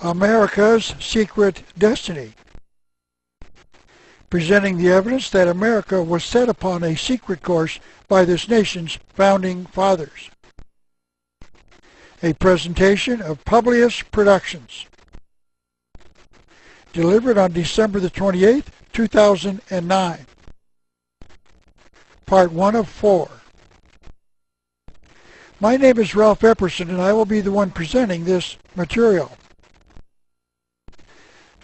America's Secret Destiny, presenting the evidence that America was set upon a secret course by this nation's founding fathers. A presentation of Publius Productions, delivered on December the 28th, 2009. Part 1 of 4. My name is Ralph Epperson, and I will be the one presenting this material.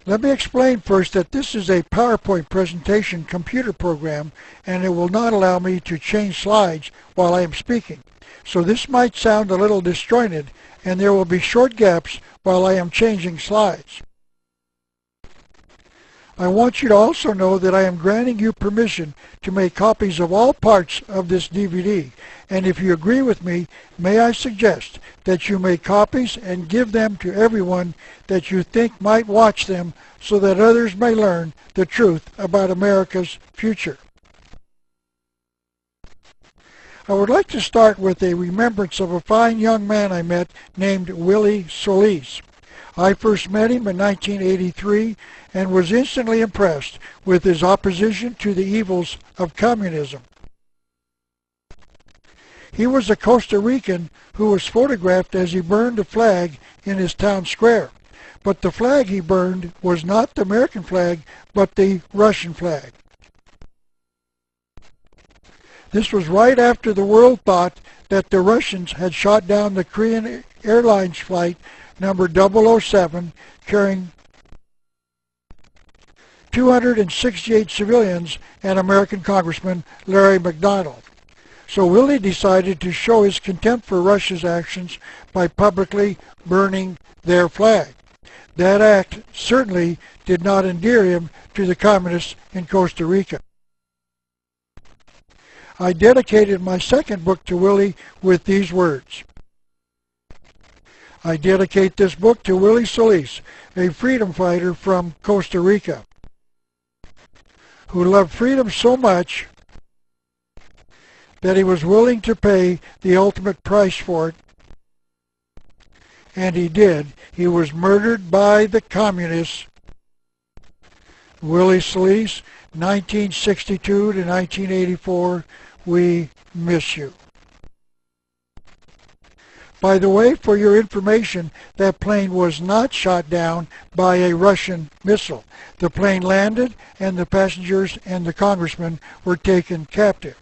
Let me explain first that this is a PowerPoint presentation computer program, and it will not allow me to change slides while I am speaking. So this might sound a little disjointed, and there will be short gaps while I am changing slides. I want you to also know that I am granting you permission to make copies of all parts of this DVD, and if you agree with me, may I suggest that you make copies and give them to everyone that you think might watch them so that others may learn the truth about America's future. I would like to start with a remembrance of a fine young man I met named Willie Solis. I first met him in 1983 and was instantly impressed with his opposition to the evils of communism. He was a Costa Rican who was photographed as he burned a flag in his town square. But the flag he burned was not the American flag, but the Russian flag. This was right after the world thought that the Russians had shot down the Korean Airlines flight number 007 carrying 268 civilians and American Congressman Larry McDonald. So Willie decided to show his contempt for Russia's actions by publicly burning their flag. That act certainly did not endear him to the communists in Costa Rica. I dedicated my second book to Willie with these words. I dedicate this book to Willie Solis, a freedom fighter from Costa Rica, who loved freedom so much that he was willing to pay the ultimate price for it. And he did. He was murdered by the communists. Willie Solis, 1962 to 1984, we miss you. By the way, for your information, that plane was not shot down by a Russian missile. The plane landed, and the passengers and the congressman were taken captive.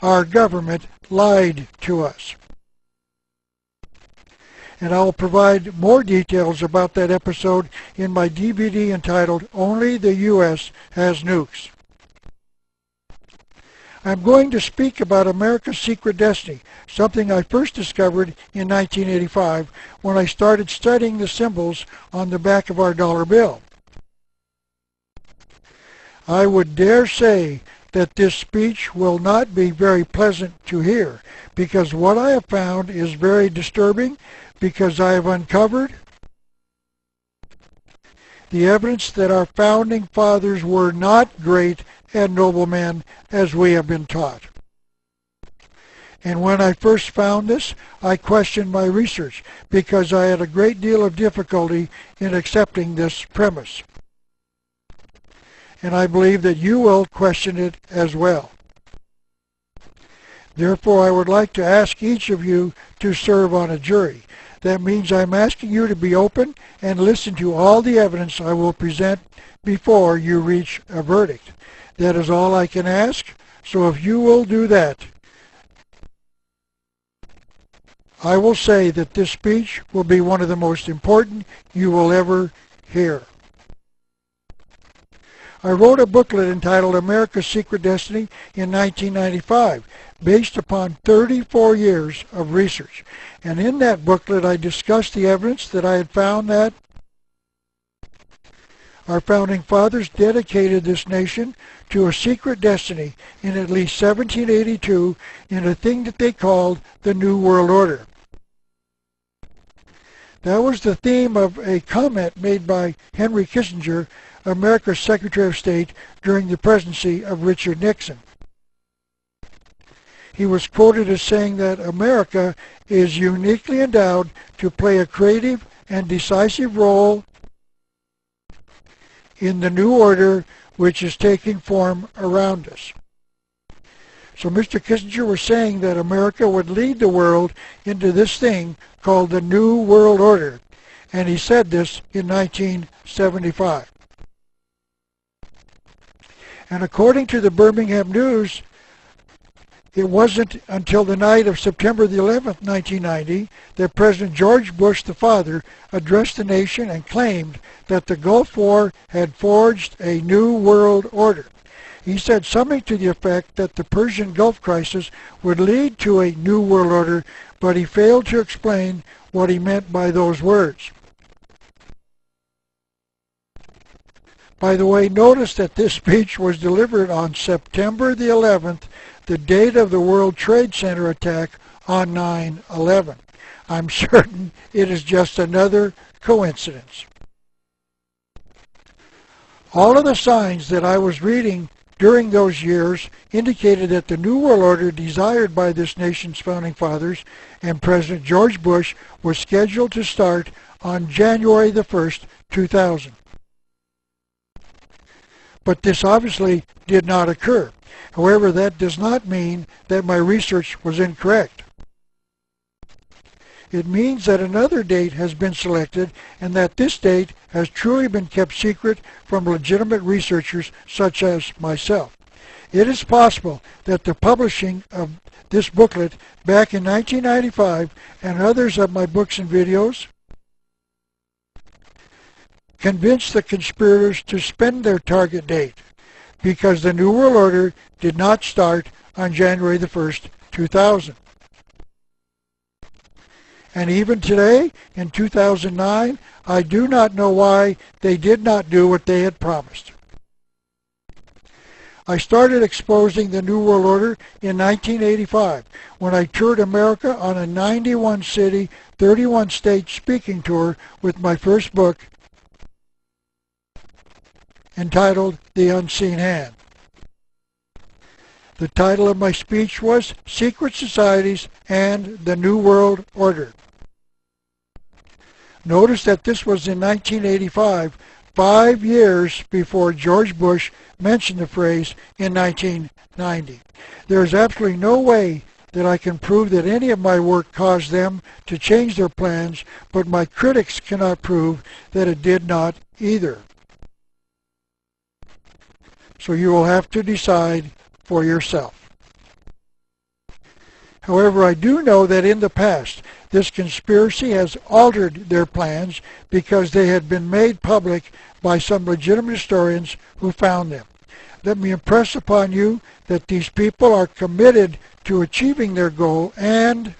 Our government lied to us. And I will provide more details about that episode in my DVD entitled Only the U.S. Has Nukes. I'm going to speak about America's Secret Destiny, something I first discovered in 1985 when I started studying the symbols on the back of our dollar bill. I would dare say that this speech will not be very pleasant to hear, because what I have found is very disturbing, because I have uncovered the evidence that our founding fathers were not great and noble men as we have been taught. And when I first found this, I questioned my research because I had a great deal of difficulty in accepting this premise. And I believe that you will question it as well. Therefore, I would like to ask each of you to serve on a jury. That means I'm asking you to be open and listen to all the evidence I will present before you reach a verdict. That is all I can ask, so if you will do that, I will say that this speech will be one of the most important you will ever hear. I wrote a booklet entitled America's Secret Destiny in 1995, based upon 34 years of research. And in that booklet I discussed the evidence that I had found that our founding fathers dedicated this nation to a secret destiny in at least 1782 in a thing that they called the New World Order. That was the theme of a comment made by Henry Kissinger, America's Secretary of State, during the presidency of Richard Nixon. He was quoted as saying that America is uniquely endowed to play a creative and decisive role in the new order which is taking form around us. So Mr. Kissinger was saying that America would lead the world into this thing called the New World Order, and he said this in 1975. And according to the Birmingham News, it wasn't until the night of September the 11th, 1990, that President George Bush the father addressed the nation and claimed that the Gulf War had forged a new world order. He said something to the effect that the Persian Gulf crisis would lead to a new world order, but he failed to explain what he meant by those words. By the way, notice that this speech was delivered on September the 11th, the date of the World Trade Center attack on 9/11. I'm certain it is just another coincidence. All of the signs that I was reading during those years indicated that the New World Order desired by this nation's founding fathers and President George Bush was scheduled to start on January the 1st, 2000. But this obviously did not occur. However, that does not mean that my research was incorrect. It means that another date has been selected and that this date has truly been kept secret from legitimate researchers such as myself. It is possible that the publishing of this booklet back in 1995 and others of my books and videos convinced the conspirators to spend their target date, because the New World Order did not start on January the 1st, 2000. And even today, in 2009, I do not know why they did not do what they had promised. I started exposing the New World Order in 1985 when I toured America on a 91-city, 31-state speaking tour with my first book, entitled The Unseen Hand. The title of my speech was Secret Societies and the New World Order. Notice that this was in 1985, 5 years before George Bush mentioned the phrase in 1990. There is absolutely no way that I can prove that any of my work caused them to change their plans, but my critics cannot prove that it did not either. So you will have to decide for yourself. However, I do know that in the past, this conspiracy has altered their plans because they had been made public by some legitimate historians who found them. Let me impress upon you that these people are committed to achieving their goal, and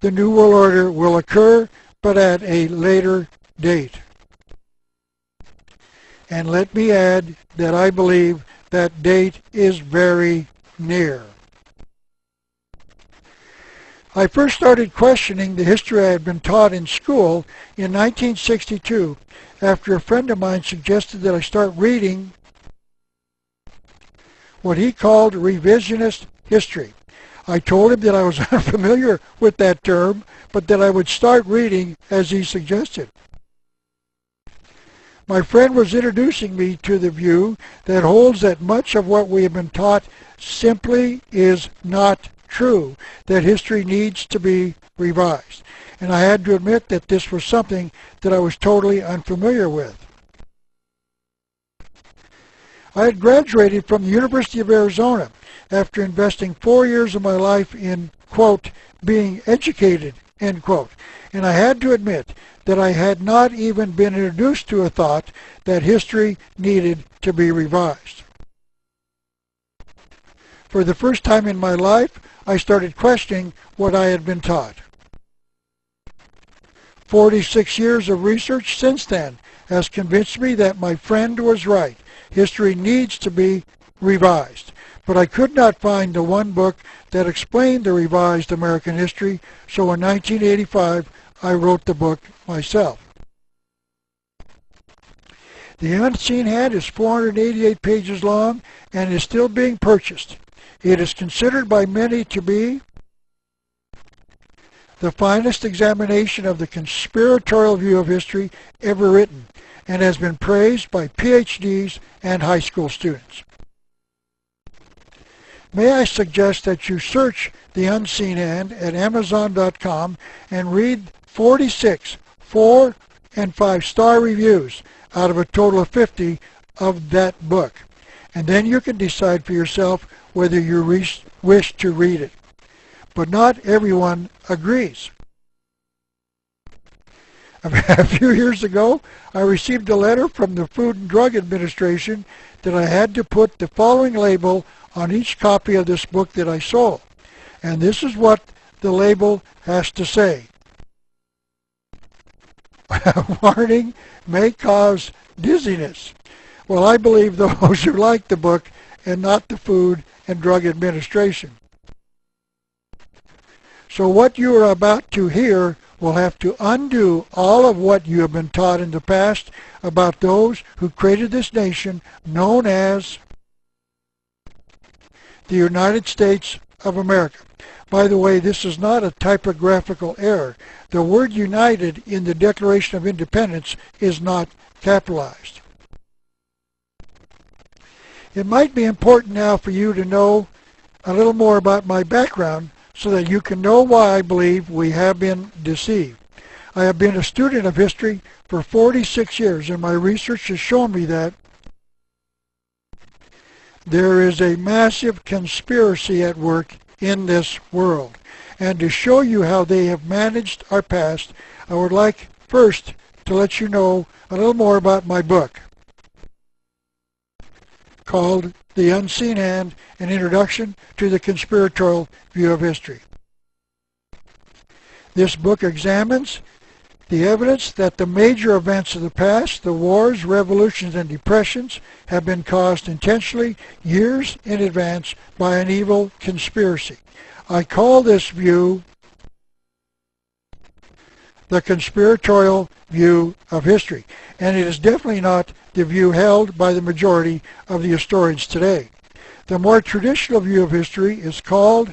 the New World Order will occur, but at a later date. And let me add that I believe that date is very near. I first started questioning the history I had been taught in school in 1962 after a friend of mine suggested that I start reading what he called revisionist history. I told him that I was unfamiliar with that term, but that I would start reading as he suggested. My friend was introducing me to the view that holds that much of what we have been taught simply is not true, that history needs to be revised. And I had to admit that this was something that I was totally unfamiliar with. I had graduated from the University of Arizona after investing 4 years of my life in, quote, being educated, end quote. And I had to admit that I had not even been introduced to a thought that history needed to be revised. For the first time in my life, I started questioning what I had been taught. 46 years of research since then has convinced me that my friend was right. History needs to be revised. But I could not find the one book that explained the revised American history, so in 1985 I wrote the book myself. The Unseen Hand is 488 pages long and is still being purchased. It is considered by many to be the finest examination of the conspiratorial view of history ever written, and has been praised by PhDs and high school students. May I suggest that you search The Unseen Hand at Amazon.com and read 46 4- and 5-star reviews out of a total of 50 of that book. And then you can decide for yourself whether you wish to read it. But not everyone agrees. A few years ago, I received a letter from the Food and Drug Administration that I had to put the following label on each copy of this book that I sold. And this is what the label has to say. Warning, may cause dizziness. Well, I believe those who like the book and not the Food and Drug Administration. So what you are about to hear will have to undo all of what you have been taught in the past about those who created this nation known as the United States of America. By the way, this is not a typographical error. The word United in the Declaration of Independence is not capitalized. It might be important now for you to know a little more about my background so that you can know why I believe we have been deceived. I have been a student of history for 46 years, and my research has shown me that there is a massive conspiracy at work in this world. And to show you how they have managed our past, I would like first to let you know a little more about my book called The Unseen Hand, an Introduction to the Conspiratorial View of History. This book examines the evidence that the major events of the past, the wars, revolutions, and depressions, have been caused intentionally years in advance by an evil conspiracy. I call this view the conspiratorial view of history, and it is definitely not the view held by the majority of the historians today. The more traditional view of history is called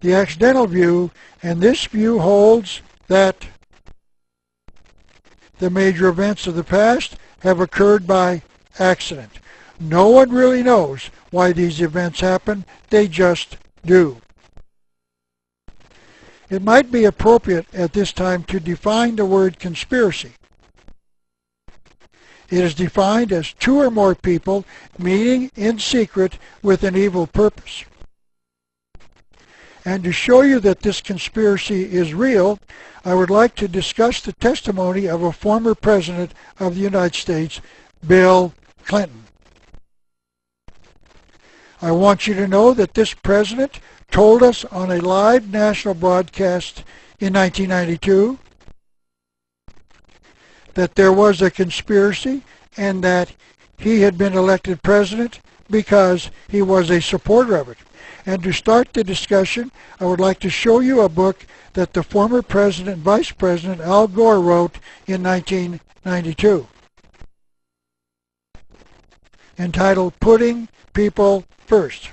the accidental view, and this view holds that the major events of the past have occurred by accident. No one really knows why these events happen, they just do. It might be appropriate at this time to define the word conspiracy. It is defined as two or more people meeting in secret with an evil purpose. And to show you that this conspiracy is real, I would like to discuss the testimony of a former president of the United States, Bill Clinton. I want you to know that this president told us on a live national broadcast in 1992 that there was a conspiracy and that he had been elected president because he was a supporter of it. And to start the discussion, I would like to show you a book that the former President, Vice President Al Gore wrote in 1992, entitled Putting People First.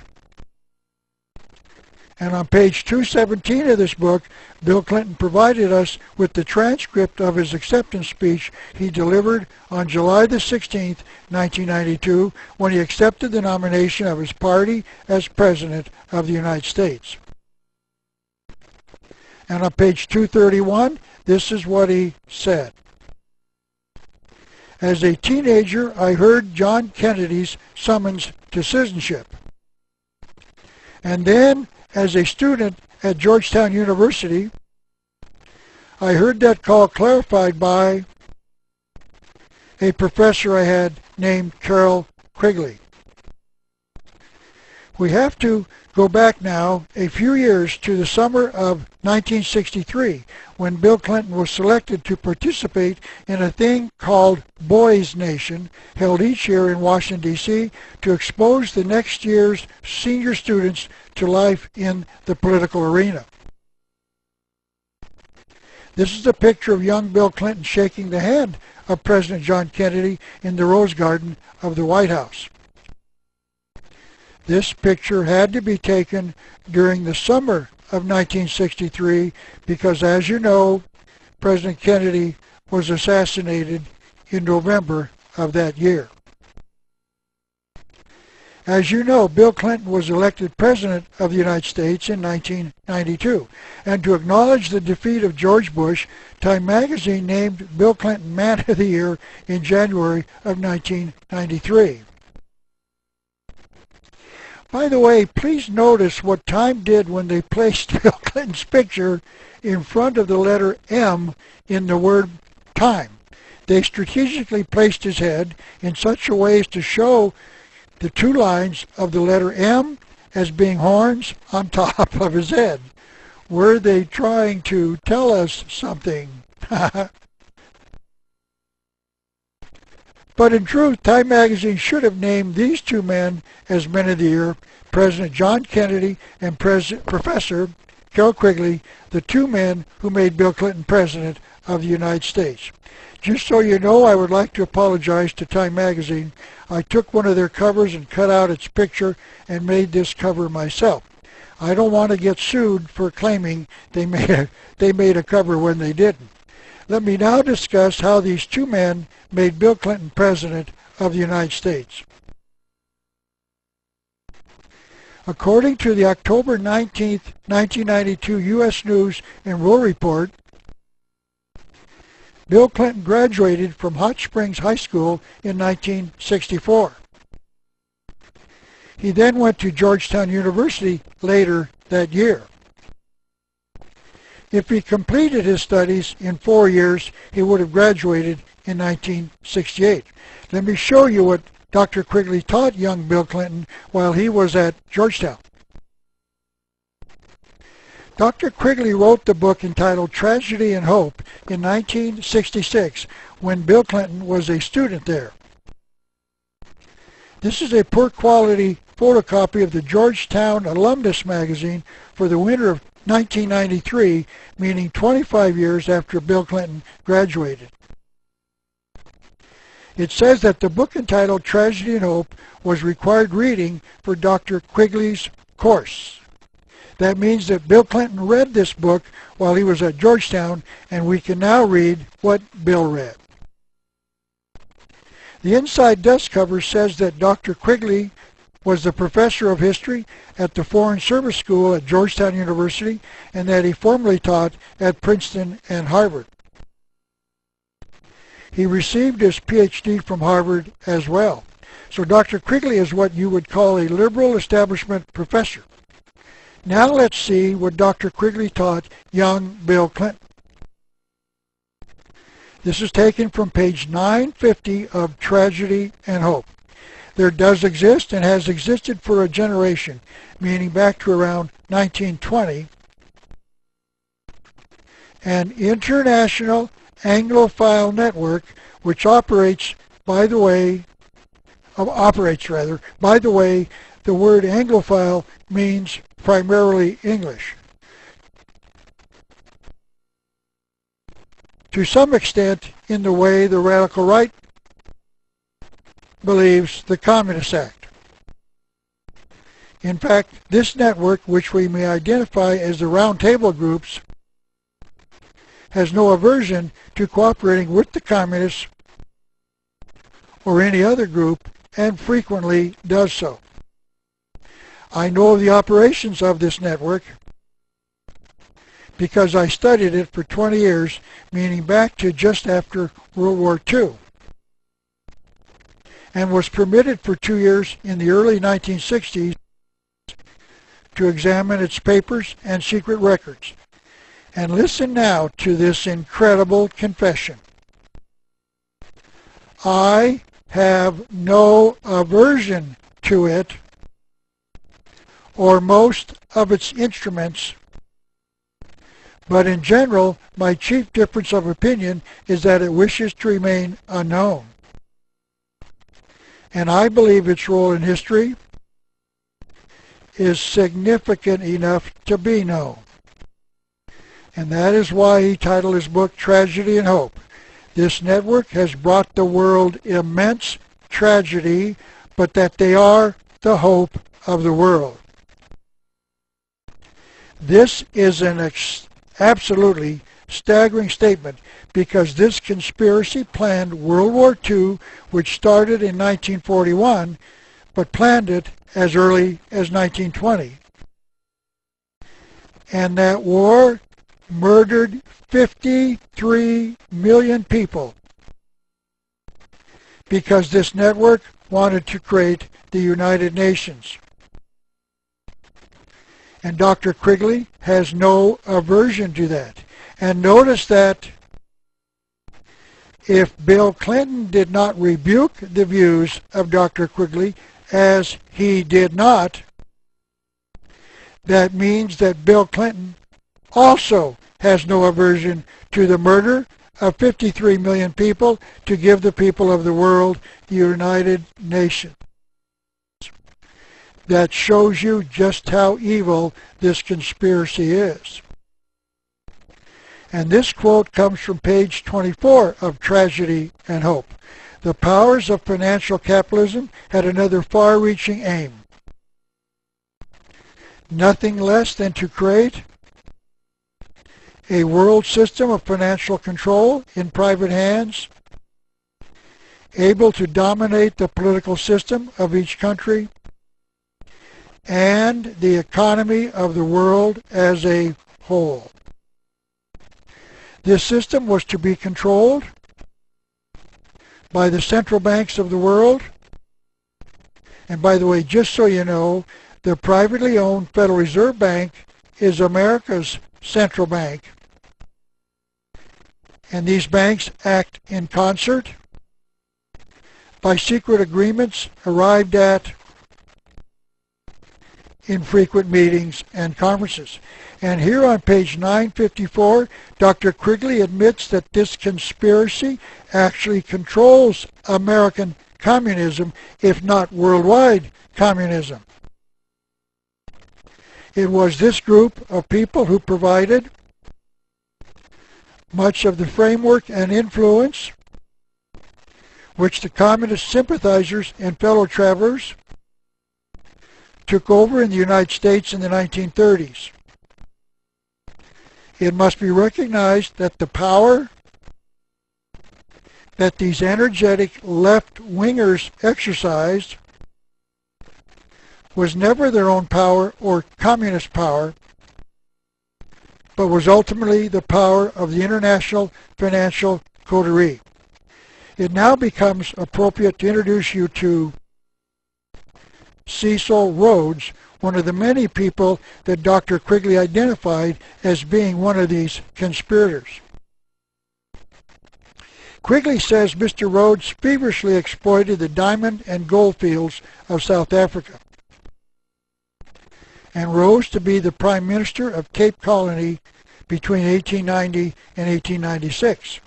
And on page 217 of this book, Bill Clinton provided us with the transcript of his acceptance speech he delivered on July the 16th, 1992, when he accepted the nomination of his party as President of the United States. And on page 231, this is what he said. As a teenager, I heard John Kennedy's summons to citizenship. And then, as a student at Georgetown University, I heard that call clarified by a professor I had named Carol Quigley. We have to go back now a few years to the summer of 1963 when Bill Clinton was selected to participate in a thing called Boys Nation, held each year in Washington, D.C. to expose the next year's senior students to life in the political arena. This is a picture of young Bill Clinton shaking the hand of President John Kennedy in the Rose Garden of the White House. This picture had to be taken during the summer of 1963 because, as you know, President Kennedy was assassinated in November of that year. As you know, Bill Clinton was elected President of the United States in 1992. And to acknowledge the defeat of George Bush, Time magazine named Bill Clinton Man of the Year in January of 1993. By the way, please notice what Time did when they placed Bill Clinton's picture in front of the letter M in the word Time. They strategically placed his head in such a way as to show the two lines of the letter M as being horns on top of his head. Were they trying to tell us something? But in truth, Time magazine should have named these two men as Men of the Year, President John Kennedy and Professor Carroll Quigley, the two men who made Bill Clinton President of the United States. Just so you know, I would like to apologize to Time magazine. I took one of their covers and cut out its picture and made this cover myself. I don't want to get sued for claiming they made a cover when they didn't. Let me now discuss how these two men made Bill Clinton President of the United States. According to the October 19, 1992 U.S. News and World Report, Bill Clinton graduated from Hot Springs High School in 1964. He then went to Georgetown University later that year. If he completed his studies in 4 years, he would have graduated in 1968. Let me show you what Dr. Quigley taught young Bill Clinton while he was at Georgetown. Dr. Quigley wrote the book entitled Tragedy and Hope in 1966 when Bill Clinton was a student there. This is a poor quality photocopy of the Georgetown Alumnus magazine for the winter of 1993, meaning 25 years after Bill Clinton graduated. It says that the book entitled Tragedy and Hope was required reading for Dr. Quigley's course. That means that Bill Clinton read this book while he was at Georgetown, and we can now read what Bill read. The inside dust cover says that Dr. Quigley was the professor of history at the Foreign Service School at Georgetown University, and that he formerly taught at Princeton and Harvard. He received his PhD from Harvard as well. So Dr. Quigley is what you would call a liberal establishment professor. Now let's see what Dr. Quigley taught young Bill Clinton. This is taken from page 950 of Tragedy and Hope. There does exist and has existed for a generation, meaning back to around 1920, an international Anglophile network which operates, by the way, the word Anglophile means primarily English. To some extent, in the way the radical right believes the Communist Act. In fact, this network, which we may identify as the Round Table groups, has no aversion to cooperating with the Communists or any other group, and frequently does so. I know of the operations of this network because I studied it for 20 years, meaning back to just after World War II, and was permitted for 2 years in the early 1960s to examine its papers and secret records. And listen now to this incredible confession. I have no aversion to it or most of its instruments, but in general, my chief difference of opinion is that it wishes to remain unknown. And I believe its role in history is significant enough to be known. And that is why he titled his book Tragedy and Hope. This network has brought the world immense tragedy, but that they are the hope of the world. This is an absolutely staggering statement because this conspiracy planned World War II, which started in 1941, but planned it as early as 1920. And that war murdered 53 million people because this network wanted to create the United Nations. And Dr. Quigley has no aversion to that. And notice that if Bill Clinton did not rebuke the views of Dr. Quigley, as he did not, that means that Bill Clinton also has no aversion to the murder of 53 million people to give the people of the world the United Nations. That shows you just how evil this conspiracy is. And this quote comes from page 24 of Tragedy and Hope. The powers of financial capitalism had another far-reaching aim. Nothing less than to create a world system of financial control in private hands, able to dominate the political system of each country, and the economy of the world as a whole. This system was to be controlled by the central banks of the world. And by the way, just so you know, the privately owned Federal Reserve Bank is America's central bank. And these banks act in concert by secret agreements arrived at in frequent meetings and conferences. And here on page 954, Dr. Quigley admits that this conspiracy actually controls American communism, if not worldwide communism. It was this group of people who provided much of the framework and influence which the communist sympathizers and fellow travelers took over in the United States in the 1930s. It must be recognized that the power that these energetic left-wingers exercised was never their own power or communist power, but was ultimately the power of the international financial coterie. It now becomes appropriate to introduce you to Cecil Rhodes, one of the many people that Dr. Quigley identified as being one of these conspirators. Quigley says Mr. Rhodes feverishly exploited the diamond and gold fields of South Africa and rose to be the Prime Minister of Cape Colony between 1890 and 1896.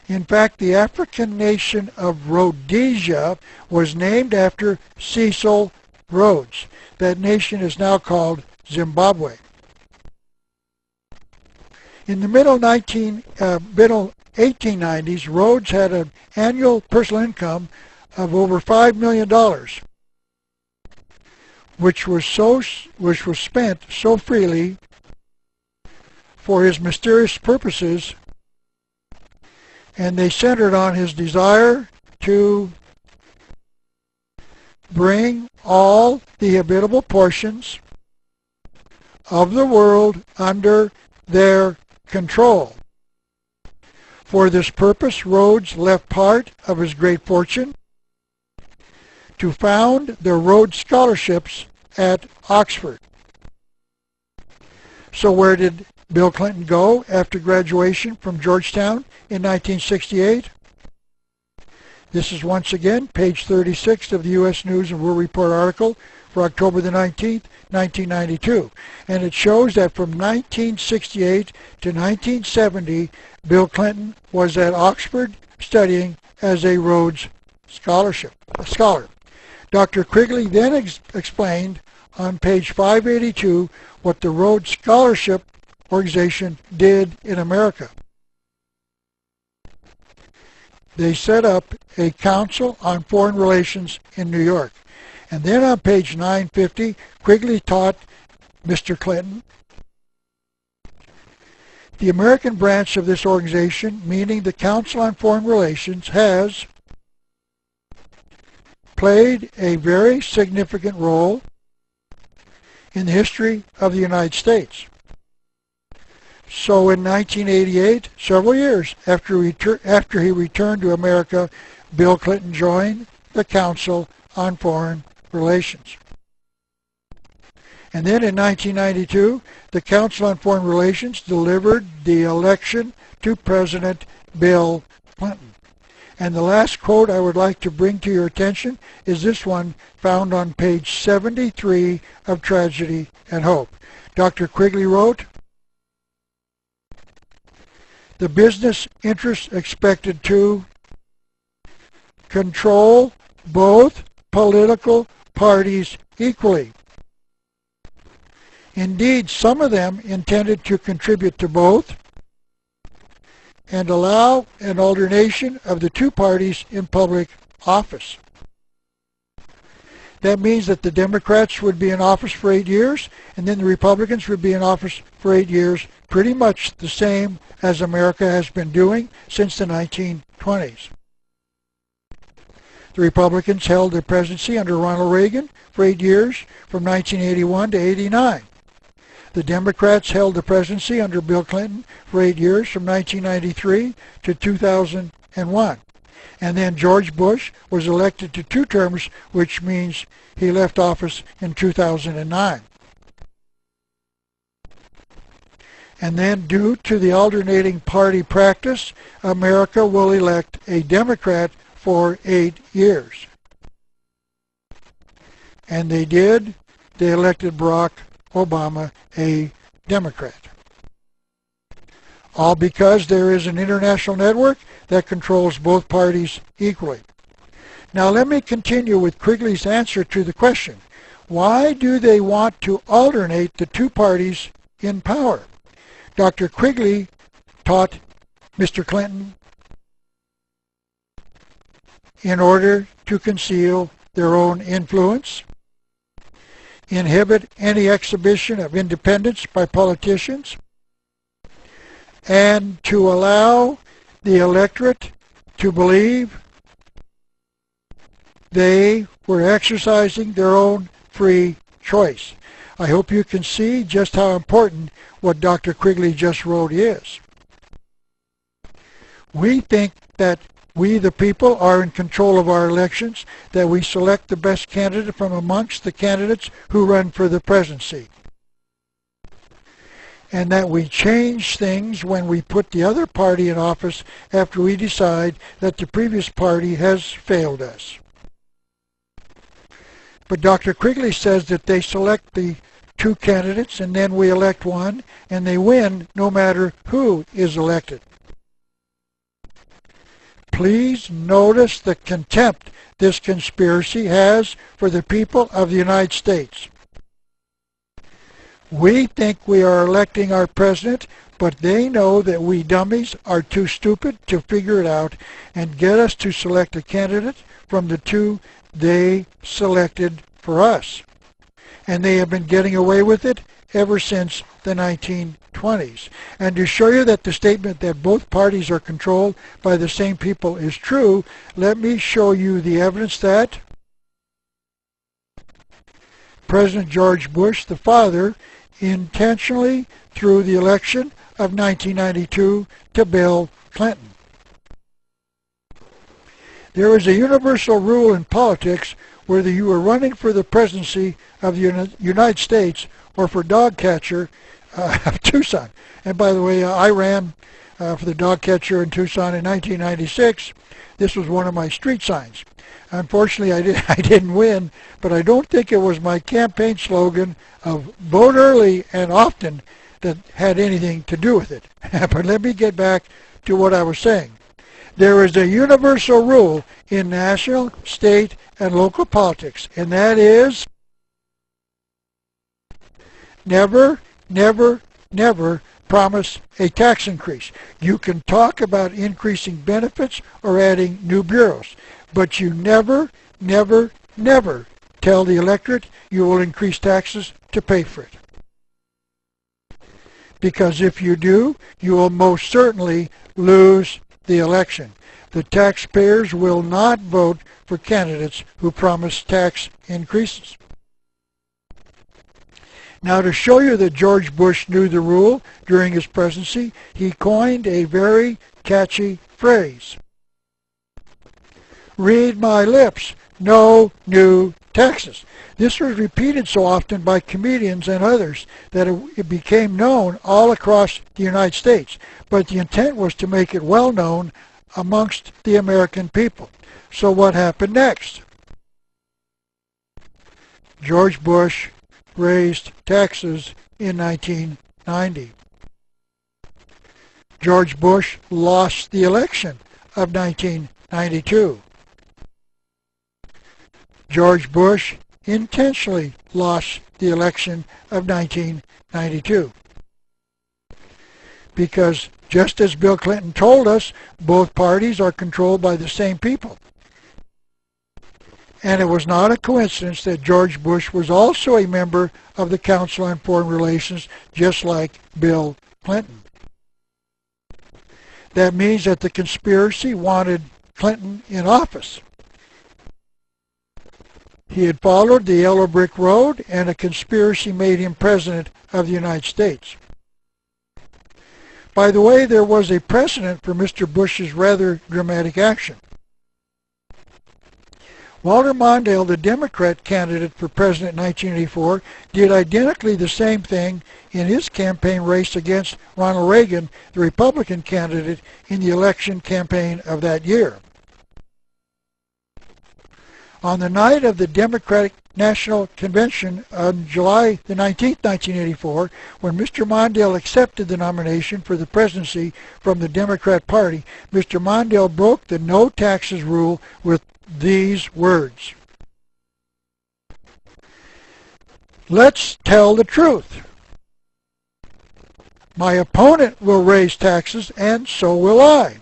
In fact, the African nation of Rhodesia was named after Cecil Rhodes. That nation is now called Zimbabwe. In the middle 1890s, Rhodes had an annual personal income of over $5 million, which was spent so freely for his mysterious purposes, and they centered on his desire to bring all the habitable portions of the world under their control. For this purpose, Rhodes left part of his great fortune to found the Rhodes Scholarships at Oxford. So where did Bill Clinton go after graduation from Georgetown in 1968? This is once again page 36 of the U.S. News and World Report article for October the 19th, 1992. And it shows that from 1968 to 1970, Bill Clinton was at Oxford studying as a Rhodes scholar. Dr. Quigley then explained on page 582 what the Rhodes Scholarship Organization did in America. They set up a Council on Foreign Relations in New York. And then on page 950, Quigley taught Mr. Clinton. The American branch of this organization, meaning the Council on Foreign Relations, has played a very significant role in the history of the United States. So in 1988, several years after he returned to America, Bill Clinton joined the Council on Foreign Relations. And then in 1992, the Council on Foreign Relations delivered the election to President Bill Clinton. And the last quote I would like to bring to your attention is this one found on page 73 of Tragedy and Hope. Dr. Quigley wrote, "The business interests expected to control both political parties equally. Indeed, some of them intended to contribute to both and allow an alternation of the two parties in public office." That means that the Democrats would be in office for 8 years, and then the Republicans would be in office for 8 years, pretty much the same as America has been doing since the 1920s. The Republicans held the presidency under Ronald Reagan for 8 years, from 1981 to 89. The Democrats held the presidency under Bill Clinton for 8 years, from 1993 to 2001. And then George Bush was elected to 2 terms, which means he left office in 2009. And then, due to the alternating party practice, America will elect a Democrat for 8 years. And they did. They elected Barack Obama a Democrat. All because there is an international network that controls both parties equally. Now let me continue with Quigley's answer to the question, why do they want to alternate the two parties in power? Dr. Quigley taught Mr. Clinton in order to conceal their own influence, inhibit any exhibition of independence by politicians, and to allow the electorate to believe they were exercising their own free choice. I hope you can see just how important what Dr. Quigley just wrote is. We think that we, the people, are in control of our elections, that we select the best candidate from amongst the candidates who run for the presidency, and that we change things when we put the other party in office after we decide that the previous party has failed us. But Dr. Quigley says that they select the 2 candidates and then we elect one, and they win no matter who is elected. Please notice the contempt this conspiracy has for the people of the United States. We think we are electing our president, but they know that we dummies are too stupid to figure it out and get us to select a candidate from the 2 they selected for us. And they have been getting away with it ever since the 1920s. And to show you that the statement that both parties are controlled by the same people is true, let me show you the evidence that President George Bush, the father, intentionally threw the election of 1992 to Bill Clinton. There is a universal rule in politics whether you are running for the presidency of the United States or for dog catcher of Tucson. And by the way, I ran for the dog catcher in Tucson in 1996. This was one of my street signs. Unfortunately, I didn't win, but I don't think it was my campaign slogan of vote early and often that had anything to do with it. But let me get back to what I was saying. There is a universal rule in national, state, and local politics, and that is never, never, never promise a tax increase. You can talk about increasing benefits or adding new bureaus, but you never, never, never tell the electorate you will increase taxes to pay for it. because if you do, you will most certainly lose the election. The taxpayers will not vote for candidates who promise tax increases. Now, to show you that George Bush knew the rule during his presidency, he coined a very catchy phrase. Read my lips, no new taxes. This was repeated so often by comedians and others that it became known all across the United States. But the intent was to make it well known amongst the American people. So what happened next? George Bush raised taxes in 1990. George Bush lost the election of 1992. George Bush intentionally lost the election of 1992. Because just as Bill Clinton told us, both parties are controlled by the same people. And it was not a coincidence that George Bush was also a member of the Council on Foreign Relations, just like Bill Clinton. That means that the conspiracy wanted Clinton in office. He had followed the yellow brick road, and a conspiracy made him president of the United States. By the way, there was a precedent for Mr. Bush's rather dramatic action. Walter Mondale, the Democrat candidate for president in 1984, did identically the same thing in his campaign race against Ronald Reagan, the Republican candidate, in the election campaign of that year. On the night of the Democratic National Convention on July the 19th, 1984, when Mr. Mondale accepted the nomination for the presidency from the Democrat Party, Mr. Mondale broke the no taxes rule with these words. Let's tell the truth. My opponent will raise taxes, and so will I.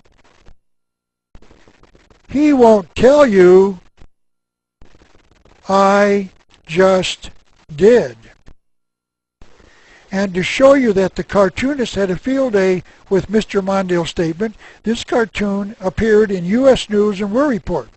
He won't tell you. I just did. And to show you that the cartoonist had a field day with Mr. Mondale's statement, this cartoon appeared in U.S. News and World Report.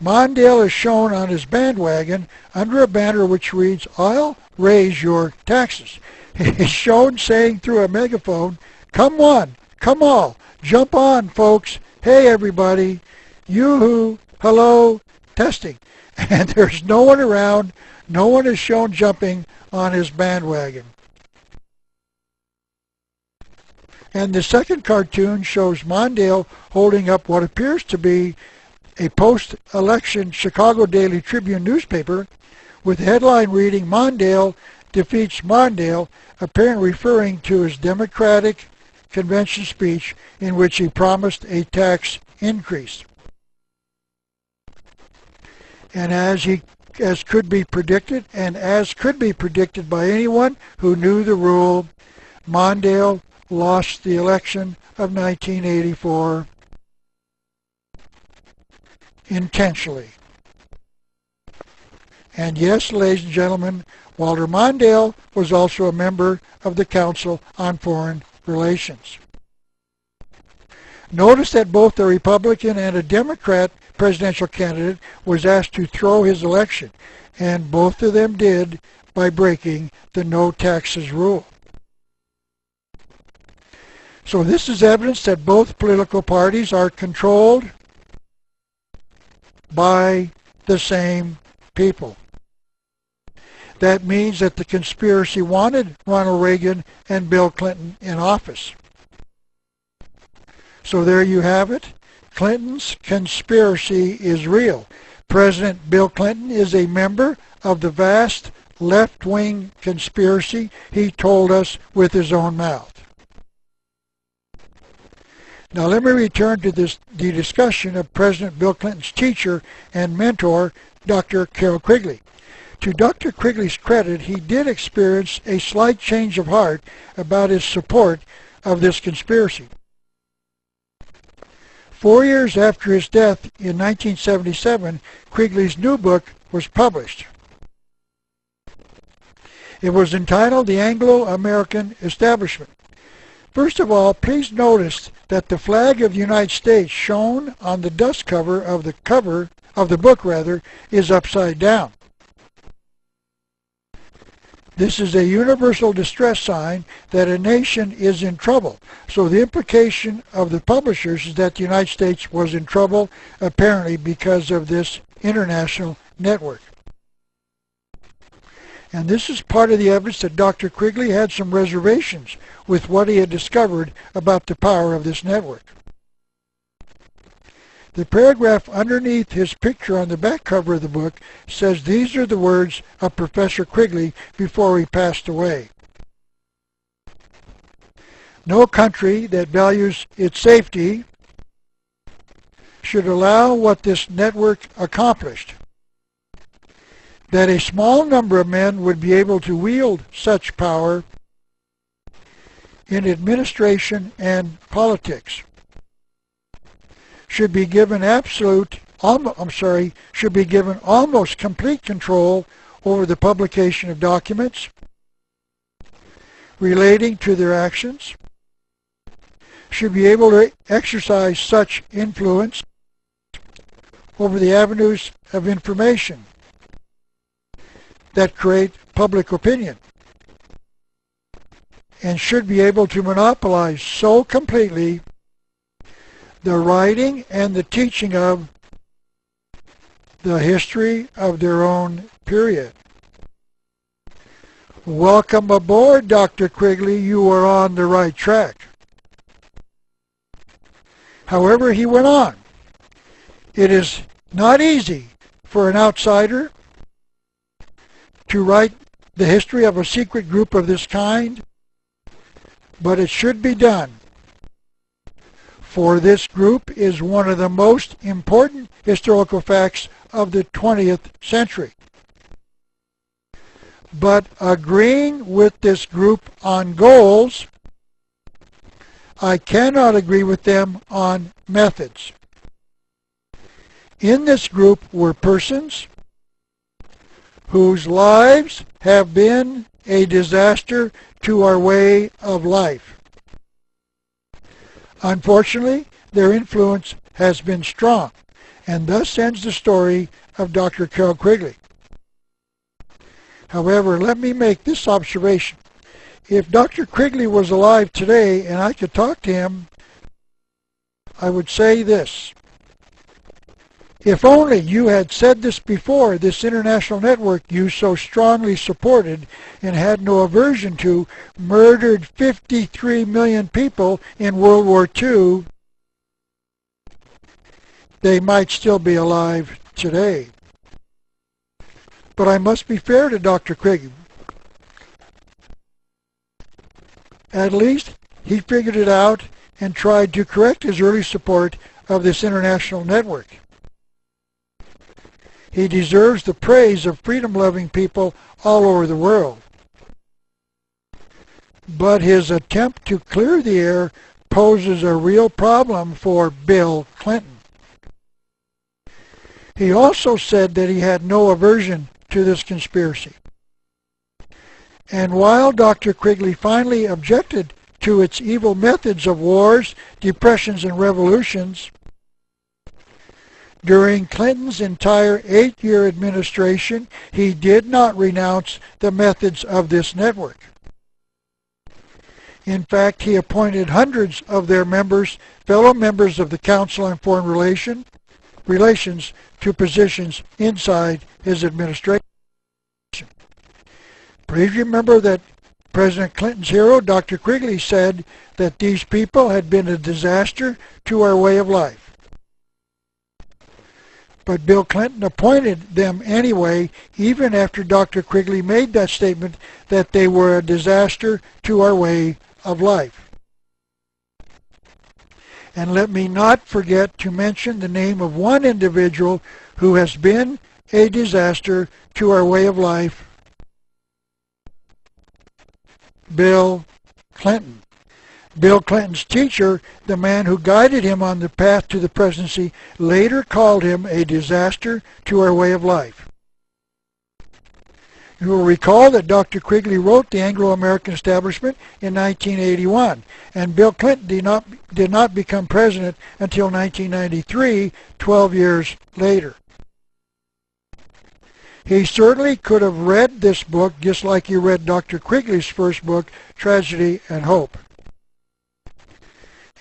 Mondale is shown on his bandwagon under a banner which reads, I'll raise your taxes. He's shown saying through a megaphone, come one, come all, jump on folks, hey everybody, yoo-hoo, hello, testing. And there's no one around, no one is shown jumping on his bandwagon. And the second cartoon shows Mondale holding up what appears to be a post-election Chicago Daily Tribune newspaper with the headline reading, Mondale defeats Mondale, apparently referring to his Democratic convention speech in which he promised a tax increase. And as could be predicted by anyone who knew the rule, Mondale lost the election of 1984 intentionally. And yes, ladies and gentlemen, Walter Mondale was also a member of the Council on Foreign Relations. Notice that both a Republican and a Democrat presidential candidate was asked to throw his election, and both of them did by breaking the no taxes rule. So this is evidence that both political parties are controlled by the same people. That means that the conspiracy wanted Ronald Reagan and Bill Clinton in office. So there you have it. Clinton's conspiracy is real. President Bill Clinton is a member of the vast left-wing conspiracy he told us with his own mouth. Now let me return to the discussion of President Bill Clinton's teacher and mentor, Dr. Carroll Quigley. To Dr. Quigley's credit, he did experience a slight change of heart about his support of this conspiracy. 4 years after his death in 1977, Quigley's new book was published. It was entitled The Anglo-American Establishment. First of all, please notice that the flag of the United States shown on the dust cover of the book is upside down. This is a universal distress sign that a nation is in trouble. So the implication of the publishers is that the United States was in trouble, apparently because of this international network. And this is part of the evidence that Dr. Quigley had some reservations with what he had discovered about the power of this network. The paragraph underneath his picture on the back cover of the book says these are the words of Professor Quigley before he passed away. No country that values its safety should allow what this network accomplished. That a small number of men would be able to wield such power in administration and politics should be given almost complete control over the publication of documents relating to their actions, should be able to exercise such influence over the avenues of information that create public opinion, and should be able to monopolize so completely the writing and the teaching of the history of their own period. Welcome aboard, Dr. Quigley. You are on the right track. However, he went on. It is not easy for an outsider to write the history of a secret group of this kind, but it should be done. For this group is one of the most important historical facts of the 20th century. But agreeing with this group on goals, I cannot agree with them on methods. In this group were persons whose lives have been a disaster to our way of life. Unfortunately, their influence has been strong, and thus ends the story of Dr. Carroll Quigley. However, let me make this observation. If Dr. Quigley was alive today and I could talk to him, I would say this. If only you had said this before this international network you so strongly supported and had no aversion to murdered 53 million people in World War II, they might still be alive today. But I must be fair to Dr. Quigley. At least he figured it out and tried to correct his early support of this international network. He deserves the praise of freedom-loving people all over the world. But his attempt to clear the air poses a real problem for Bill Clinton. He also said that he had no aversion to this conspiracy. And while Dr. Quigley finally objected to its evil methods of wars, depressions, and revolutions, during Clinton's entire 8-year administration, he did not renounce the methods of this network. In fact, he appointed hundreds of their members, fellow members of the Council on Foreign Relations, to positions inside his administration. Please remember that President Clinton's hero, Dr. Quigley, said that these people had been a disaster to our way of life. But Bill Clinton appointed them anyway, even after Dr. Quigley made that statement that they were a disaster to our way of life. And let me not forget to mention the name of one individual who has been a disaster to our way of life: Bill Clinton. Bill Clinton's teacher, the man who guided him on the path to the presidency, later called him a disaster to our way of life. You will recall that Dr. Quigley wrote The Anglo-American Establishment in 1981, and Bill Clinton did not become president until 1993, 12 years later. He certainly could have read this book just like he read Dr. Quigley's first book, Tragedy and Hope.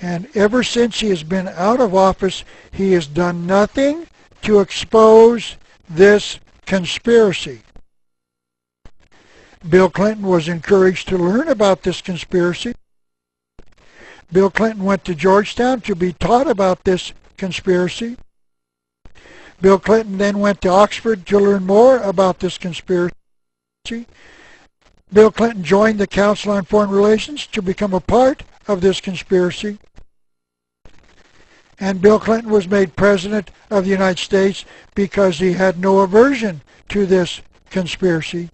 And ever since he has been out of office, he has done nothing to expose this conspiracy. Bill Clinton was encouraged to learn about this conspiracy. Bill Clinton went to Georgetown to be taught about this conspiracy. Bill Clinton then went to Oxford to learn more about this conspiracy. Bill Clinton joined the Council on Foreign Relations to become a part of this conspiracy. And Bill Clinton was made President of the United States because he had no aversion to this conspiracy.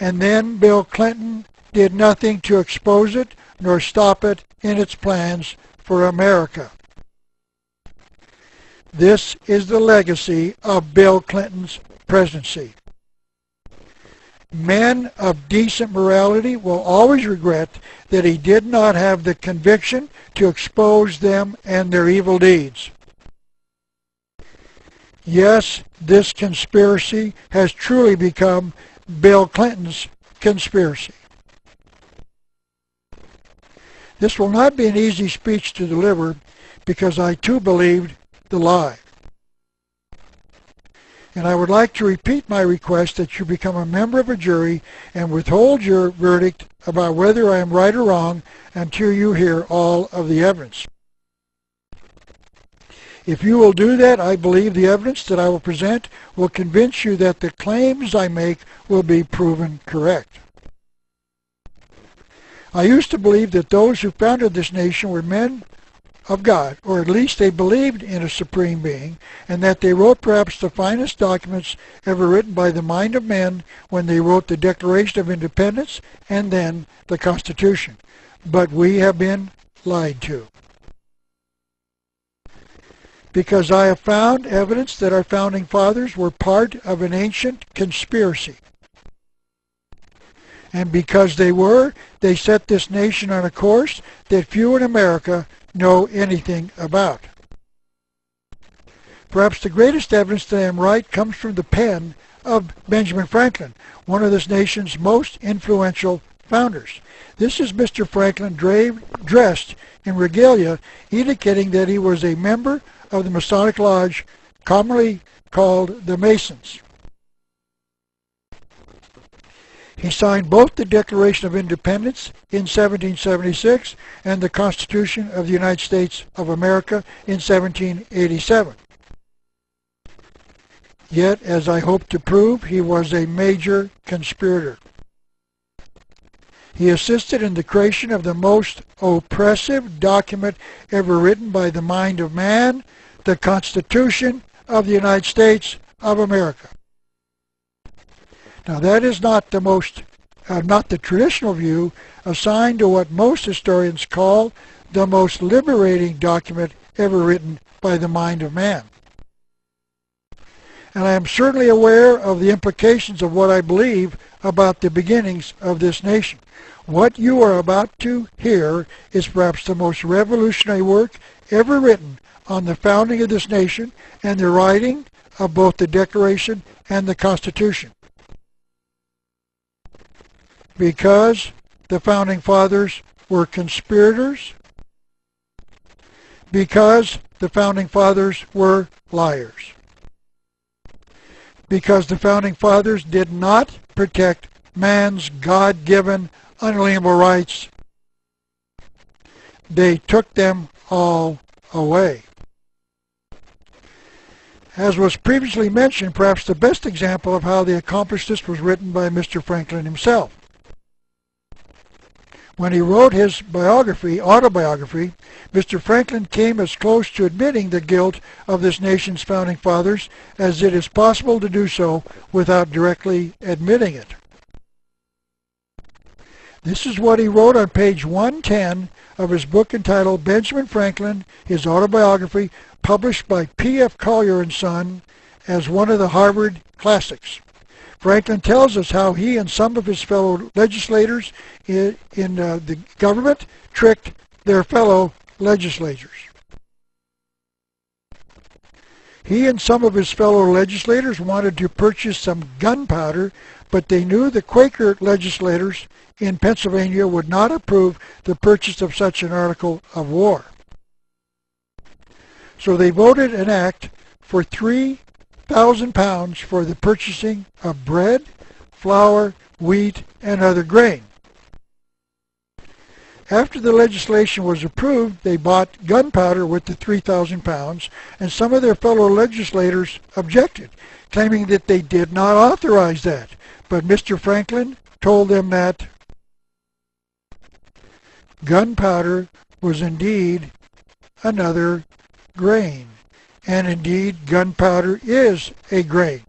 And then Bill Clinton did nothing to expose it nor stop it in its plans for America. This is the legacy of Bill Clinton's presidency. Men of decent morality will always regret that he did not have the conviction to expose them and their evil deeds. Yes, this conspiracy has truly become Bill Clinton's conspiracy. This will not be an easy speech to deliver because I too believed the lie. And I would like to repeat my request that you become a member of a jury and withhold your verdict about whether I am right or wrong until you hear all of the evidence. If you will do that, I believe the evidence that I will present will convince you that the claims I make will be proven correct. I used to believe that those who founded this nation were men of God, or at least they believed in a supreme being, and that they wrote perhaps the finest documents ever written by the mind of men when they wrote the Declaration of Independence and then the Constitution. But we have been lied to. Because I have found evidence that our founding fathers were part of an ancient conspiracy. And because they were, they set this nation on a course that few in America know anything about. Perhaps the greatest evidence that I am right comes from the pen of Benjamin Franklin, one of this nation's most influential founders. This is Mr. Franklin dressed in regalia, indicating that he was a member of the Masonic Lodge, commonly called the Masons. He signed both the Declaration of Independence in 1776 and the Constitution of the United States of America in 1787. Yet, as I hope to prove, he was a major conspirator. He assisted in the creation of the most oppressive document ever written by the mind of man, the Constitution of the United States of America. Now that is not the traditional view assigned to what most historians call the most liberating document ever written by the mind of man. And I am certainly aware of the implications of what I believe about the beginnings of this nation. What you are about to hear is perhaps the most revolutionary work ever written on the founding of this nation and the writing of both the Declaration and the Constitution. Because the Founding Fathers were conspirators, because the Founding Fathers were liars, because the Founding Fathers did not protect man's God-given unalienable rights, they took them all away. As was previously mentioned, perhaps the best example of how they accomplished this was written by Mr. Franklin himself. When he wrote his autobiography, Mr. Franklin came as close to admitting the guilt of this nation's founding fathers as it is possible to do so without directly admitting it. This is what he wrote on page 110 of his book entitled Benjamin Franklin, His Autobiography, published by P.F. Collier & Son as one of the Harvard Classics. Franklin tells us how he and some of his fellow legislators in the government tricked their fellow legislators. He and some of his fellow legislators wanted to purchase some gunpowder, but they knew the Quaker legislators in Pennsylvania would not approve the purchase of such an article of war. So they voted an act for 3,000 pounds for the purchasing of bread, flour, wheat, and other grain. After the legislation was approved, they bought gunpowder with the 3,000 pounds, and some of their fellow legislators objected, claiming that they did not authorize that. But Mr. Franklin told them that gunpowder was indeed another grain, and indeed gunpowder is a grain.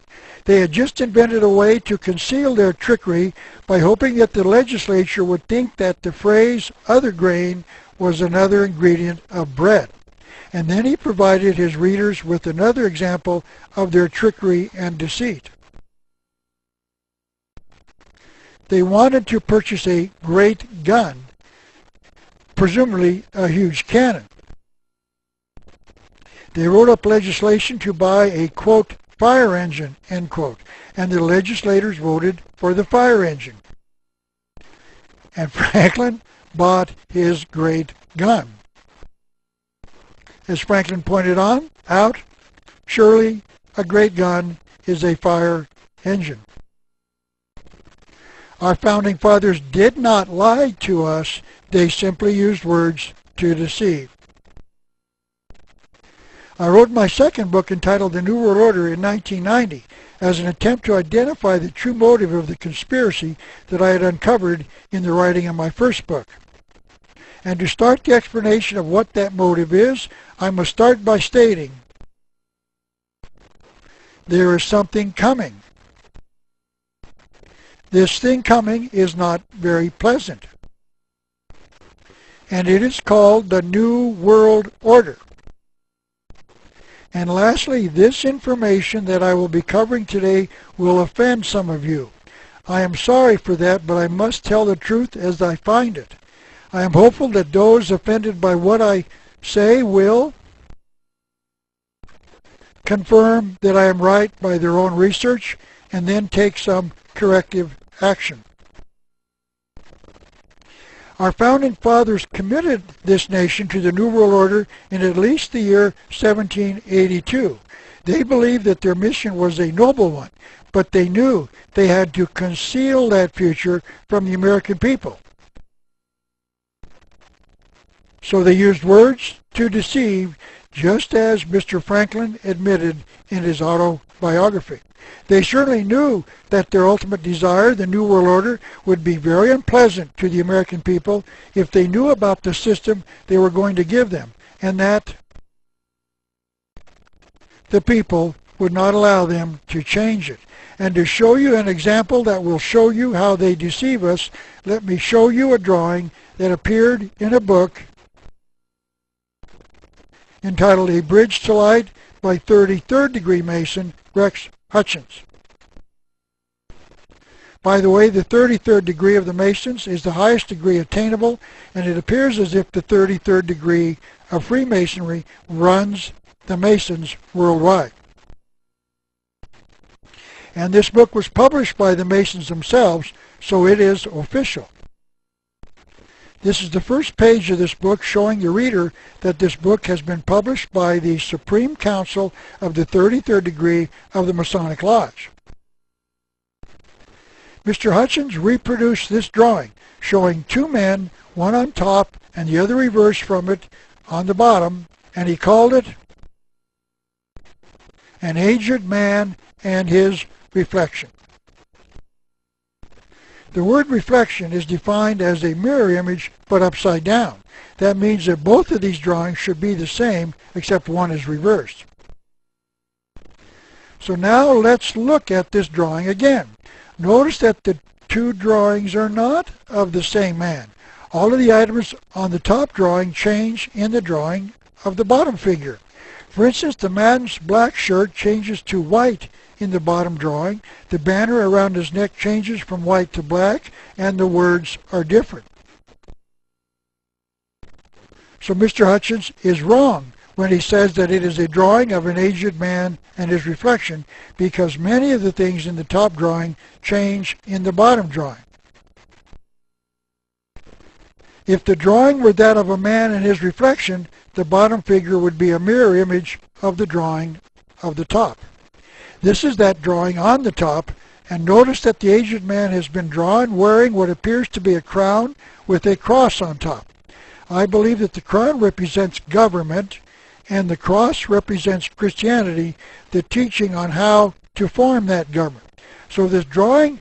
They had just invented a way to conceal their trickery by hoping that the legislature would think that the phrase other grain was another ingredient of bread. And then he provided his readers with another example of their trickery and deceit. They wanted to purchase a great gun, presumably a huge cannon. They wrote up legislation to buy a, quote, fire engine, end quote, and the legislators voted for the fire engine. And Franklin bought his great gun. As Franklin pointed out, surely a great gun is a fire engine. Our founding fathers did not lie to us, they simply used words to deceive. I wrote my second book entitled The New World Order in 1990 as an attempt to identify the true motive of the conspiracy that I had uncovered in the writing of my first book. And to start the explanation of what that motive is, I must start by stating there is something coming. This thing coming is not very pleasant. And it is called the New World Order. And lastly, this information that I will be covering today will offend some of you. I am sorry for that, but I must tell the truth as I find it. I am hopeful that those offended by what I say will confirm that I am right by their own research and then take some corrective action. Our founding fathers committed this nation to the New World Order in at least the year 1782. They believed that their mission was a noble one, but they knew they had to conceal that future from the American people. So they used words to deceive, just as Mr. Franklin admitted in his autobiography. They certainly knew that their ultimate desire, the New World Order, would be very unpleasant to the American people if they knew about the system they were going to give them, and that the people would not allow them to change it. And to show you an example that will show you how they deceive us, let me show you a drawing that appeared in a book entitled A Bridge to Light by 33rd degree Mason Rex Hutchins. By the way, the 33rd degree of the Masons is the highest degree attainable, and it appears as if the 33rd degree of Freemasonry runs the Masons worldwide. And this book was published by the Masons themselves, so it is official. This is the first page of this book, showing the reader that this book has been published by the Supreme Council of the 33rd degree of the Masonic Lodge. Mr. Hutchins reproduced this drawing, showing two men, one on top and the other reversed from it on the bottom, and he called it An Aged Man and His Reflection. The word reflection is defined as a mirror image, but upside down. That means that both of these drawings should be the same, except one is reversed. So now let's look at this drawing again. Notice that the two drawings are not of the same man. All of the items on the top drawing change in the drawing of the bottom figure. For instance, the man's black shirt changes to white in the bottom drawing, the banner around his neck changes from white to black, and the words are different. So Mr. Hutchins is wrong when he says that it is a drawing of an aged man and his reflection, because many of the things in the top drawing change in the bottom drawing. If the drawing were that of a man and his reflection, the bottom figure would be a mirror image of the drawing of the top. This is that drawing on the top, and notice that the aged man has been drawn wearing what appears to be a crown with a cross on top. I believe that the crown represents government and the cross represents Christianity, the teaching on how to form that government. So this drawing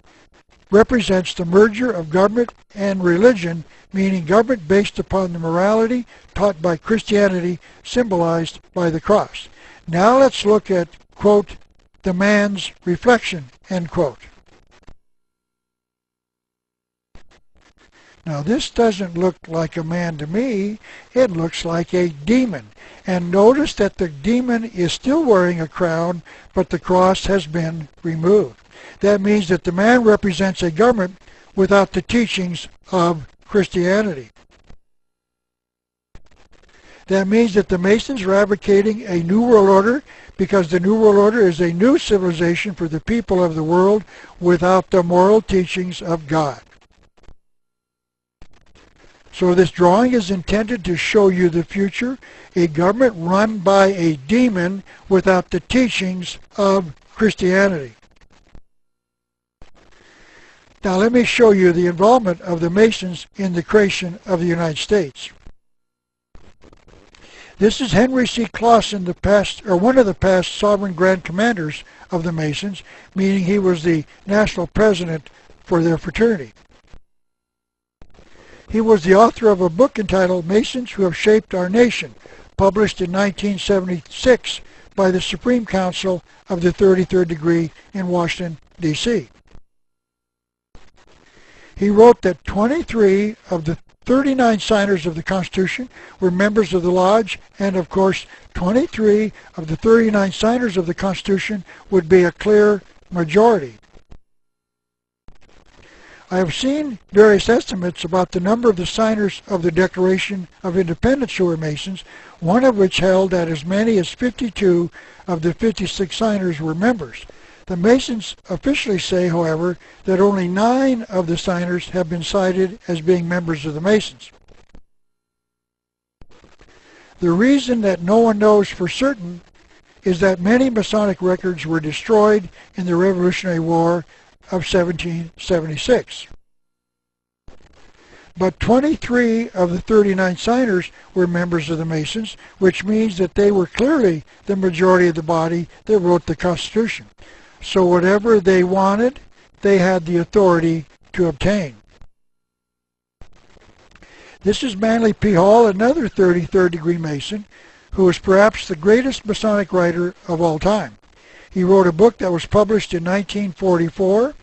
represents the merger of government and religion, meaning government based upon the morality taught by Christianity, symbolized by the cross. Now let's look at, quote, the man's reflection, end quote. Now this doesn't look like a man to me, it looks like a demon. And notice that the demon is still wearing a crown, but the cross has been removed. That means that the man represents a government without the teachings of Christianity. That means that the Masons are advocating a new world order, because the new world order is a new civilization for the people of the world without the moral teachings of God. So this drawing is intended to show you the future, a government run by a demon without the teachings of Christianity. Now let me show you the involvement of the Masons in the creation of the United States. This is Henry C. Clausen, one of the past sovereign grand commanders of the Masons, meaning he was the national president for their fraternity. He was the author of a book entitled Masons Who Have Shaped Our Nation, published in 1976 by the Supreme Council of the 33rd Degree in Washington, D.C. He wrote that 23 of the 39 signers of the Constitution were members of the Lodge, and of course 23 of the 39 signers of the Constitution would be a clear majority. I have seen various estimates about the number of the signers of the Declaration of Independence who were Masons, one of which held that as many as 52 of the 56 signers were members. The Masons officially say, however, that only 9 of the signers have been cited as being members of the Masons. The reason that no one knows for certain is that many Masonic records were destroyed in the Revolutionary War of 1776. But 23 of the 39 signers were members of the Masons, which means that they were clearly the majority of the body that wrote the Constitution. So whatever they wanted, they had the authority to obtain. This is Manly P. Hall, another 33rd degree Mason, who is perhaps the greatest Masonic writer of all time. He wrote a book that was published in 1944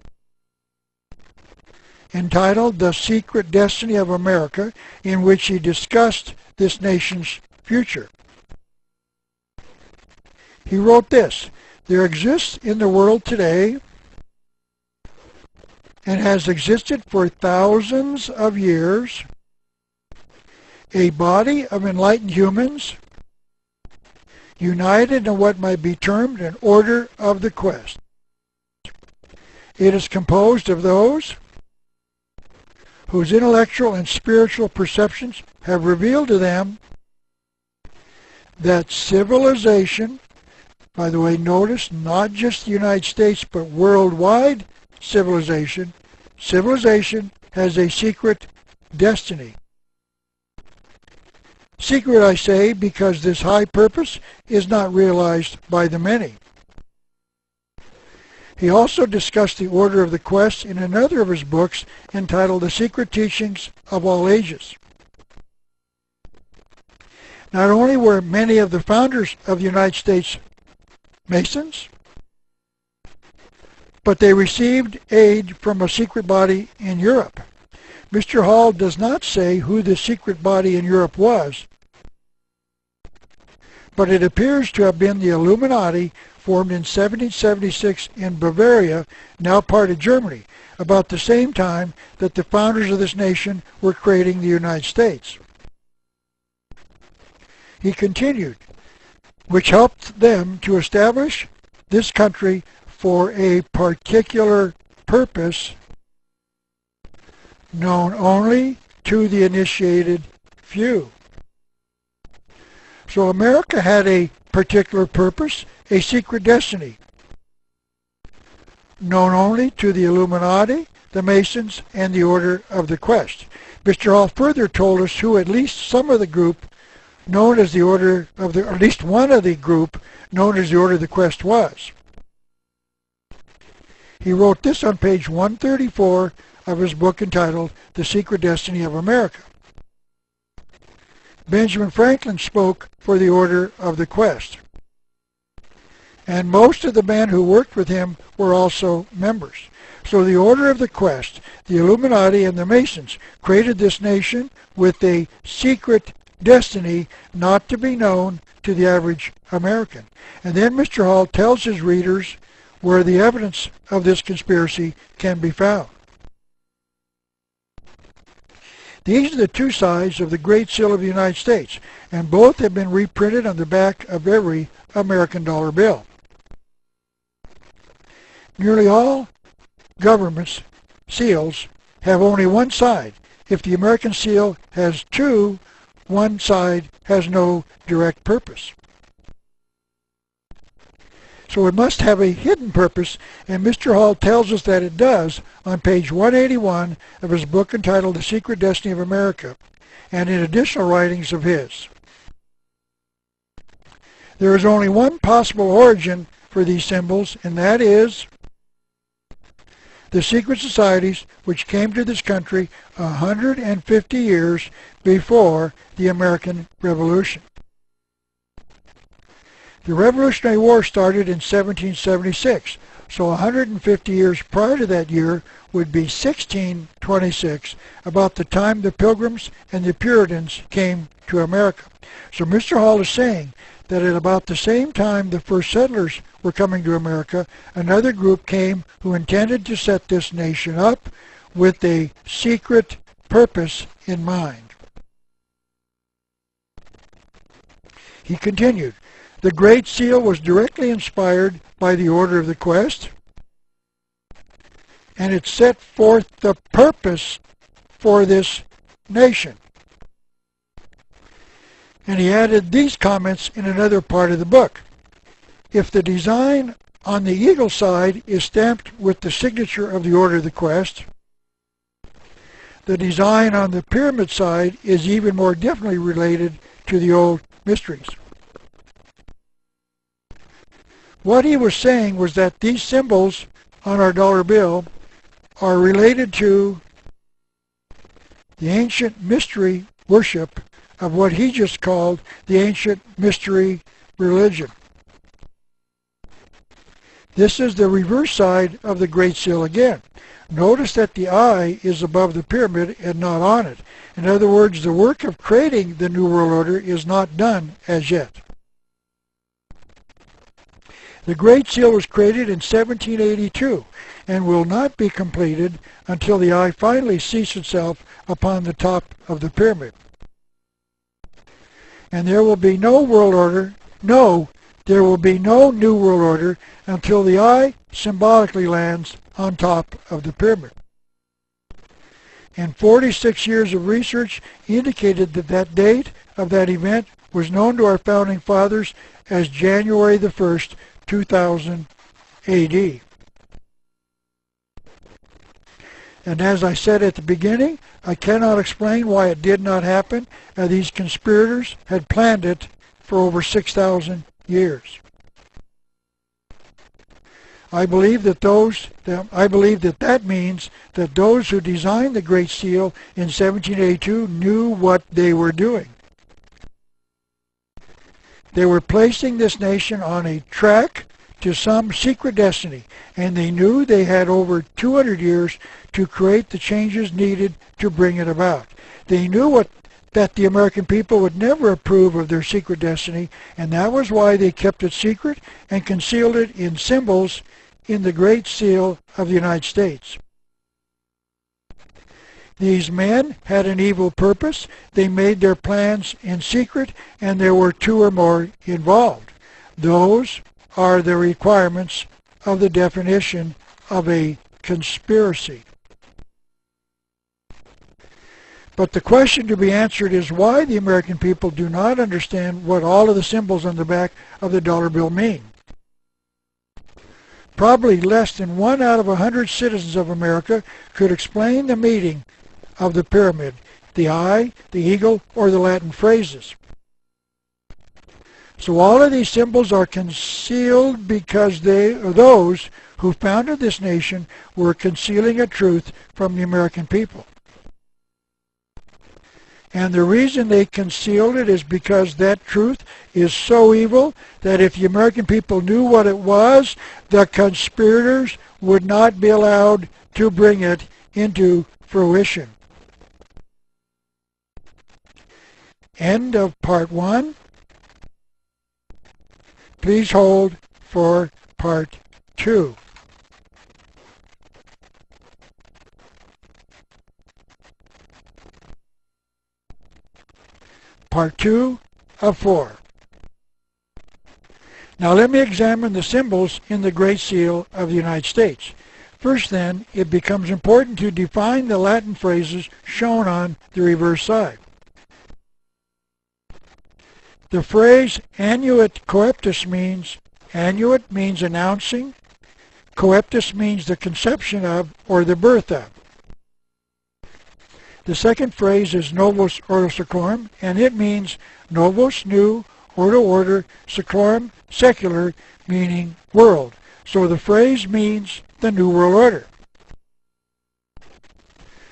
entitled The Secret Destiny of America, in which he discussed this nation's future. He wrote this: there exists in the world today, and has existed for thousands of years, a body of enlightened humans united in what might be termed an order of the quest. It is composed of those whose intellectual and spiritual perceptions have revealed to them that civilization, by the way, notice not just the United States but worldwide civilization has a secret destiny. Secret, I say, because this high purpose is not realized by the many. He also discussed the order of the quest in another of his books entitled The Secret Teachings of All Ages. Not only were many of the founders of the United States Masons, but they received aid from a secret body in Europe. Mr. Hall does not say who the secret body in Europe was, but it appears to have been the Illuminati formed in 1776 in Bavaria, now part of Germany, about the same time that the founders of this nation were creating the United States. He continued, which helped them to establish this country for a particular purpose known only to the initiated few. So America had a particular purpose, a secret destiny, known only to the Illuminati, the Masons, and the Order of the Quest. Mr. Hall further told us who at least some of the group known as the Order of the, or at least one of the group known as the Order of the Quest was. He wrote this on page 134 of his book entitled The Secret Destiny of America. Benjamin Franklin spoke for the Order of the Quest, and most of the men who worked with him were also members. So the Order of the Quest, the Illuminati, and the Masons created this nation with a secret destiny not to be known to the average American. And then Mr. Hall tells his readers where the evidence of this conspiracy can be found. These are the two sides of the Great Seal of the United States, and both have been reprinted on the back of every American dollar bill. Nearly all governments' seals have only one side. If the American seal has two, one side has no direct purpose. So it must have a hidden purpose, and Mr. Hall tells us that it does on page 181 of his book entitled The Secret Destiny of America, and in additional writings of his. There is only one possible origin for these symbols, and that is the secret societies which came to this country 150 years before the American Revolution. The Revolutionary War started in 1776, so 150 years prior to that year would be 1626, about the time the Pilgrims and the Puritans came to America. So Mr. Hall is saying that at about the same time the first settlers were coming to America, another group came who intended to set this nation up with a secret purpose in mind. He continued, the Great Seal was directly inspired by the Order of the Quest, and it set forth the purpose for this nation. And he added these comments in another part of the book. If the design on the eagle side is stamped with the signature of the Order of the Quest, the design on the pyramid side is even more definitely related to the old mysteries. What he was saying was that these symbols on our dollar bill are related to the ancient mystery worship of what he just called the ancient mystery religion. This is the reverse side of the Great Seal again. Notice that the eye is above the pyramid and not on it. In other words, the work of creating the New World Order is not done as yet. The Great Seal was created in 1782 and will not be completed until the eye finally seats itself upon the top of the pyramid. And there will be no world order, there will be no New World Order until the eye symbolically lands on top of the pyramid. And 46 years of research indicated that that date of that event was known to our founding fathers as January the 1st, 2000 AD. And as I said at the beginning, I cannot explain why it did not happen, and these conspirators had planned it for over 6,000 years. I believe that that means that those who designed the Great Seal in 1782 knew what they were doing. They were placing this nation on a track to some secret destiny, and they knew they had over 200 years to create the changes needed to bring it about. They knew what that the American people would never approve of their secret destiny, and that was why they kept it secret and concealed it in symbols in the Great Seal of the United States. These men had an evil purpose. They made their plans in secret, and there were two or more involved. Those are the requirements of the definition of a conspiracy. But the question to be answered is why the American people do not understand what all of the symbols on the back of the dollar bill mean. Probably less than 1 out of 100 citizens of America could explain the meaning of the pyramid, the eye, the eagle, or the Latin phrases. So all of these symbols are concealed because those who founded this nation were concealing a truth from the American people. And the reason they concealed it is because that truth is so evil that if the American people knew what it was, the conspirators would not be allowed to bring it into fruition. End of part 1. Please hold for part 2. Part 2 of 4. Now let me examine the symbols in the Great Seal of the United States. First then, it becomes important to define the Latin phrases shown on the reverse side. The phrase annuit coeptus means announcing. Coeptus means the conception of or the birth of. The second phrase is novus ordo seclorum, and it means novus, new, order, seclorum, secular, meaning world. So the phrase means the New World Order.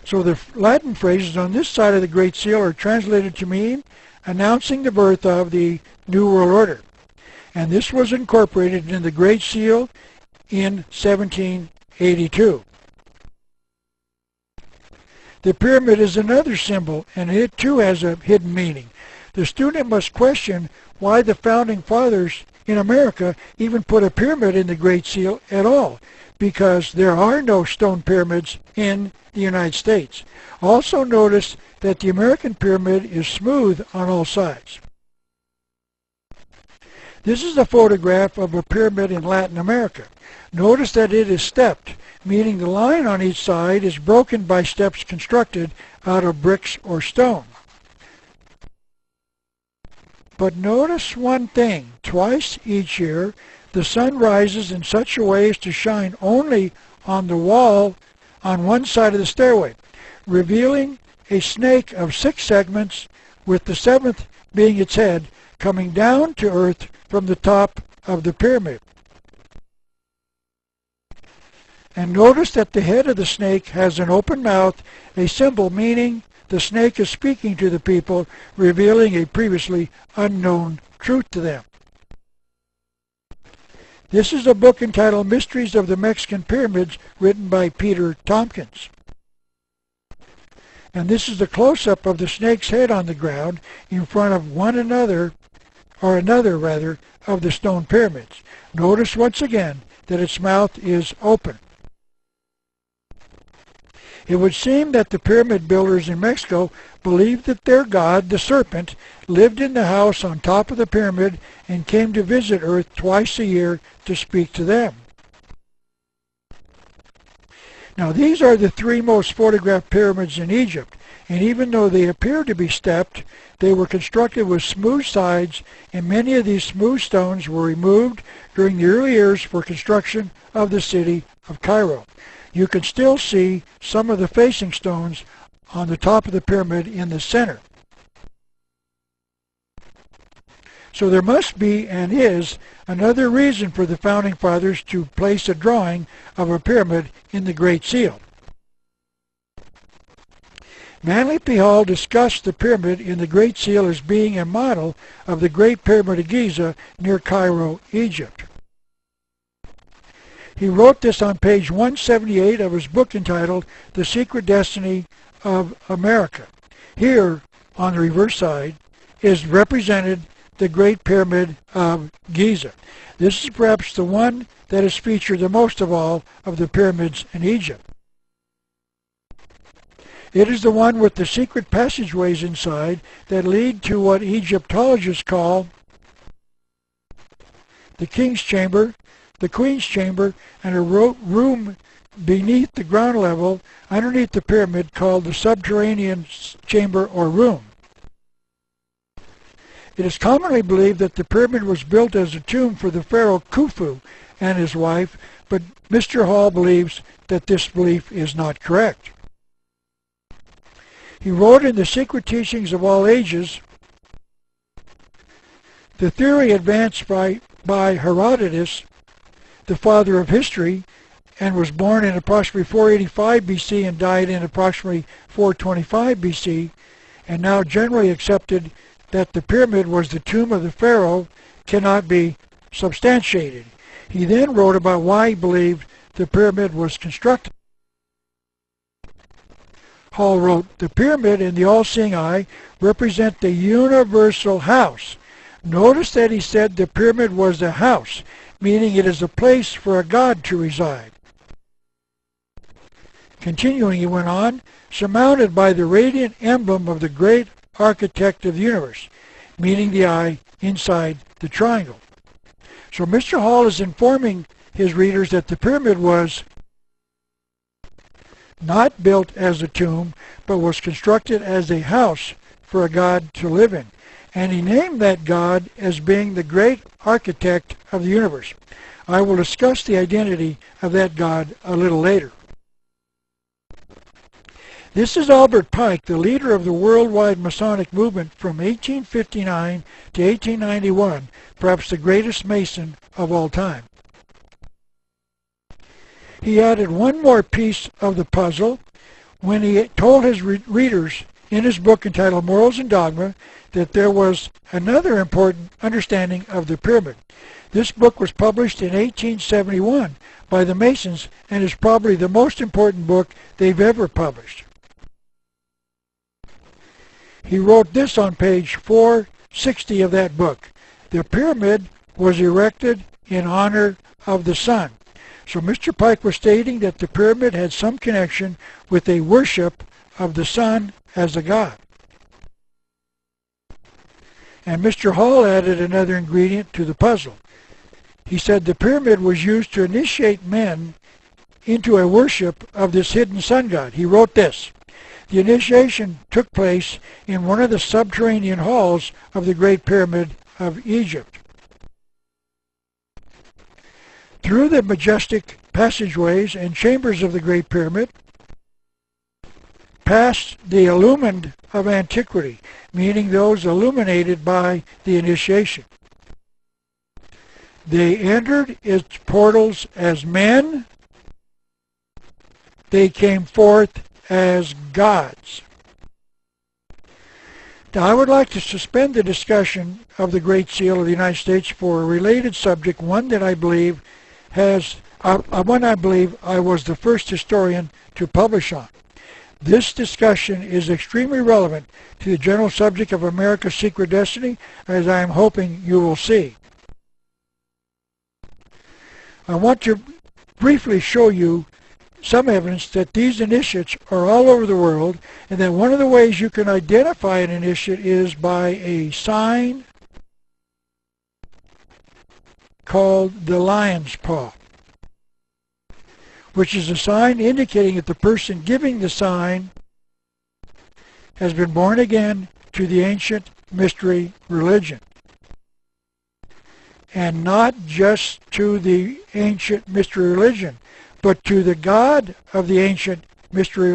So the Latin phrases on this side of the Great Seal are translated to mean announcing the birth of the New World Order. And this was incorporated in the Great Seal in 1782. The pyramid is another symbol, and it too has a hidden meaning. The student must question why the founding fathers in America even put a pyramid in the Great Seal at all, because there are no stone pyramids in the United States. Also notice that the American pyramid is smooth on all sides. This is a photograph of a pyramid in Latin America. Notice that it is stepped, meaning the line on each side is broken by steps constructed out of bricks or stone. But notice one thing. Twice each year, the sun rises in such a way as to shine only on the wall on one side of the stairway, revealing a snake of 6 segments, with the 7th being its head, coming down to earth from the top of the pyramid. And notice that the head of the snake has an open mouth, a symbol meaning the snake is speaking to the people, revealing a previously unknown truth to them. This is a book entitled Mysteries of the Mexican Pyramids, written by Peter Tompkins. And this is a close-up of the snake's head on the ground in front of another of the stone pyramids. Notice once again that its mouth is open. It would seem that the pyramid builders in Mexico believed that their god, the serpent, lived in the house on top of the pyramid and came to visit Earth twice a year to speak to them. Now these are the 3 most photographed pyramids in Egypt, and even though they appear to be stepped, they were constructed with smooth sides, and many of these smooth stones were removed during the early years for construction of the city of Cairo. You can still see some of the facing stones on the top of the pyramid in the center. So there must be, and is, another reason for the Founding Fathers to place a drawing of a pyramid in the Great Seal. Manly P. Hall discussed the pyramid in the Great Seal as being a model of the Great Pyramid of Giza near Cairo, Egypt. He wrote this on page 178 of his book entitled The Secret Destiny of America. Here, on the reverse side, is represented the Great Pyramid of Giza. This is perhaps the one that is featured the most of all of the pyramids in Egypt. It is the one with the secret passageways inside that lead to what Egyptologists call the King's Chamber, the Queen's Chamber, and a room beneath the ground level underneath the pyramid called the subterranean chamber or room. It is commonly believed that the pyramid was built as a tomb for the pharaoh Khufu and his wife, but Mr. Hall believes that this belief is not correct. He wrote in the Secret Teachings of All Ages, the theory advanced by Herodotus, the father of history, and was born in approximately 485 BC and died in approximately 425 BC, and now generally accepted that the pyramid was the tomb of the pharaoh, cannot be substantiated. He then wrote about why he believed the pyramid was constructed. Hall wrote, the pyramid and the all-seeing eye represent the universal house. Notice that he said the pyramid was a house, meaning it is a place for a god to reside. Continuing, he went on, surmounted by the radiant emblem of the great architect of the universe, meaning the eye inside the triangle. So Mr. Hall is informing his readers that the pyramid was not built as a tomb, but was constructed as a house for a god to live in. And he named that god as being the great architect of the universe. I will discuss the identity of that god a little later. This is Albert Pike, the leader of the worldwide Masonic movement from 1859 to 1891, perhaps the greatest Mason of all time. He added one more piece of the puzzle when he told his readers in his book entitled Morals and Dogma that there was another important understanding of the pyramid. This book was published in 1871 by the Masons and is probably the most important book they've ever published. He wrote this on page 460 of that book. The pyramid was erected in honor of the sun. So Mr. Pike was stating that the pyramid had some connection with a worship of the sun as a god. And Mr. Hall added another ingredient to the puzzle. He said the pyramid was used to initiate men into a worship of this hidden sun god. He wrote this. The initiation took place in one of the subterranean halls of the Great Pyramid of Egypt. Through the majestic passageways and chambers of the Great Pyramid, past the illumined of antiquity, meaning those illuminated by the initiation. They entered its portals as men. They came forth as gods. Now, I would like to suspend the discussion of the Great Seal of the United States for a related subject, one that I believe I was the first historian to publish on. This discussion is extremely relevant to the general subject of America's secret destiny, as I am hoping you will see. I want to briefly show you some evidence that these initiates are all over the world, and that one of the ways you can identify an initiate is by a sign called the lion's paw, which is a sign indicating that the person giving the sign has been born again to the ancient mystery religion. And not just to the ancient mystery religion, but to the God of the ancient mystery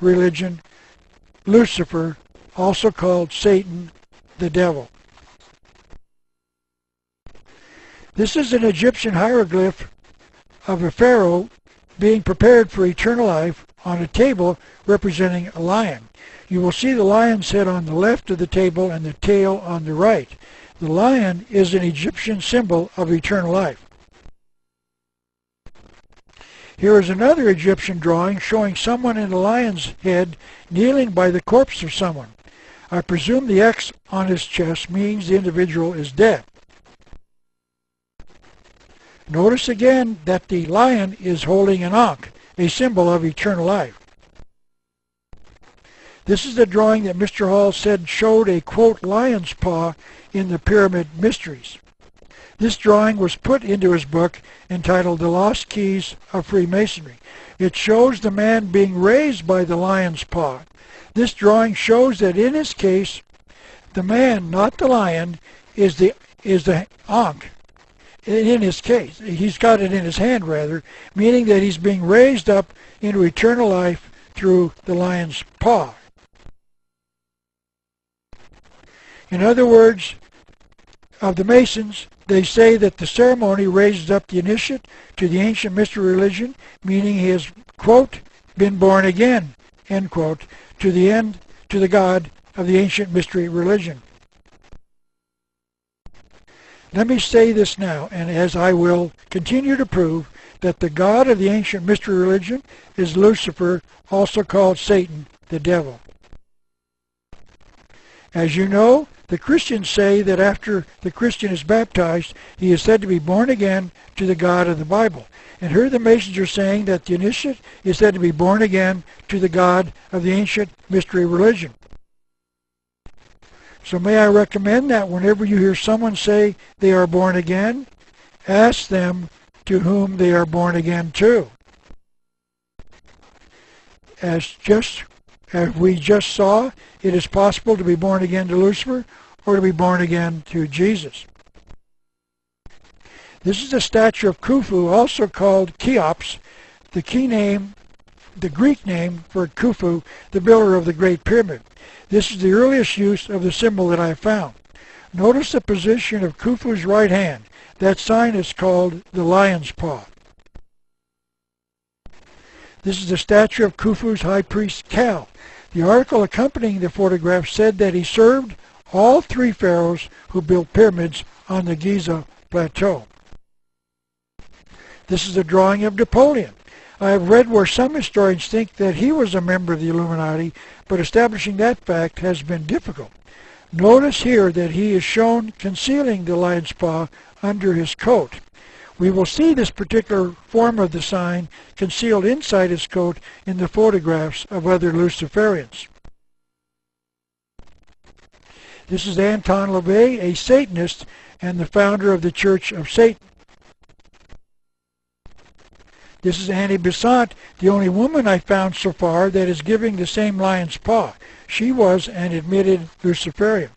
religion, Lucifer, also called Satan, the devil. This is an Egyptian hieroglyph of a pharaoh being prepared for eternal life on a table representing a lion. You will see the lion's head on the left of the table and the tail on the right. The lion is an Egyptian symbol of eternal life. Here is another Egyptian drawing showing someone in the lion's head kneeling by the corpse of someone. I presume the X on his chest means the individual is dead. Notice again that the lion is holding an ankh, a symbol of eternal life. This is the drawing that Mr. Hall said showed a, quote, lion's paw in the Pyramid Mysteries. This drawing was put into his book entitled The Lost Keys of Freemasonry. It shows the man being raised by the lion's paw. This drawing shows that in his case, the man, not the lion, is the ankh. In his case, he's got it in his hand rather, meaning that he's being raised up into eternal life through the lion's paw. In other words, of the Masons, they say that the ceremony raises up the initiate to the ancient mystery religion, meaning he has, quote, been born again, end quote, to the God of the ancient mystery religion. Let me say this now, and as I will continue to prove, that the God of the ancient mystery religion is Lucifer, also called Satan, the devil. As you know, the Christians say that after the Christian is baptized, he is said to be born again to the God of the Bible. And here the Masons are saying that the initiate is said to be born again to the God of the ancient mystery religion. So may I recommend that whenever you hear someone say they are born again, ask them to whom they are born again to. As we just saw, it is possible to be born again to Lucifer or to be born again to Jesus. This is the statue of Khufu, also called Cheops, the Greek name for Khufu, the builder of the Great Pyramid. This is the earliest use of the symbol that I found. Notice the position of Khufu's right hand. That sign is called the lion's paw. This is the statue of Khufu's high priest Kal. The article accompanying the photograph said that he served all three pharaohs who built pyramids on the Giza Plateau. This is a drawing of Napoleon. I have read where some historians think that he was a member of the Illuminati, but establishing that fact has been difficult. Notice here that he is shown concealing the lion's paw under his coat. We will see this particular form of the sign concealed inside his coat in the photographs of other Luciferians. This is Anton LaVey, a Satanist and the founder of the Church of Satan. This is Annie Besant, the only woman I found so far that is giving the same lion's paw. She was an admitted Luciferian.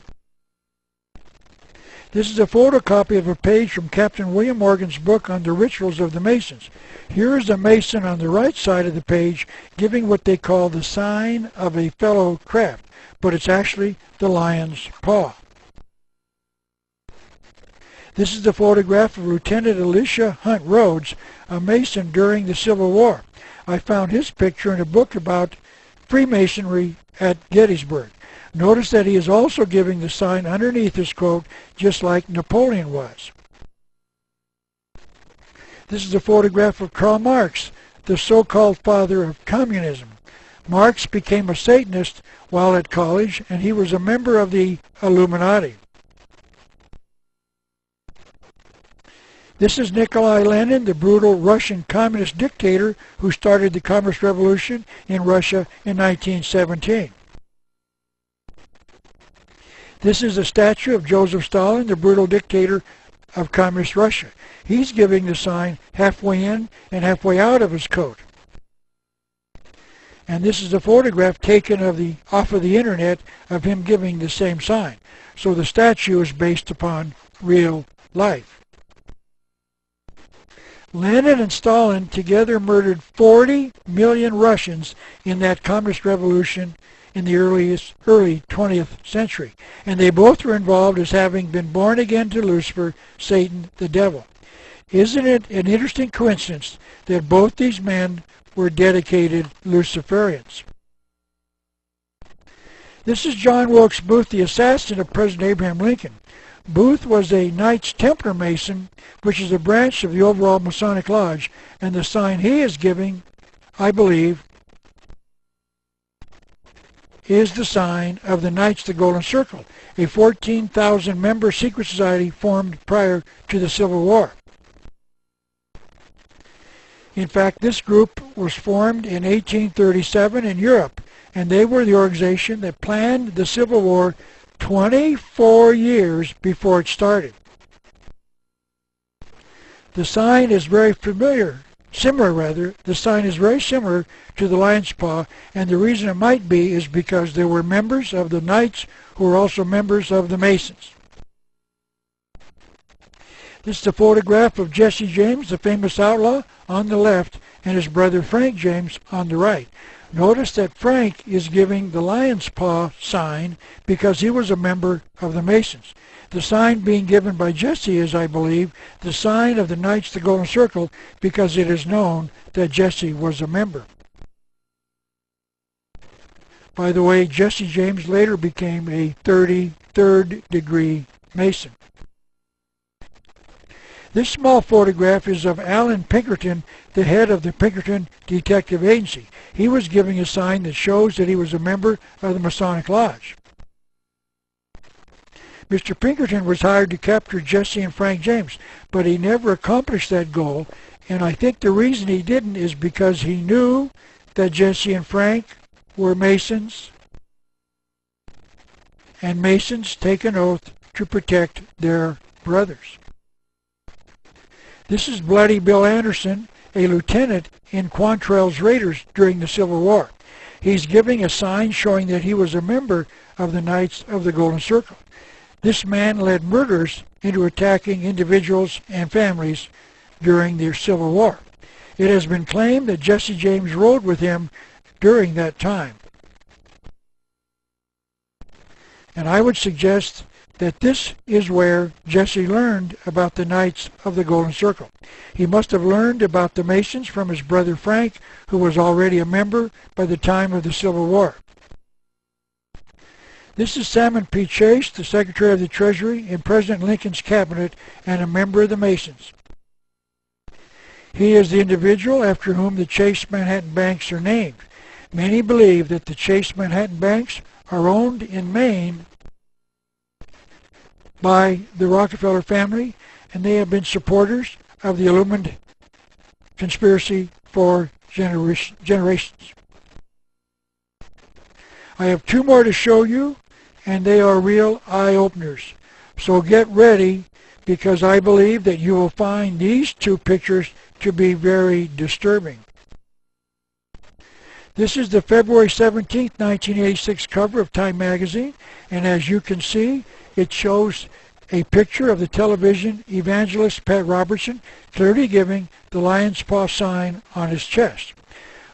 This is a photocopy of a page from Captain William Morgan's book on the rituals of the Masons. Here is a Mason on the right side of the page giving what they call the sign of a fellow craft, but it's actually the lion's paw. This is the photograph of Lieutenant Elisha Hunt Rhodes, a Mason during the Civil War. I found his picture in a book about Freemasonry at Gettysburg. Notice that he is also giving the sign underneath his coat, just like Napoleon was. This is a photograph of Karl Marx, the so-called father of communism. Marx became a Satanist while at college, and he was a member of the Illuminati. This is Nikolai Lenin, the brutal Russian communist dictator who started the Communist Revolution in Russia in 1917. This is a statue of Joseph Stalin, the brutal dictator of Communist Russia. He's giving the sign halfway in and halfway out of his coat. And this is a photograph taken off of the internet of him giving the same sign. So the statue is based upon real life. Lenin and Stalin together murdered 40 million Russians in that communist revolution in the early 20th century. And they both were involved as having been born again to Lucifer, Satan, the devil. Isn't it an interesting coincidence that both these men were dedicated Luciferians? This is John Wilkes Booth, the assassin of President Abraham Lincoln. Booth was a Knights Templar Mason, which is a branch of the overall Masonic Lodge, and the sign he is giving, I believe, is the sign of the Knights of the Golden Circle, a 14,000 member secret society formed prior to the Civil War. In fact, this group was formed in 1837 in Europe, and they were the organization that planned the Civil War 24 years before it started. The sign is very the sign is very similar to the lion's paw, and the reason it might be is because there were members of the Knights who were also members of the Masons. This is a photograph of Jesse James, the famous outlaw, on the left, and his brother Frank James on the right. Notice that Frank is giving the lion's paw sign because he was a member of the Masons. The sign being given by Jesse is, I believe, the sign of the Knights of the Golden Circle because it is known that Jesse was a member. By the way, Jesse James later became a 33rd degree Mason. This small photograph is of Alan Pinkerton, the head of the Pinkerton Detective Agency. He was giving a sign that shows that he was a member of the Masonic Lodge. Mr. Pinkerton was hired to capture Jesse and Frank James, but he never accomplished that goal, and I think the reason he didn't is because he knew that Jesse and Frank were Masons, and Masons take an oath to protect their brothers. This is Bloody Bill Anderson, a lieutenant in Quantrell's Raiders during the Civil War. He's giving a sign showing that he was a member of the Knights of the Golden Circle. This man led murders into attacking individuals and families during the Civil War. It has been claimed that Jesse James rode with him during that time. And I would suggest that this is where Jesse learned about the Knights of the Golden Circle. He must have learned about the Masons from his brother Frank, who was already a member by the time of the Civil War. This is Salmon P. Chase, the Secretary of the Treasury in President Lincoln's cabinet and a member of the Masons. He is the individual after whom the Chase Manhattan Banks are named. Many believe that the Chase Manhattan Banks are owned in Maine by the Rockefeller family, and they have been supporters of the Illuminati conspiracy for generations. I have two more to show you, and they are real eye-openers. So get ready, because I believe that you will find these two pictures to be very disturbing. This is the February 17, 1986 cover of Time magazine, and as you can see, it shows a picture of the television evangelist Pat Robertson clearly giving the lion's paw sign on his chest.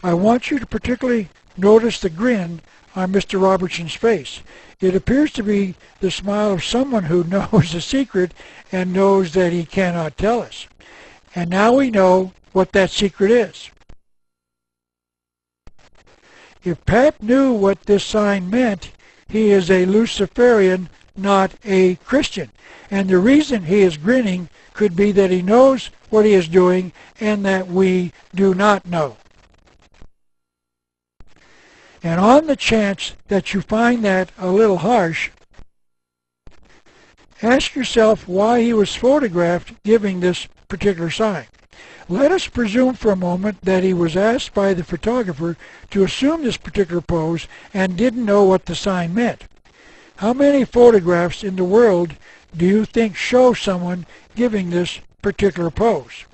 I want you to particularly notice the grin on Mr. Robertson's face. It appears to be the smile of someone who knows a secret and knows that he cannot tell us. And now we know what that secret is. If Pat knew what this sign meant, he is a Luciferian, not a Christian. And the reason he is grinning could be that he knows what he is doing and that we do not know. And on the chance that you find that a little harsh, ask yourself why he was photographed giving this particular sign. Let us presume for a moment that he was asked by the photographer to assume this particular pose and didn't know what the sign meant. How many photographs in the world do you think show someone giving this particular pose?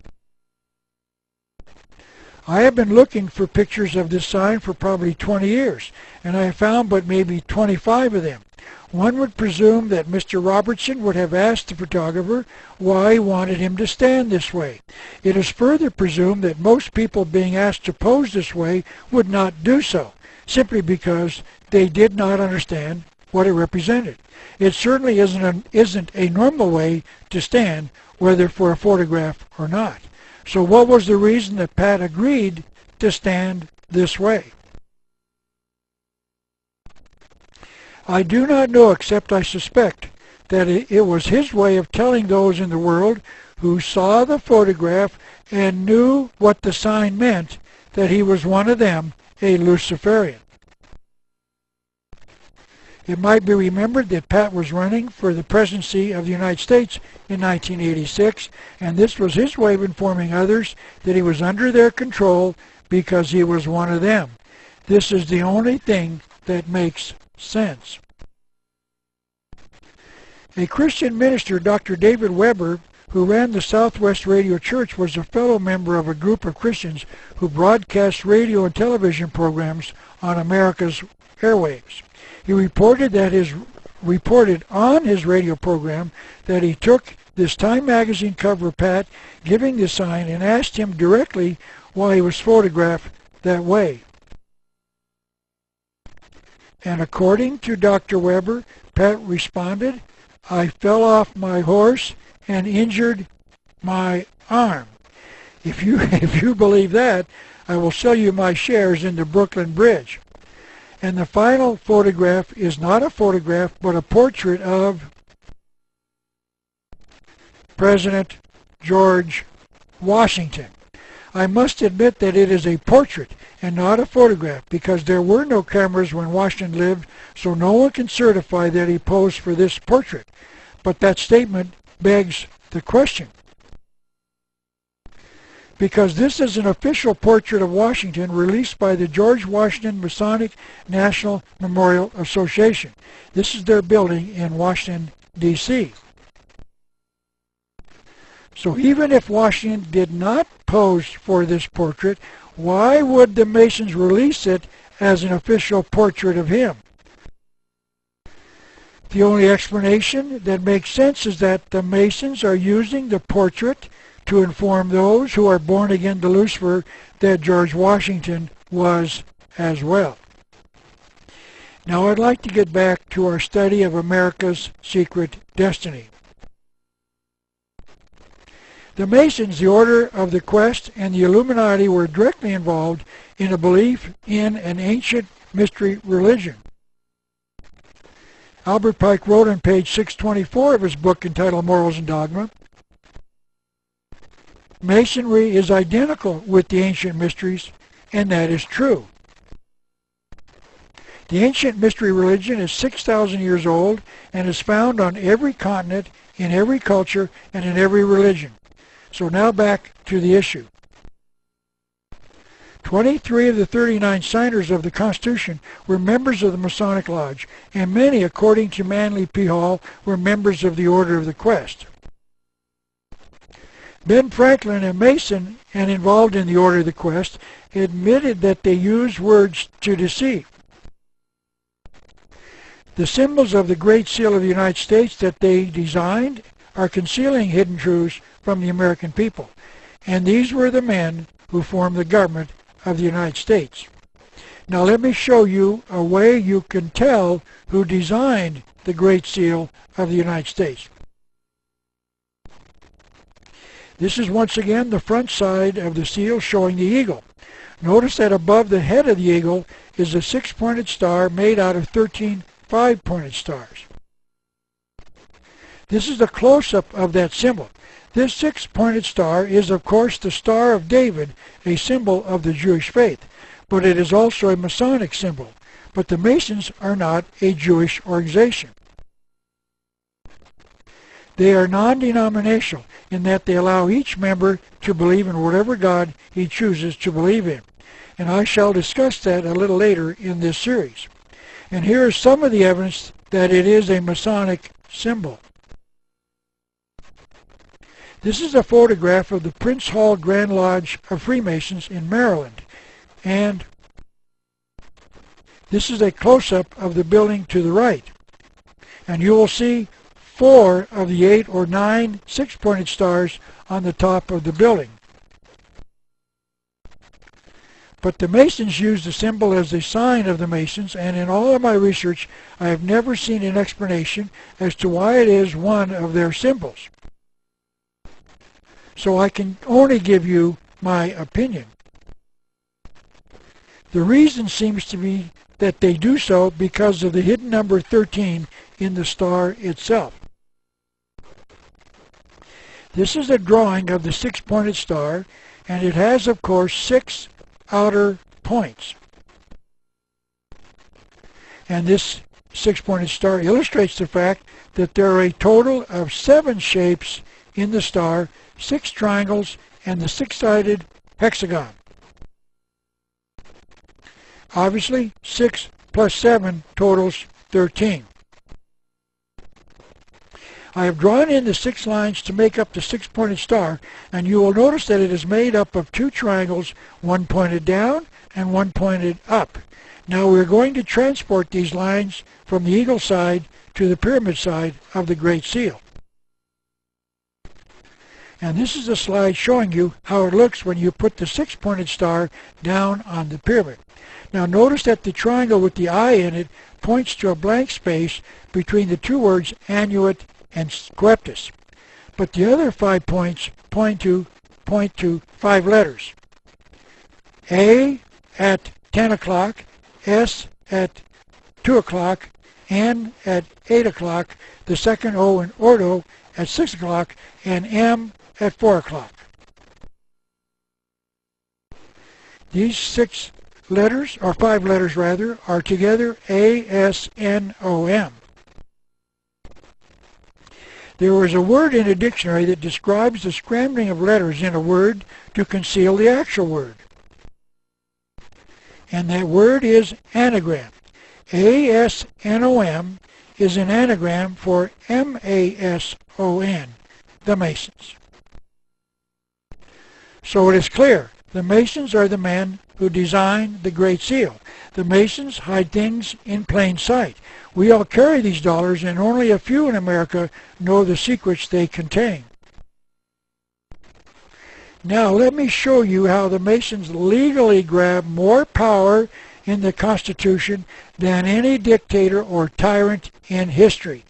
I have been looking for pictures of this sign for probably 20 years, and I have found but maybe 25 of them. One would presume that Mr. Robertson would have asked the photographer why he wanted him to stand this way. It is further presumed that most people being asked to pose this way would not do so, simply because they did not understand what it represented. It certainly isn't a normal way to stand, whether for a photograph or not. So what was the reason that Pat agreed to stand this way? I do not know, except I suspect that it was his way of telling those in the world who saw the photograph and knew what the sign meant that he was one of them, a Luciferian. It might be remembered that Pat was running for the presidency of the United States in 1986, and this was his way of informing others that he was under their control because he was one of them. This is the only thing that makes sense. A Christian minister, Dr. David Weber, who ran the Southwest Radio Church, was a fellow member of a group of Christians who broadcast radio and television programs on America's airwaves. He reported on his radio program that he took this Time magazine cover of Pat giving the sign and asked him directly why he was photographed that way. And according to Dr. Weber, Pat responded, "I fell off my horse and injured my arm." If you believe that, I will sell you my shares in the Brooklyn Bridge. And the final photograph is not a photograph, but a portrait of President George Washington. I must admit that it is a portrait and not a photograph because there were no cameras when Washington lived, so no one can certify that he posed for this portrait. But that statement begs the question. Because this is an official portrait of Washington released by the George Washington Masonic National Memorial Association. This is their building in Washington, D.C. So even if Washington did not pose for this portrait, why would the Masons release it as an official portrait of him? The only explanation that makes sense is that the Masons are using the portrait to inform those who are born again to Lucifer that George Washington was as well. Now I'd like to get back to our study of America's secret destiny. The Masons, the Order of the Quest, and the Illuminati were directly involved in a belief in an ancient mystery religion. Albert Pike wrote on page 624 of his book entitled Morals and Dogma, Masonry is identical with the ancient mysteries, and that is true. The ancient mystery religion is 6,000 years old and is found on every continent, in every culture, and in every religion. So now back to the issue. 23 of the 39 signers of the Constitution were members of the Masonic Lodge, and many, according to Manly P. Hall, were members of the Order of the Quest. Ben Franklin, a Mason and involved in the Order of the Quest, admitted that they used words to deceive. The symbols of the Great Seal of the United States that they designed are concealing hidden truths from the American people, and these were the men who formed the government of the United States. Now let me show you a way you can tell who designed the Great Seal of the United States. This is once again the front side of the seal showing the eagle. Notice that above the head of the eagle is a 6-pointed star made out of 13 5-pointed stars. This is a close-up of that symbol. This 6-pointed star is, of course, the Star of David, a symbol of the Jewish faith, but it is also a Masonic symbol. But the Masons are not a Jewish organization. They are non-denominational in that they allow each member to believe in whatever God he chooses to believe in. And I shall discuss that a little later in this series. And here is some of the evidence that it is a Masonic symbol. This is a photograph of the Prince Hall Grand Lodge of Freemasons in Maryland. And this is a close-up of the building to the right. And you will see 4 of the 8 or 9 6-pointed stars on the top of the building. But the Masons use the symbol as a sign of the Masons, and in all of my research I have never seen an explanation as to why it is one of their symbols. So I can only give you my opinion. The reason seems to be that they do so because of the hidden number 13 in the star itself. This is a drawing of the 6-pointed star, and it has, of course, 6 outer points. And this six-pointed star illustrates the fact that there are a total of 7 shapes in the star, 6 triangles, and the 6-sided hexagon. Obviously, 6 plus 7 totals 13. I have drawn in the 6 lines to make up the 6-pointed star, and you will notice that it is made up of 2 triangles, one pointed down and one pointed up. Now we're going to transport these lines from the eagle side to the pyramid side of the Great Seal. And this is a slide showing you how it looks when you put the 6-pointed star down on the pyramid. Now notice that the triangle with the eye in it points to a blank space between the 2 words annuit and sceptus. But the other 5 points point to 5 letters. A at 10 o'clock, S at 2 o'clock, N at 8 o'clock, the second O in ordo at 6 o'clock, and M at 4 o'clock. These 6 letters, or 5 letters rather, are together A-S-N-O-M. There is a word in a dictionary that describes the scrambling of letters in a word to conceal the actual word. And that word is anagram. A-S-N-O-M is an anagram for M-A-S-O-N, the Masons. So it is clear, the Masons are the men who designed the Great Seal. The Masons hide things in plain sight. We all carry these dollars, and only a few in America know the secrets they contain. Now let me show you how the Masons legally grab more power in the Constitution than any dictator or tyrant in history.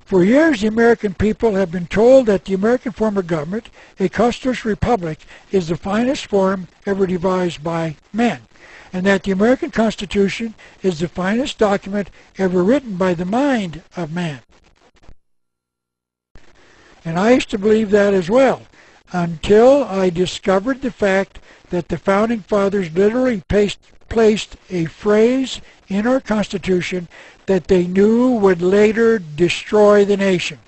For years, the American people have been told that the American form of government, a constitutional republic, is the finest form ever devised by man, and that the American Constitution is the finest document ever written by the mind of man. And I used to believe that as well, until I discovered the fact that the Founding Fathers literally placed a phrase in our Constitution that they knew would later destroy the nation.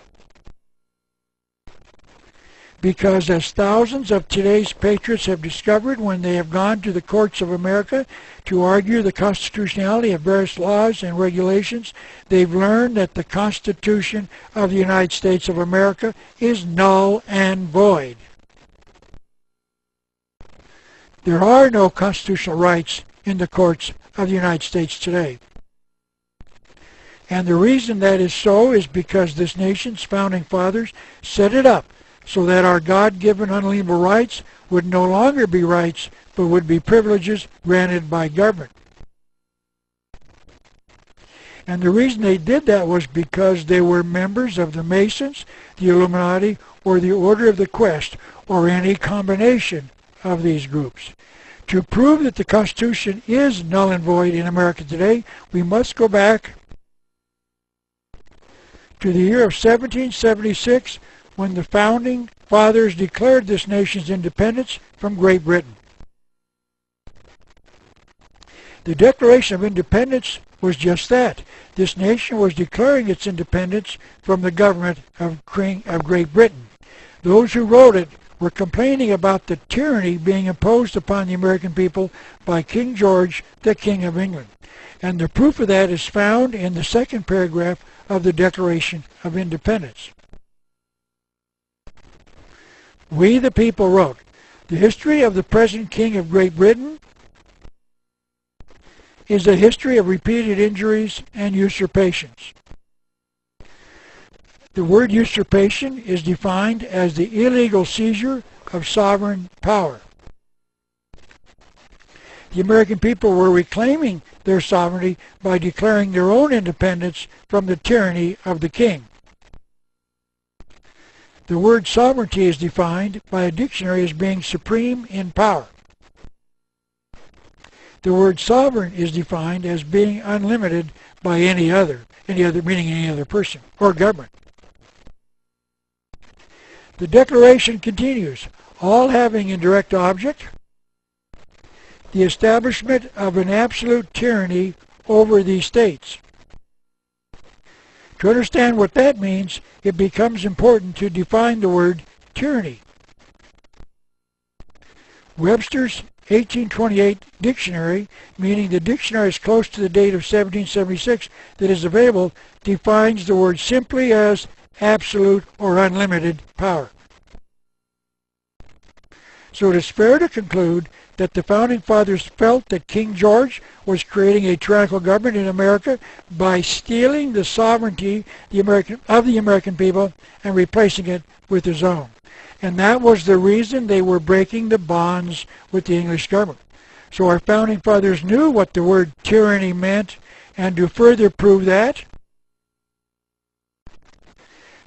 Because as thousands of today's patriots have discovered when they have gone to the courts of America to argue the constitutionality of various laws and regulations, they've learned that the Constitution of the United States of America is null and void. There are no constitutional rights in the courts of the United States today. And the reason that is so is because this nation's founding fathers set it up so that our God-given unalienable rights would no longer be rights, but would be privileges granted by government. And the reason they did that was because they were members of the Masons, the Illuminati, or the Order of the Quest, or any combination of these groups. To prove that the Constitution is null and void in America today, we must go back to the year of 1776, when the Founding Fathers declared this nation's independence from Great Britain. The Declaration of Independence was just that. This nation was declaring its independence from the government of Great Britain. Those who wrote it were complaining about the tyranny being imposed upon the American people by King George, the King of England. And the proof of that is found in the second paragraph of the Declaration of Independence. We, the people, wrote, "The history of the present King of Great Britain is a history of repeated injuries and usurpations." The word usurpation is defined as the illegal seizure of sovereign power. The American people were reclaiming their sovereignty by declaring their own independence from the tyranny of the king. The word sovereignty is defined by a dictionary as being supreme in power. The word sovereign is defined as being unlimited by any other meaning any other person or government. The Declaration continues, all having in direct object the establishment of an absolute tyranny over these states. To understand what that means, it becomes important to define the word tyranny. Webster's 1828 dictionary, meaning the dictionary is close to the date of 1776 that is available, defines the word simply as absolute or unlimited power. So it is fair to conclude that the Founding Fathers felt that King George was creating a tyrannical government in America by stealing the sovereignty of the American people and replacing it with his own. And that was the reason they were breaking the bonds with the English government. So our Founding Fathers knew what the word tyranny meant, and to further prove that,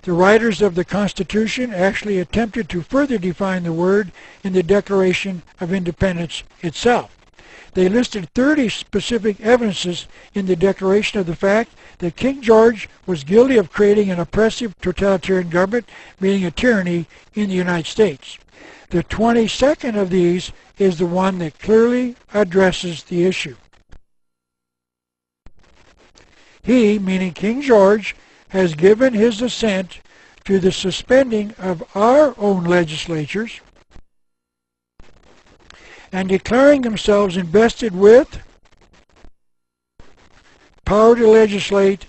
the writers of the Constitution actually attempted to further define the word in the Declaration of Independence itself. They listed 30 specific evidences in the Declaration of the fact that King George was guilty of creating an oppressive totalitarian government, meaning a tyranny, in the United States. The 22nd of these is the one that clearly addresses the issue. He, meaning King George, has given his assent to the suspending of our own legislatures and declaring themselves invested with power to legislate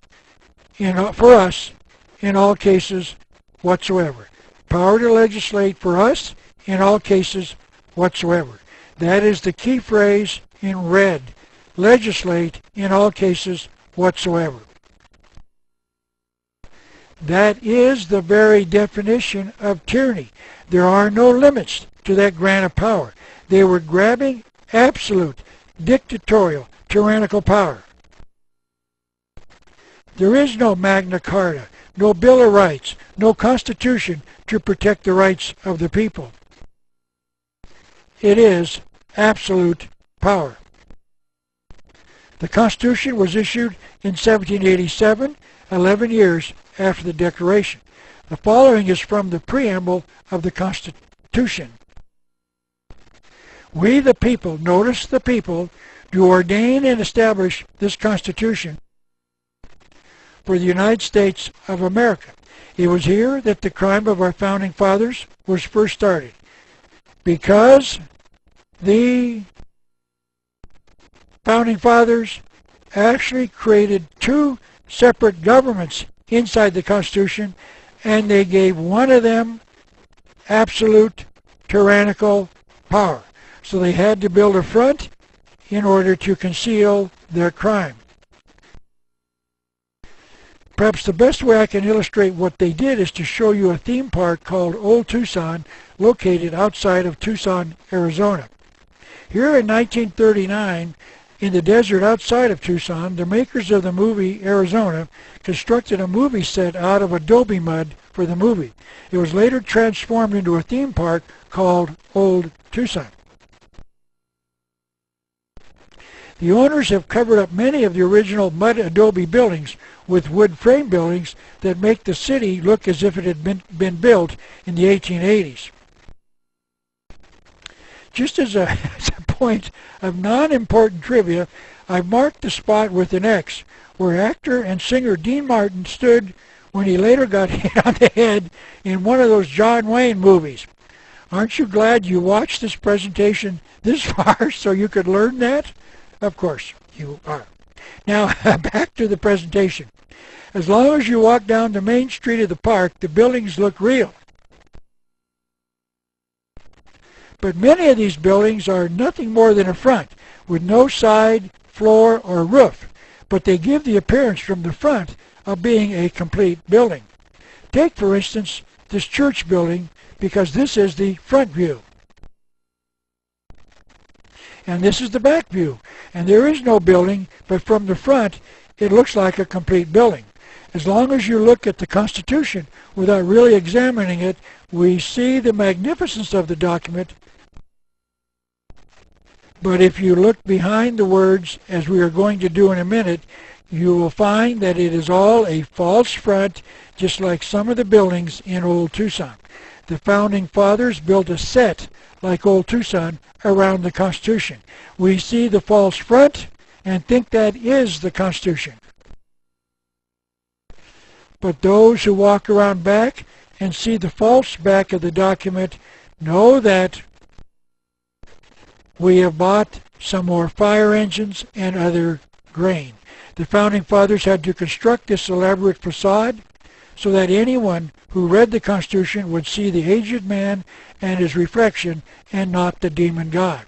for us in all cases whatsoever. Power to legislate for us in all cases whatsoever. That is the key phrase in red. Legislate in all cases whatsoever. That is the very definition of tyranny. There are no limits to that grant of power. They were grabbing absolute, dictatorial, tyrannical power. There is no Magna Carta, no Bill of Rights, no Constitution to protect the rights of the people. It is absolute power. The Constitution was issued in 1787, 11 years after the Declaration. The following is from the preamble of the Constitution. We the people, notice the people, do ordain and establish this Constitution for the United States of America. It was here that the crime of our Founding Fathers was first started, because the Founding Fathers actually created two separate governments inside the Constitution, and they gave one of them absolute tyrannical power. So they had to build a front in order to conceal their crime. Perhaps the best way I can illustrate what they did is to show you a theme park called Old Tucson, located outside of Tucson, Arizona. Here in 1939, in the desert outside of Tucson, the makers of the movie Arizona constructed a movie set out of adobe mud for the movie. It was later transformed into a theme park called Old Tucson. The owners have covered up many of the original mud adobe buildings with wood frame buildings that make the city look as if it had been built in the 1880s. Just as a point of non-important trivia, I've marked the spot with an X where actor and singer Dean Martin stood when he later got hit on the head in one of those John Wayne movies. Aren't you glad you watched this presentation this far so you could learn that? Of course you are. Now, back to the presentation. As long as you walk down the main street of the park, the buildings look real. But many of these buildings are nothing more than a front, with no side, floor, or roof, but they give the appearance from the front of being a complete building. Take, for instance, this church building, because this is the front view. And this is the back view. And there is no building, but from the front, it looks like a complete building. As long as you look at the Constitution without really examining it, we see the magnificence of the document. But if you look behind the words, as we are going to do in a minute, you will find that it is all a false front, just like some of the buildings in Old Tucson. The Founding Fathers built a set, like old Tucson, around the Constitution. We see the false front and think that is the Constitution. But those who walk around back and see the false back of the document know that we have bought some more fire engines and other grain. The Founding Fathers had to construct this elaborate facade so that anyone who read the Constitution would see the aged man and his reflection and not the demon God.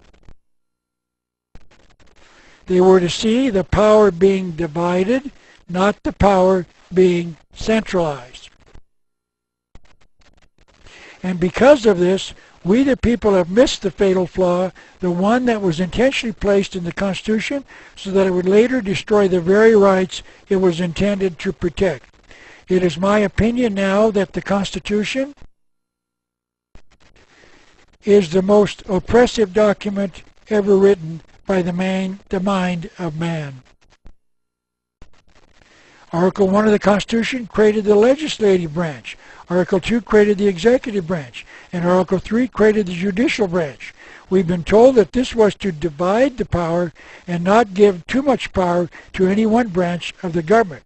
They were to see the power being divided, not the power being centralized. And because of this, we the people have missed the fatal flaw, the one that was intentionally placed in the Constitution so that it would later destroy the very rights it was intended to protect. It is my opinion now that the Constitution is the most oppressive document ever written by the mind of man. Article 1 of the Constitution created the legislative branch. Article 2 created the executive branch. And Article 3 created the judicial branch. We've been told that this was to divide the power and not give too much power to any one branch of the government.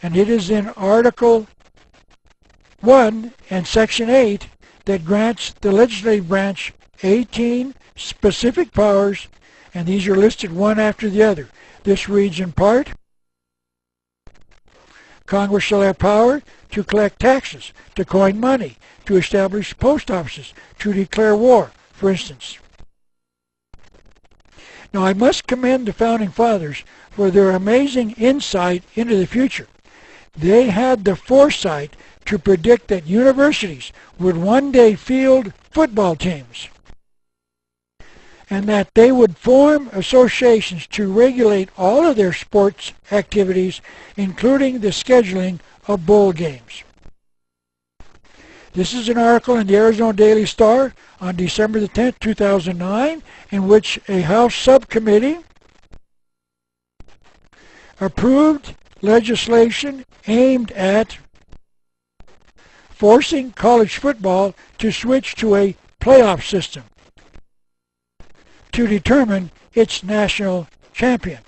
And it is in Article 1 and Section 8 that grants the legislative branch 18 specific powers, and these are listed one after the other. This reads in part, Congress shall have power to collect taxes, to coin money, to establish post offices, to declare war, for instance. Now, I must commend the Founding Fathers for their amazing insight into the future. They had the foresight to predict that universities would one day field football teams, and that they would form associations to regulate all of their sports activities, including the scheduling of bowl games. This is an article in the Arizona Daily Star on December the 10th, 2009, in which a House subcommittee approved legislation aimed at forcing college football to switch to a playoff system to determine its national champion.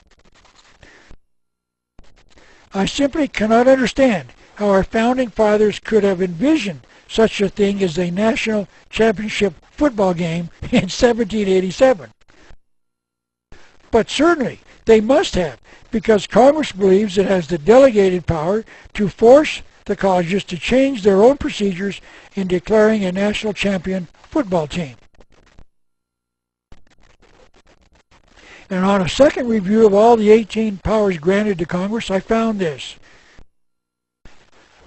I simply cannot understand how our Founding Fathers could have envisioned such a thing as a national championship football game in 1787. But certainly they must have, because Congress believes it has the delegated power to force the colleges to change their own procedures in declaring a national champion football team. And on a second review of all the 18 powers granted to Congress, I found this.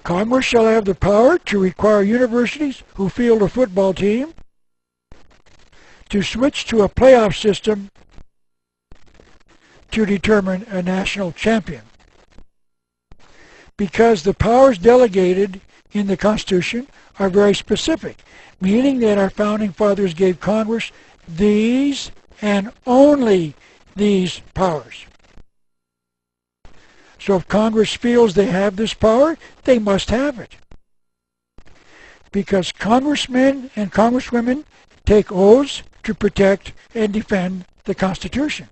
Congress shall have the power to require universities who field a football team to switch to a playoff system to determine a national champion. Because the powers delegated in the Constitution are very specific, meaning that our Founding Fathers gave Congress these and only these powers. So if Congress feels they have this power, they must have it. Because congressmen and congresswomen take oaths to protect and defend the Constitution.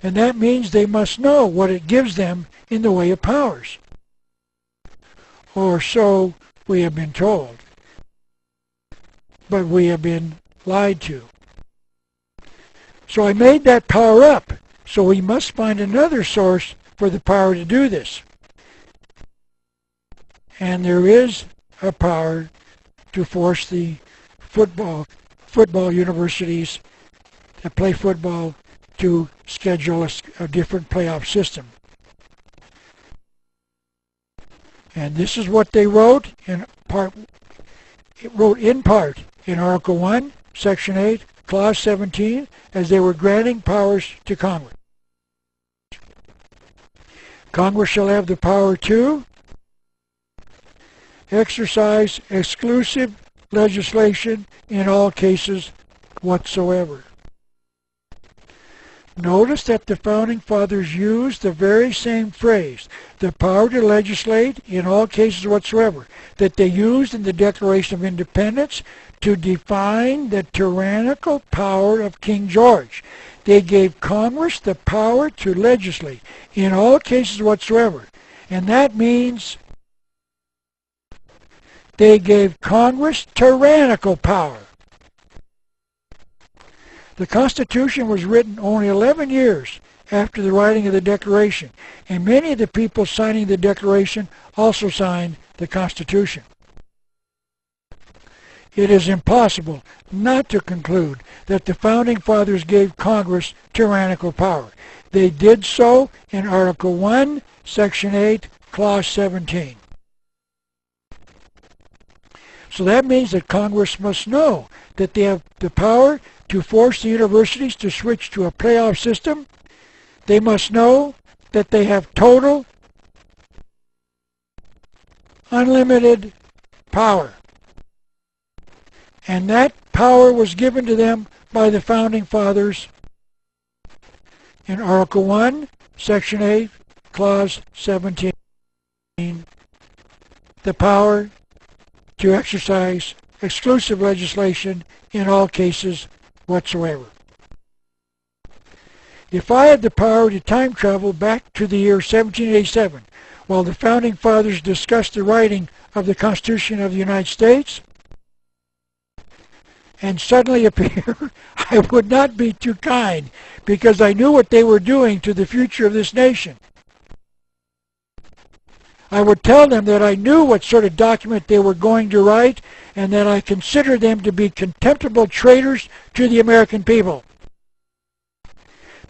And that means they must know what it gives them in the way of powers. Or so we have been told. But we have been lied to. So I made that power up. So we must find another source for the power to do this. And there is a power to force the football universities that play football to schedule a different playoff system. And this is what they wrote in part. It wrote in part in Article 1, Section 8, Clause 17, as they were granting powers to Congress. Congress shall have the power to exercise exclusive legislation in all cases whatsoever. Notice that the Founding Fathers used the very same phrase, the power to legislate in all cases whatsoever, that they used in the Declaration of Independence to define the tyrannical power of King George. They gave Congress the power to legislate in all cases whatsoever. And that means they gave Congress tyrannical power. The Constitution was written only 11 years after the writing of the Declaration, and many of the people signing the Declaration also signed the Constitution. It is impossible not to conclude that the Founding Fathers gave Congress tyrannical power. They did so in Article 1, Section 8, Clause 17. So that means that Congress must know that they have the power to force the universities to switch to a playoff system. They must know that they have total, unlimited power. And that power was given to them by the Founding Fathers in Article 1, Section 8, Clause 17. The power to exercise exclusive legislation in all cases whatsoever. If I had the power to time travel back to the year 1787, while the Founding Fathers discussed the writing of the Constitution of the United States, and suddenly appear, I would not be too kind, because I knew what they were doing to the future of this nation. I would tell them that I knew what sort of document they were going to write, and that I considered them to be contemptible traitors to the American people.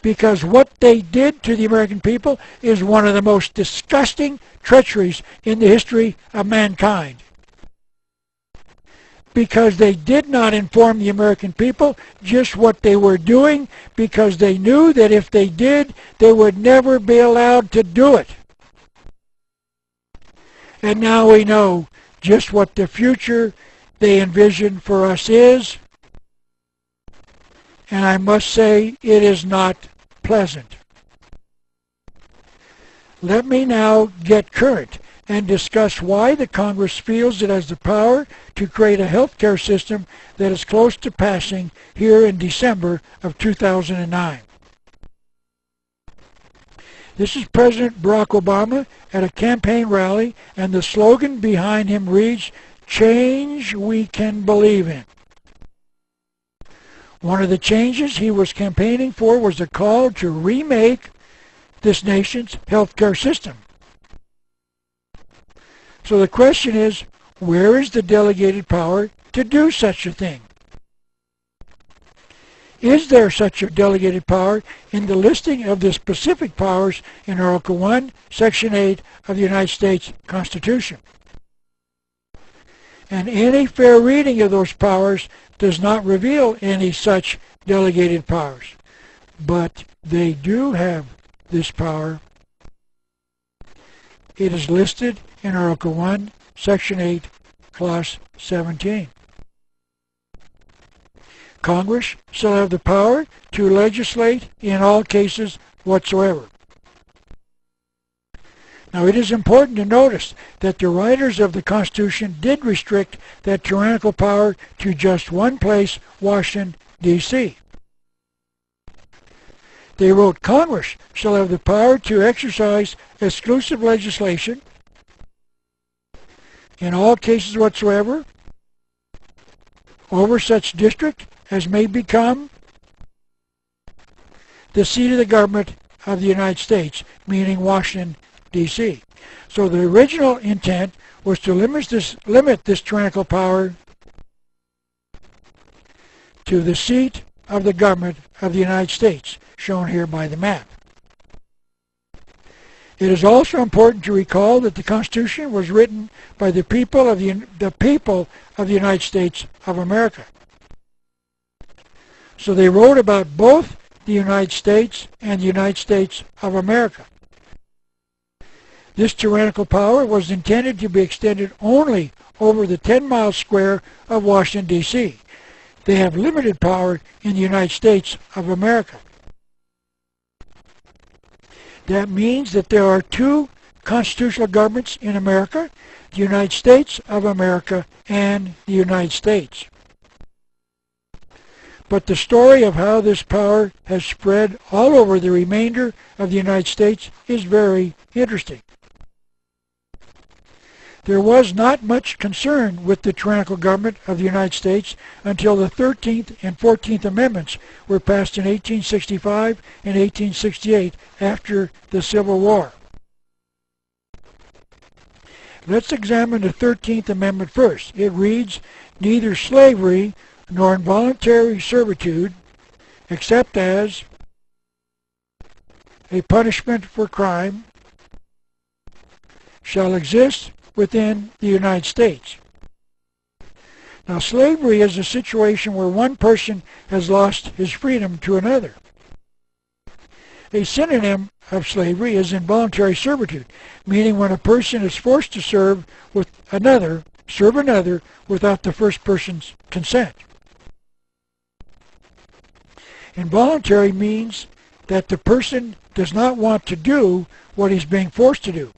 Because what they did to the American people is one of the most disgusting treacheries in the history of mankind. Because they did not inform the American people just what they were doing, because they knew that if they did, they would never be allowed to do it. And now we know just what the future they envision for us is, and I must say it is not pleasant. Let me now get current and discuss why the Congress feels it has the power to create a health care system that is close to passing here in December of 2009. This is President Barack Obama at a campaign rally, and the slogan behind him reads, "Change we can believe in." One of the changes he was campaigning for was a call to remake this nation's healthcare system. So the question is, where is the delegated power to do such a thing? Is there such a delegated power in the listing of the specific powers in Article 1, Section 8 of the United States Constitution? And any fair reading of those powers does not reveal any such delegated powers. But they do have this power. It is listed in Article 1, Section 8, Clause 17. Congress shall have the power to legislate in all cases whatsoever. Now, it is important to notice that the writers of the Constitution did restrict that tyrannical power to just one place, Washington, D.C. They wrote, Congress shall have the power to exercise exclusive legislation in all cases whatsoever over such district as may become the seat of the government of the United States, meaning Washington, D.C. So the original intent was to limit this tyrannical power to the seat of the government of the United States, shown here by the map. It is also important to recall that the Constitution was written by the people of the United States of America. So they wrote about both the United States and the United States of America. This tyrannical power was intended to be extended only over the 10-mile square of Washington, D.C. They have limited power in the United States of America. That means that there are two constitutional governments in America, the United States of America and the United States. But the story of how this power has spread all over the remainder of the United States is very interesting. There was not much concern with the tyrannical government of the United States until the 13th and 14th Amendments were passed in 1865 and 1868 after the Civil War. Let's examine the 13th Amendment first. It reads, "Neither slavery nor involuntary servitude, except as a punishment for crime, shall exist within the United States." Now, slavery is a situation where one person has lost his freedom to another. A synonym of slavery is involuntary servitude, meaning when a person is forced to serve another without the first person's consent. Involuntary means that the person does not want to do what he's being forced to do.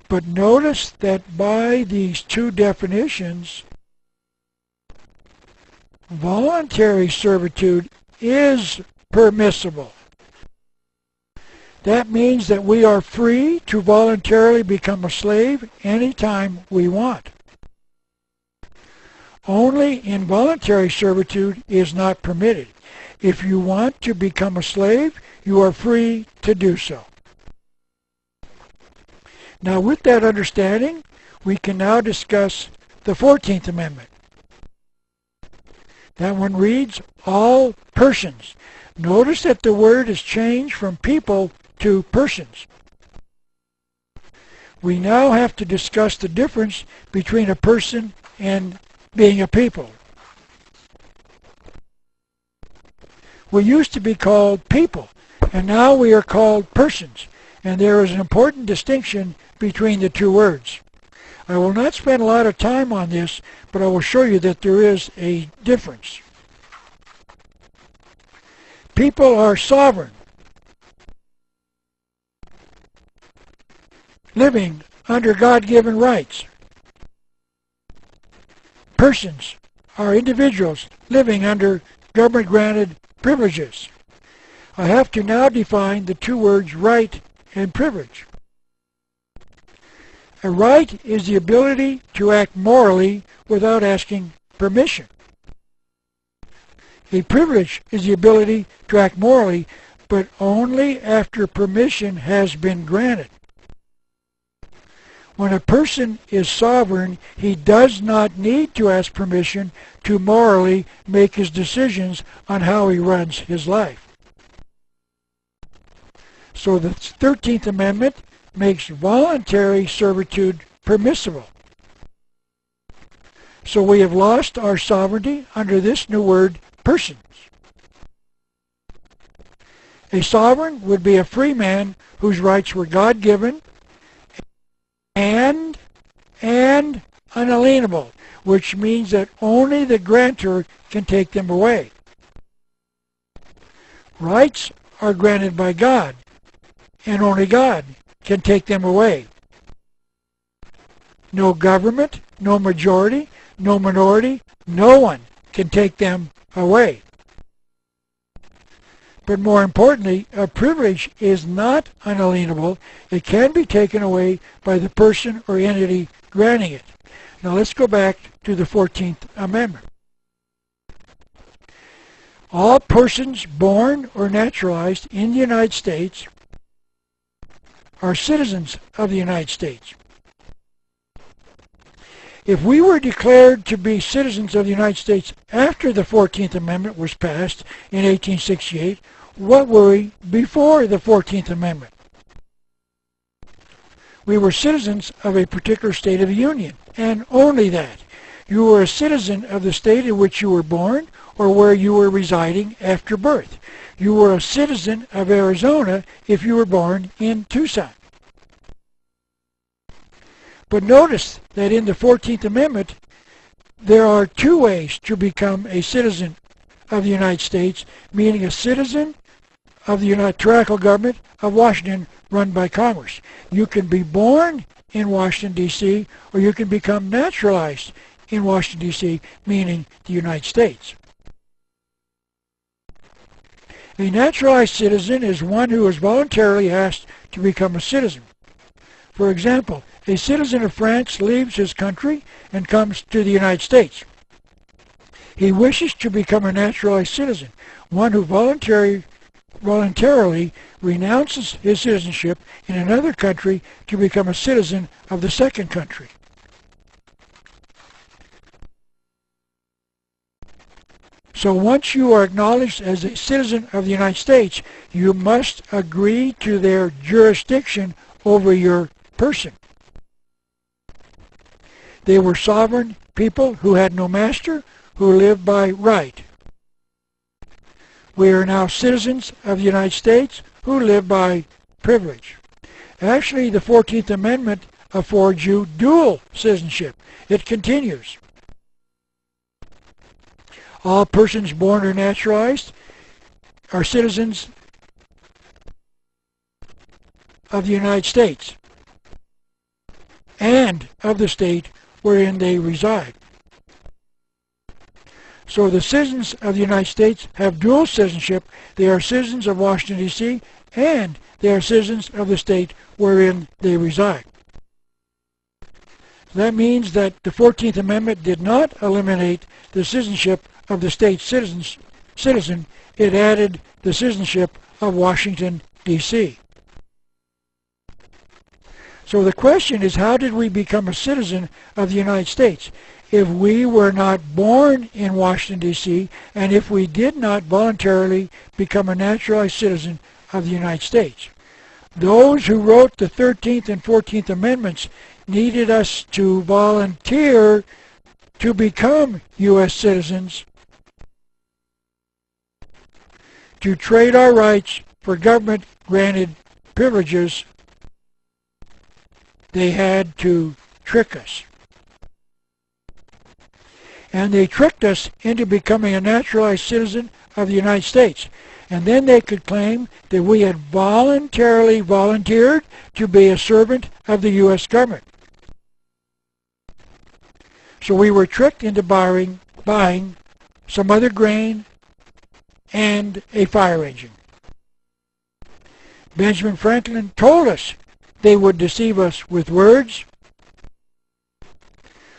But notice that by these two definitions, voluntary servitude is permissible. That means that we are free to voluntarily become a slave anytime we want. Only involuntary servitude is not permitted. If you want to become a slave, you are free to do so. Now, with that understanding, we can now discuss the 14th Amendment. That one reads, "All persons." Notice that the word is changed from people to persons. We now have to discuss the difference between a person and being a people. We used to be called people, and now we are called persons, and there is an important distinction between the two words. I will not spend a lot of time on this, but I will show you that there is a difference. People are sovereign, living under God-given rights. Persons are individuals living under government-granted privileges. I have to now define the two words right and privilege. A right is the ability to act morally without asking permission. A privilege is the ability to act morally, but only after permission has been granted. When a person is sovereign, he does not need to ask permission to morally make his decisions on how he runs his life. So the 13th Amendment makes voluntary servitude permissible. So we have lost our sovereignty under this new word, persons. A sovereign would be a free man whose rights were God-given and unalienable, which means that only the grantor can take them away. Rights are granted by God, and only God can take them away. No government, no majority, no minority, no one can take them away. But more importantly, a privilege is not unalienable. It can be taken away by the person or entity granting it. Now let's go back to the 14th Amendment. All persons born or naturalized in the United States are citizens of the United States. If we were declared to be citizens of the United States after the 14th Amendment was passed in 1868, what were we before the 14th Amendment? We were citizens of a particular state of the Union, and only that. You were a citizen of the state in which you were born or where you were residing after birth. You were a citizen of Arizona if you were born in Tucson. But notice that in the 14th Amendment, there are two ways to become a citizen of the United States, meaning a citizen of the tyrannical government of Washington run by Congress. You can be born in Washington, D.C., or you can become naturalized in Washington, D.C., meaning the United States. A naturalized citizen is one who is voluntarily asked to become a citizen. For example, a citizen of France leaves his country and comes to the United States. He wishes to become a naturalized citizen, one who voluntarily renounces his citizenship in another country to become a citizen of the second country. So once you are acknowledged as a citizen of the United States, you must agree to their jurisdiction over your person. They were sovereign people who had no master, who lived by right. We are now citizens of the United States who live by privilege. Actually, the 14th Amendment affords you dual citizenship. It continues. All persons born or naturalized are citizens of the United States and of the state wherein they reside. So the citizens of the United States have dual citizenship. They are citizens of Washington, D.C., and they are citizens of the state wherein they reside. That means that the 14th Amendment did not eliminate the citizenship of the state citizen. It added the citizenship of Washington, D.C. So the question is, how did we become a citizen of the United States? If we were not born in Washington, D.C., and if we did not voluntarily become a naturalized citizen of the United States. Those who wrote the 13th and 14th Amendments needed us to volunteer to become U.S. citizens, to trade our rights for government-granted privileges. They had to trick us. And they tricked us into becoming a naturalized citizen of the United States. And then they could claim that we had voluntarily volunteered to be a servant of the U.S. government. So we were tricked into buying some other grain and a fire engine. Benjamin Franklin told us they would deceive us with words.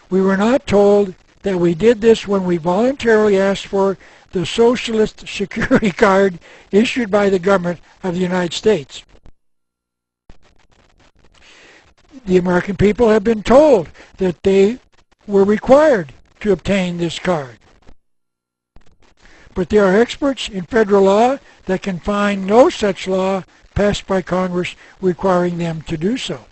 We were not told that we did this when we voluntarily asked for the Socialist Security Card issued by the government of the United States. The American people have been told that they were required to obtain this card. But there are experts in federal law that can find no such law passed by Congress requiring them to do so.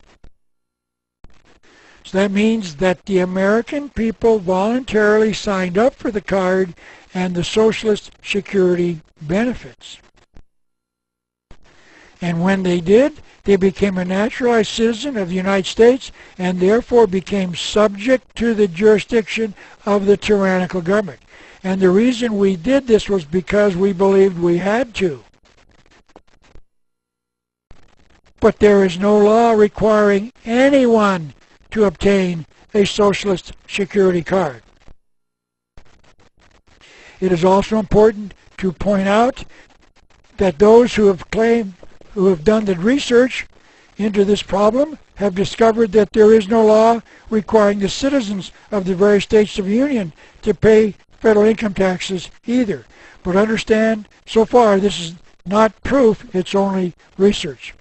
So that means that the American people voluntarily signed up for the card and the Socialist Security benefits. And when they did, they became a naturalized citizen of the United States and therefore became subject to the jurisdiction of the tyrannical government. And the reason we did this was because we believed we had to. But there is no law requiring anyone to obtain a Socialist Security card. It is also important to point out that those who have done the research into this problem have discovered that there is no law requiring the citizens of the various states of the Union to pay federal income taxes either. But understand, so far this is not proof, it's only research.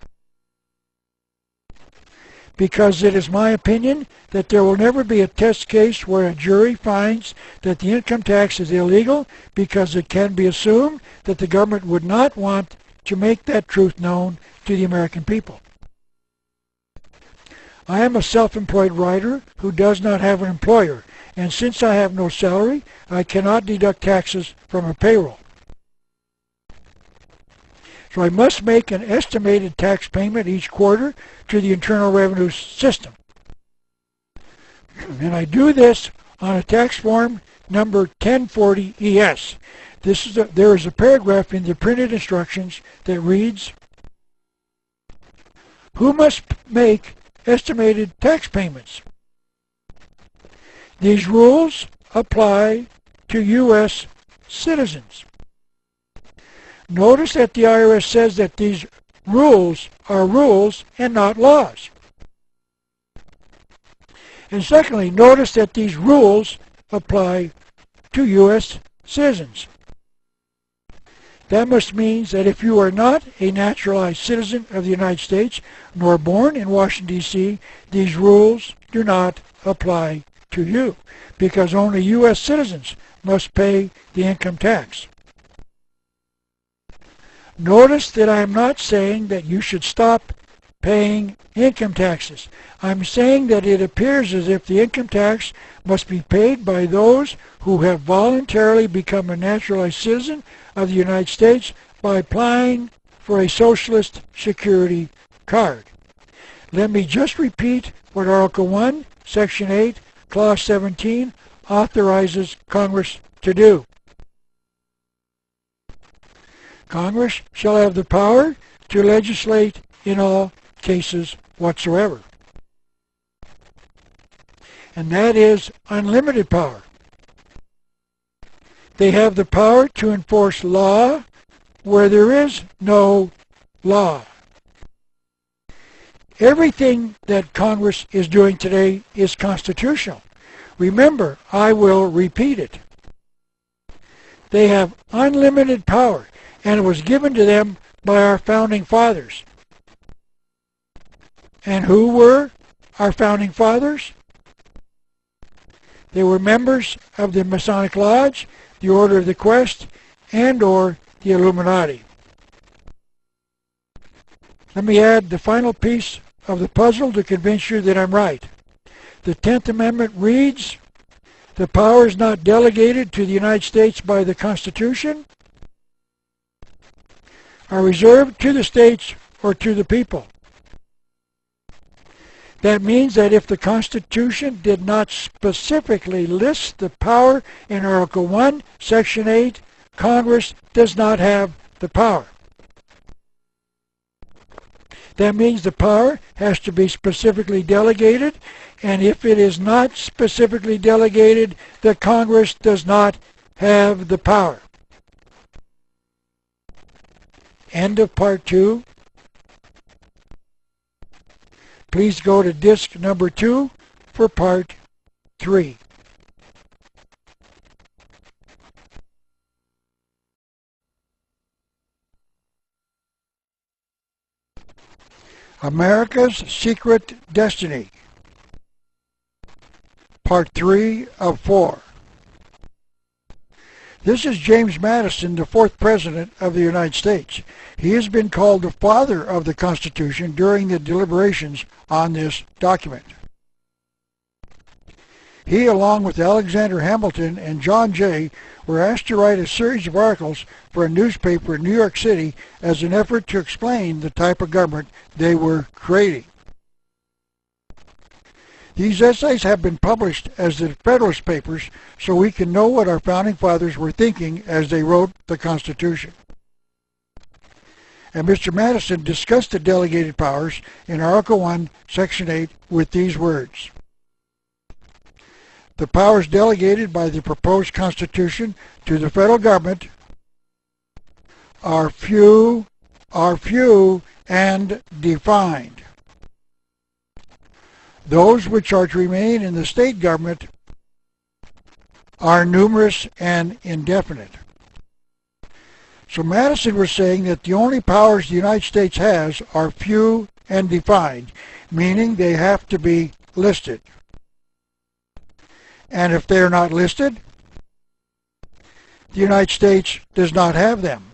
Because it is my opinion that there will never be a test case where a jury finds that the income tax is illegal, because it can be assumed that the government would not want to make that truth known to the American people. I am a self-employed writer who does not have an employer, and since I have no salary, I cannot deduct taxes from a payroll. So I must make an estimated tax payment each quarter to the Internal Revenue System. And I do this on a tax form number 1040 ES. there is a paragraph in the printed instructions that reads, who must make estimated tax payments. These rules apply to U.S. citizens. Notice that the IRS says that these rules are rules and not laws. And secondly, notice that these rules apply to U.S. citizens. That must mean that if you are not a naturalized citizen of the United States, nor born in Washington, D.C., these rules do not apply to you, because only U.S. citizens must pay the income tax. Notice that I am not saying that you should stop paying income taxes. I'm saying that it appears as if the income tax must be paid by those who have voluntarily become a naturalized citizen of the United States by applying for a Socialist Security card. Let me just repeat what Article 1, Section 8, Clause 17 authorizes Congress to do. Congress shall have the power to legislate in all cases whatsoever. And that is unlimited power. They have the power to enforce law where there is no law. Everything that Congress is doing today is constitutional. Remember, I will repeat it. They have unlimited power, and it was given to them by our founding fathers. And who were our founding fathers? They were members of the Masonic Lodge, the Order of the Quest, and or the Illuminati. Let me add the final piece of the puzzle to convince you that I'm right. The 10th Amendment reads, the power is not delegated to the United States by the Constitution, are reserved to the states or to the people. That means that if the Constitution did not specifically list the power in Article 1, Section 8, Congress does not have the power. That means the power has to be specifically delegated, and if it is not specifically delegated, the Congress does not have the power. End of Part 2. Please go to disc number 2 for Part 3. America's Secret Destiny, Part 3 of 4. This is James Madison, the 4th President of the United States. He has been called the father of the Constitution during the deliberations on this document. He, along with Alexander Hamilton and John Jay, were asked to write a series of articles for a newspaper in New York City as an effort to explain the type of government they were creating. These essays have been published as the Federalist Papers so we can know what our founding fathers were thinking as they wrote the Constitution. And Mr. Madison discussed the delegated powers in Article 1, Section 8 with these words. The powers delegated by the proposed Constitution to the federal government are few and defined. Those which are to remain in the state government are numerous and indefinite. So Madison was saying that the only powers the United States has are few and defined, meaning they have to be listed. And if they are not listed, the United States does not have them.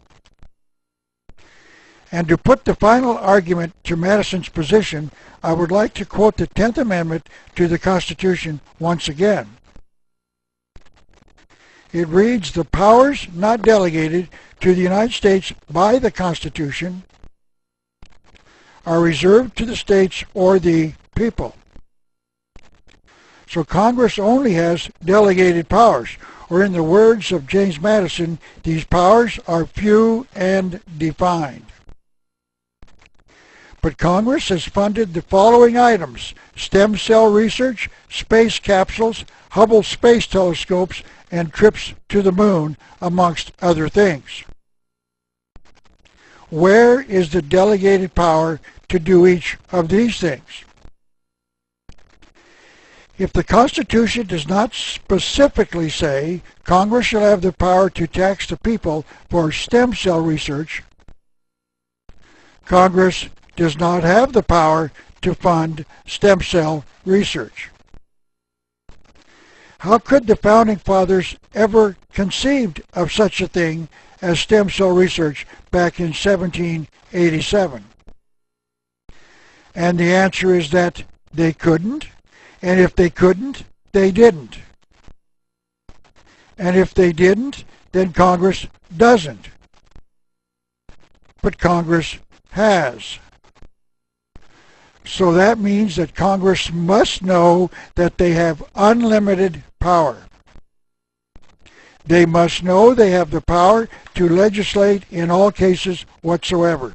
And to put the final argument to Madison's position, I would like to quote the 10th Amendment to the Constitution once again. It reads, the powers not delegated to the United States by the Constitution are reserved to the states or the people. So Congress only has delegated powers, or in the words of James Madison, these powers are few and defined. But Congress has funded the following items: stem cell research, space capsules, Hubble space telescopes, and trips to the moon, amongst other things. Where is the delegated power to do each of these things? If the Constitution does not specifically say Congress shall have the power to tax the people for stem cell research, Congress does not have the power to fund stem cell research. How could the Founding Fathers ever conceived of such a thing as stem cell research back in 1787? And the answer is that they couldn't, and if they couldn't, they didn't. And if they didn't, then Congress doesn't. But Congress has. So that means that Congress must know that they have unlimited power. They must know they have the power to legislate in all cases whatsoever.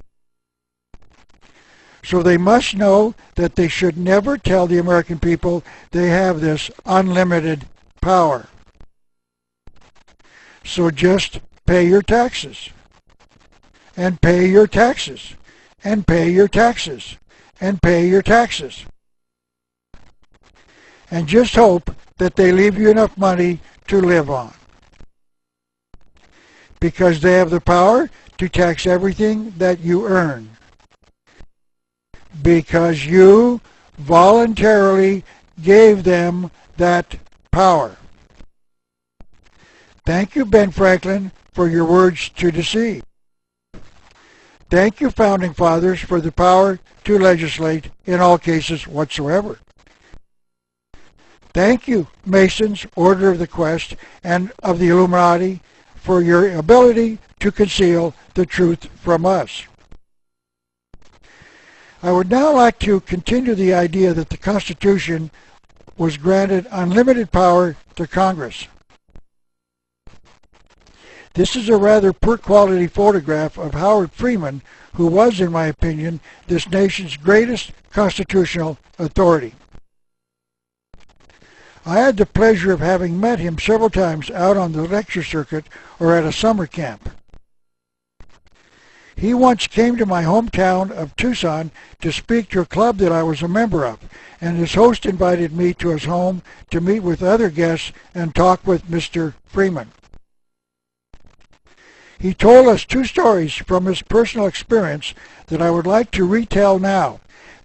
So they must know that they should never tell the American people they have this unlimited power. So just pay your taxes, and pay your taxes, and pay your taxes, and pay your taxes. And just hope that they leave you enough money to live on. Because they have the power to tax everything that you earn. Because you voluntarily gave them that power. Thank you, Ben Franklin, for your words to deceive. Thank you, Founding Fathers, for the power to legislate in all cases whatsoever. Thank you, Masons, Order of the Quest, and of the Illuminati, for your ability to conceal the truth from us. I would now like to continue the idea that the Constitution was granted unlimited power to Congress. This is a rather poor quality photograph of Howard Freeman, who was, in my opinion, this nation's greatest constitutional authority. I had the pleasure of having met him several times out on the lecture circuit or at a summer camp. He once came to my hometown of Tucson to speak to a club that I was a member of, and his host invited me to his home to meet with other guests and talk with Mr. Freeman. He told us two stories from his personal experience that I would like to retell now,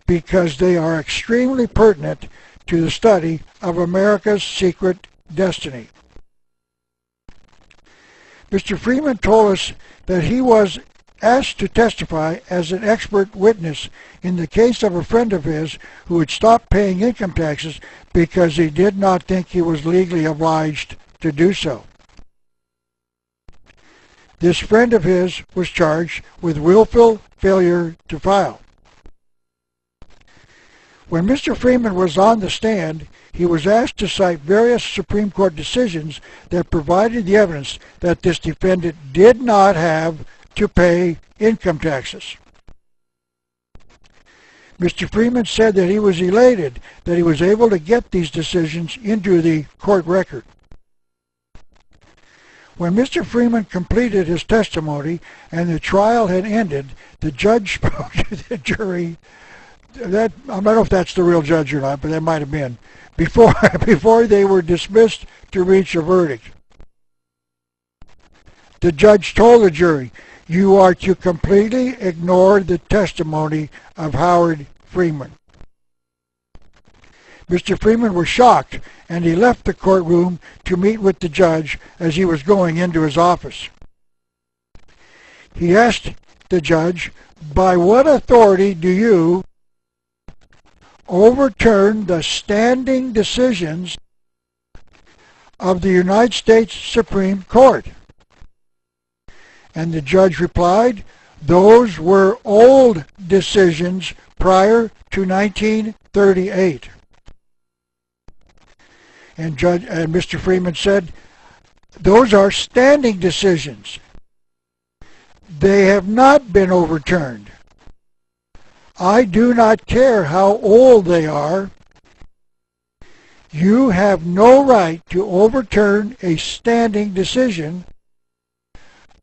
because they are extremely pertinent to the study of America's secret destiny. Mr. Freeman told us that he was asked to testify as an expert witness in the case of a friend of his who had stopped paying income taxes because he did not think he was legally obliged to do so. This friend of his was charged with willful failure to file. When Mr. Freeman was on the stand, he was asked to cite various Supreme Court decisions that provided the evidence that this defendant did not have to pay income taxes. Mr. Freeman said that he was elated that he was able to get these decisions into the court record. When Mr. Freeman completed his testimony and the trial had ended, the judge spoke to the jury. I don't know if that's the real judge or not, but that might have been, before they were dismissed to reach a verdict. The judge told the jury, "You are to completely ignore the testimony of Howard Freeman." Mr. Freeman was shocked, and he left the courtroom to meet with the judge as he was going into his office. He asked the judge, "By what authority do you overturn the standing decisions of the United States Supreme Court?" And the judge replied, "Those were old decisions prior to 1938. And Mr. Freeman said, Those are standing decisions. They have not been overturned. I do not care how old they are. You have no right to overturn a standing decision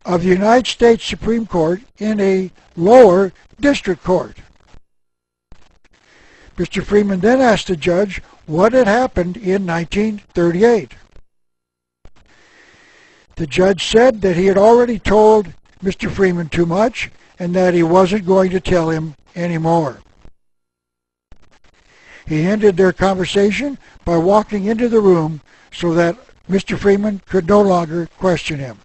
of the United States Supreme Court in a lower district court. Mr. Freeman then asked the judge what had happened in 1938. The judge said that he had already told Mr. Freeman too much and that he wasn't going to tell him anymore. He ended their conversation by walking into the room so that Mr. Freeman could no longer question him.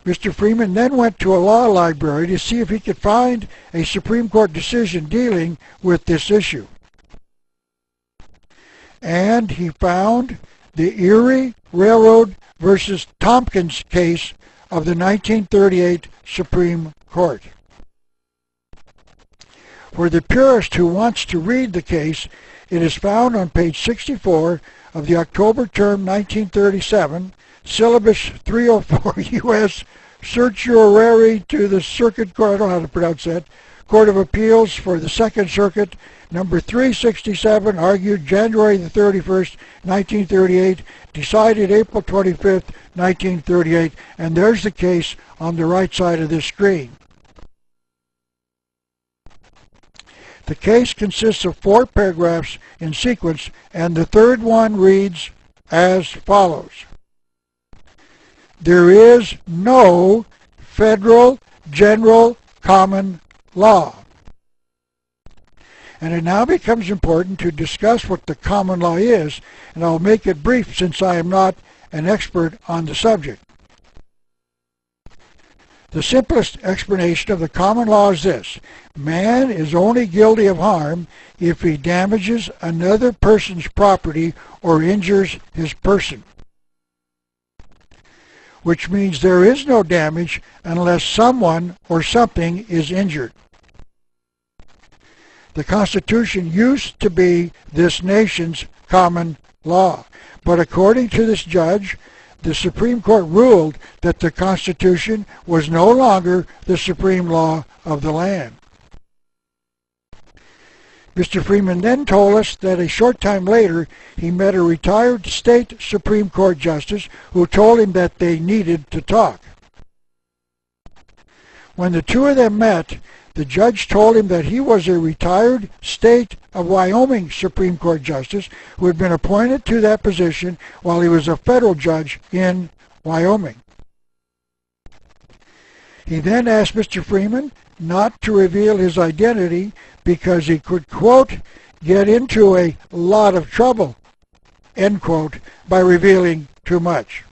Mr. Freeman then went to a law library to see if he could find a Supreme Court decision dealing with this issue. And he found the Erie Railroad versus Tompkins case of the 1938 Supreme Court. For the purist who wants to read the case, it is found on page 64 of the October term 1937 Syllabus 304 U.S. Certiorari to the Circuit Court, I don't know how to pronounce that, Court of Appeals for the Second Circuit, number 367, argued January the 31st, 1938, decided April 25th, 1938, and there's the case on the right side of this screen. The case consists of 4 paragraphs in sequence, and the third one reads as follows. There is no federal general common law. And it now becomes important to discuss what the common law is, and I'll make it brief since I am not an expert on the subject. The simplest explanation of the common law is this: man is only guilty of harm if he damages another person's property or injures his person, which means there is no damage unless someone or something is injured. The Constitution used to be this nation's common law, but according to this judge, the Supreme Court ruled that the Constitution was no longer the supreme law of the land. Mr. Freeman then told us that a short time later he met a retired state Supreme Court justice who told him that they needed to talk. When the two of them met, the judge told him that he was a retired state of Wyoming Supreme Court justice who had been appointed to that position while he was a federal judge in Wyoming. He then asked Mr. Freeman not to reveal his identity because he could, quote, get into a lot of trouble, end quote, by revealing too much.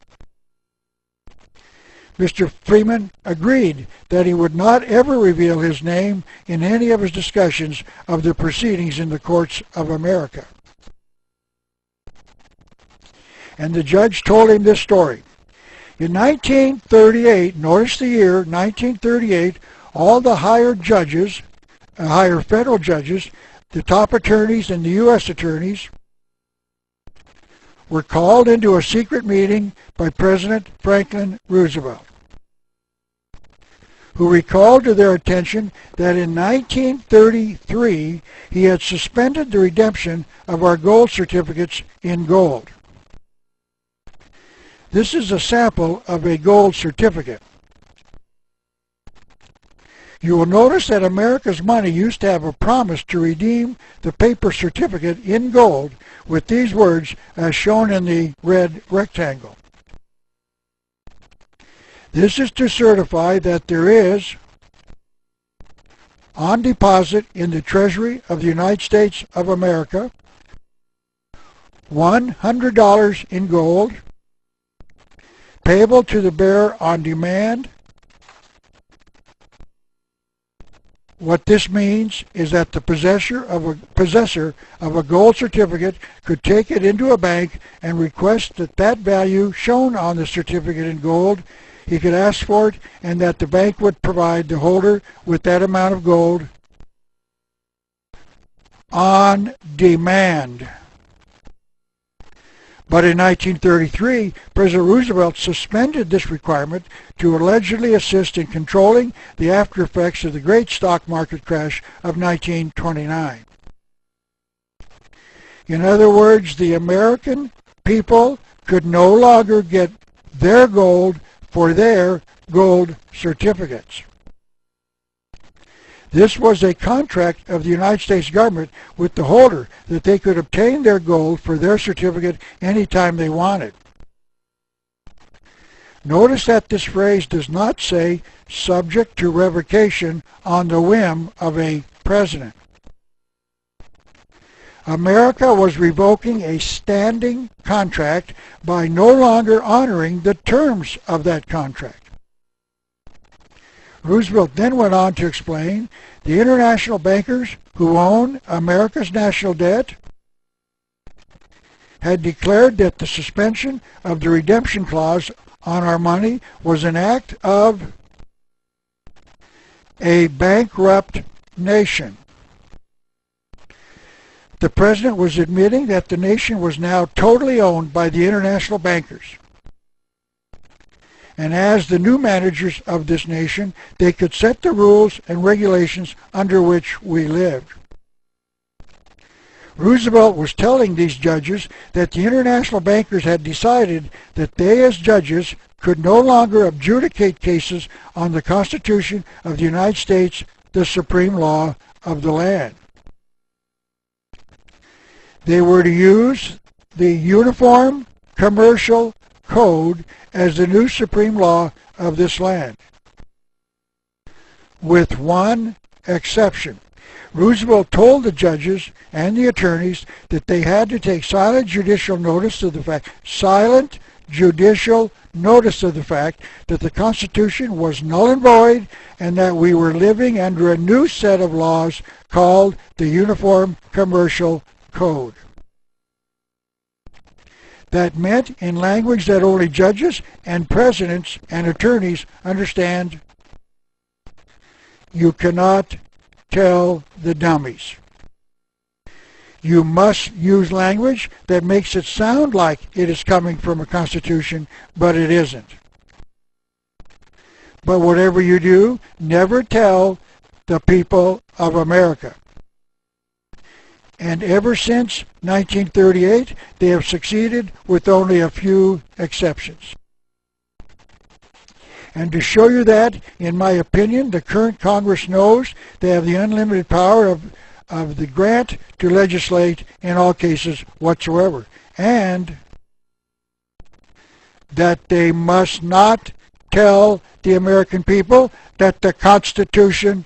Mr. Freeman agreed that he would not ever reveal his name in any of his discussions of the proceedings in the courts of America. And the judge told him this story. In 1938, notice the year, 1938, all the higher judges, higher federal judges, the top attorneys and the U.S. attorneys were called into a secret meeting by President Franklin Roosevelt, who recalled to their attention that in 1933 he had suspended the redemption of our gold certificates in gold. This is a sample of a gold certificate. You will notice that America's money used to have a promise to redeem the paper certificate in gold with these words as shown in the red rectangle. This is to certify that there is on deposit in the Treasury of the United States of America $100 in gold, payable to the bearer on demand. What this means is that the possessor of a gold certificate could take it into a bank and request that that value shown on the certificate in gold, he could ask for it, and that the bank would provide the holder with that amount of gold on demand. But in 1933, President Roosevelt suspended this requirement to allegedly assist in controlling the after effects of the great stock market crash of 1929. In other words, the American people could no longer get their gold for their gold certificates. This was a contract of the United States government with the holder that they could obtain their gold for their certificate anytime they wanted. Notice that this phrase does not say subject to revocation on the whim of a president. America was revoking a standing contract by no longer honoring the terms of that contract. Roosevelt then went on to explain the international bankers who own America's national debt had declared that the suspension of the redemption clause on our money was an act of a bankrupt nation. The president was admitting that the nation was now totally owned by the international bankers. And as the new managers of this nation, they could set the rules and regulations under which we lived. Roosevelt was telling these judges that the international bankers had decided that they as judges could no longer adjudicate cases on the Constitution of the United States, the supreme law of the land. They were to use the Uniform Commercial Code as the new supreme law of this land, with one exception. Roosevelt told the judges and the attorneys that they had to take silent judicial notice of the fact that the Constitution was null and void and that we were living under a new set of laws called the Uniform Commercial Code. That meant, in language that only judges and presidents and attorneys understand, you cannot tell the dummies. You must use language that makes it sound like it is coming from a constitution, but it isn't. But whatever you do, never tell the people of America. And ever since 1938, they have succeeded with only a few exceptions. And to show you that, in my opinion, the current Congress knows they have the unlimited power of the grant to legislate in all cases whatsoever. And that they must not tell the American people that the Constitution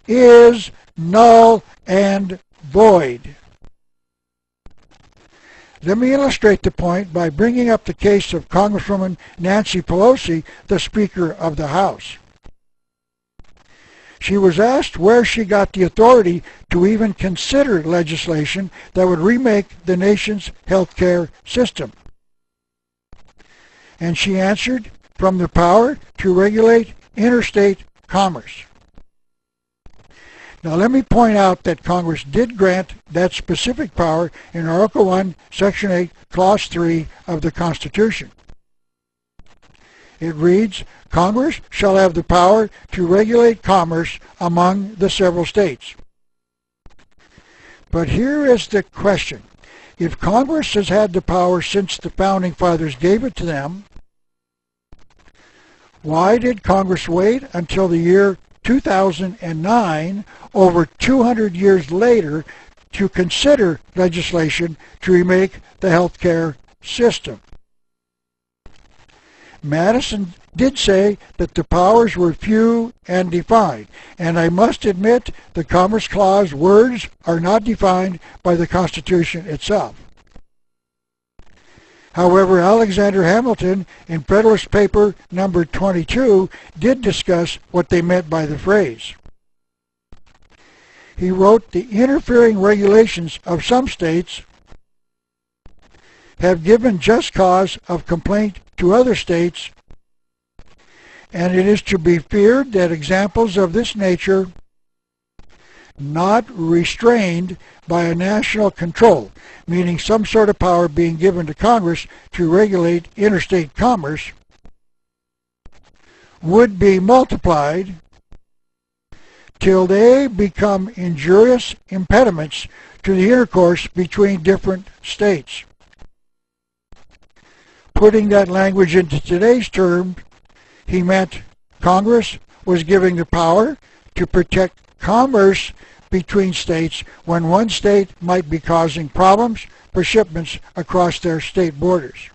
is null and void. Let me illustrate the point by bringing up the case of Congresswoman Nancy Pelosi, the Speaker of the House. She was asked where she got the authority to even consider legislation that would remake the nation's health care system. And she answered, from the power to regulate interstate commerce. Now let me point out that Congress did grant that specific power in Article 1, Section 8, Clause 3 of the Constitution. It reads, Congress shall have the power to regulate commerce among the several states. But here is the question. If Congress has had the power since the Founding Fathers gave it to them, why did Congress wait until the year 2009, over 200 years later, to consider legislation to remake the healthcare system? Madison did say that the powers were few and defined, and I must admit the Commerce Clause words are not defined by the Constitution itself. However, Alexander Hamilton, in Federalist Paper number 22, did discuss what they meant by the phrase. He wrote, the interfering regulations of some states have given just cause of complaint to other states, and it is to be feared that examples of this nature not restrained by a national control, meaning some sort of power being given to Congress to regulate interstate commerce, would be multiplied till they become injurious impediments to the intercourse between different states. Putting that language into today's terms, he meant Congress was giving the power to protect commerce between states when one state might be causing problems for shipments across their state borders.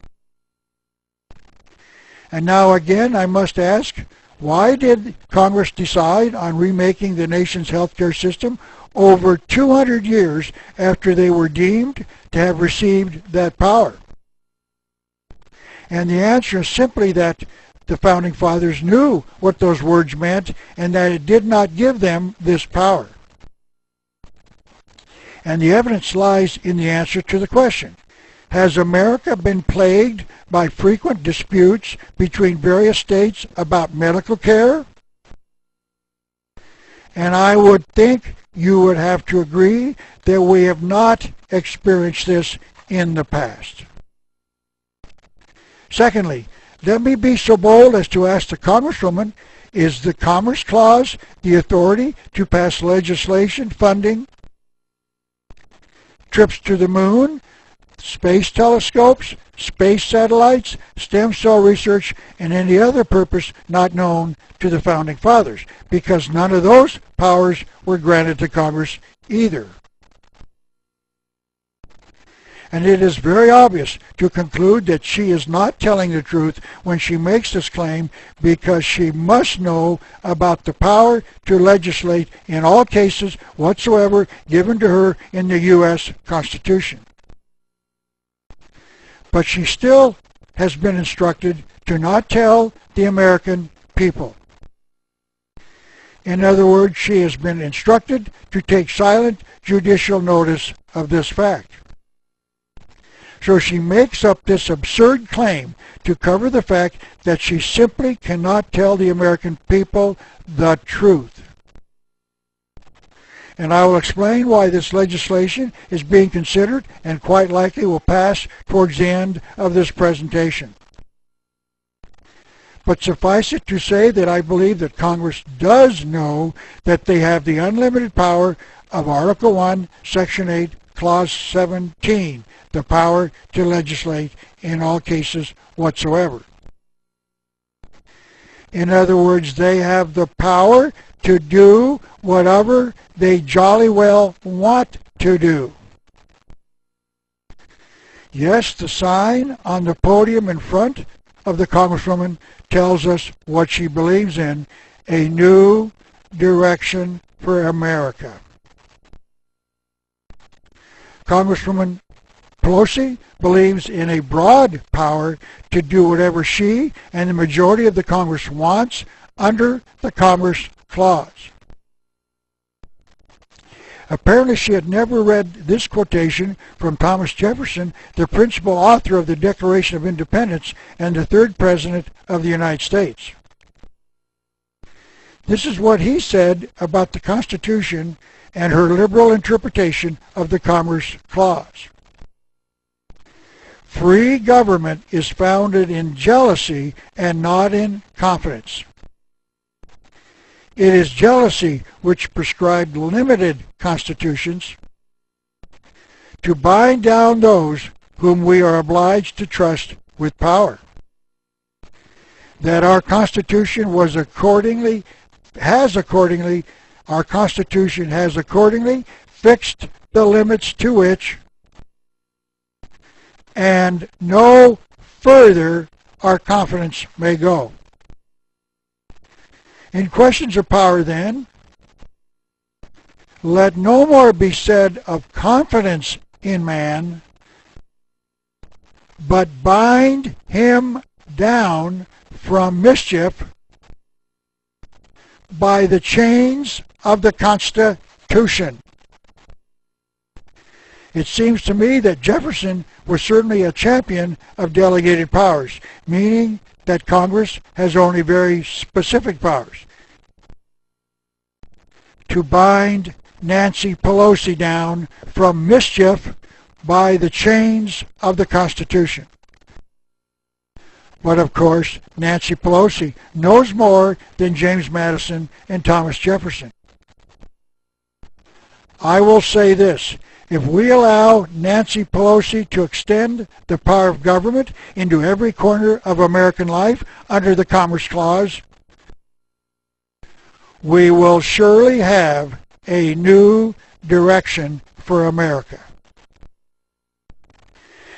And now again, I must ask, why did Congress decide on remaking the nation's healthcare system over 200 years after they were deemed to have received that power? And the answer is simply that the Founding Fathers knew what those words meant and that it did not give them this power. And the evidence lies in the answer to the question. Has America been plagued by frequent disputes between various states about medical care? And I would think you would have to agree that we have not experienced this in the past. Secondly, let me be so bold as to ask the Congresswoman, is the Commerce Clause the authority to pass legislation funding trips to the moon, space telescopes, space satellites, stem cell research, and any other purpose not known to the Founding Fathers? Because none of those powers were granted to Congress either. And it is very obvious to conclude that she is not telling the truth when she makes this claim, because she must know about the power to legislate in all cases whatsoever given to her in the U.S. Constitution. But she still has been instructed to not tell the American people. In other words, she has been instructed to take silent judicial notice of this fact. So she makes up this absurd claim to cover the fact that she simply cannot tell the American people the truth. And I will explain why this legislation is being considered and quite likely will pass towards the end of this presentation. But suffice it to say that I believe that Congress does know that they have the unlimited power of Article 1, Section 8, Clause 17, the power to legislate in all cases whatsoever. In other words, they have the power to do whatever they jolly well want to do. Yes, the sign on the podium in front of the Congresswoman tells us what she believes in: a new direction for America. Congresswoman Pelosi believes in a broad power to do whatever she and the majority of the Congress wants under the Commerce Clause. Apparently she had never read this quotation from Thomas Jefferson, the principal author of the Declaration of Independence and the third President of the United States. This is what he said about the Constitution and her liberal interpretation of the Commerce Clause. Free government is founded in jealousy and not in confidence. It is jealousy which prescribed limited constitutions to bind down those whom we are obliged to trust with power. That our Constitution our Constitution has accordingly fixed the limits to which and no further our confidence may go. In questions of power, then, let no more be said of confidence in man, but bind him down from mischief by the chains of the Constitution. It seems to me that Jefferson was certainly a champion of delegated powers, meaning that Congress has only very specific powers to bind Nancy Pelosi down from mischief by the chains of the Constitution. But of course, Nancy Pelosi knows more than James Madison and Thomas Jefferson. I will say this: if we allow Nancy Pelosi to extend the power of government into every corner of American life under the Commerce Clause, we will surely have a new direction for America.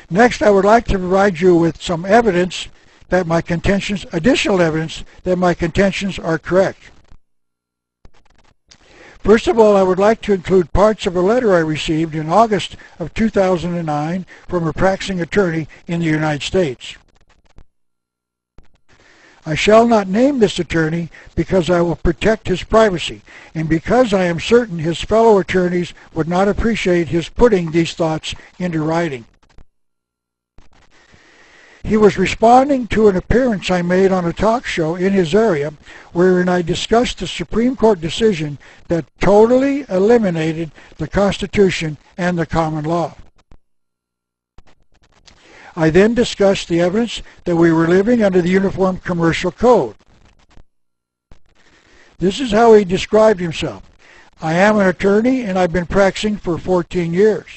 Next, I would like to provide you with some evidence that my contentions, additional evidence that my contentions are correct. First of all, I would like to include parts of a letter I received in August of 2009 from a practicing attorney in the United States. I shall not name this attorney because I will protect his privacy, and because I am certain his fellow attorneys would not appreciate his putting these thoughts into writing. He was responding to an appearance I made on a talk show in his area wherein I discussed the Supreme Court decision that totally eliminated the Constitution and the common law. I then discussed the evidence that we were living under the Uniform Commercial Code. This is how he described himself. I am an attorney and I've been practicing for 14 years.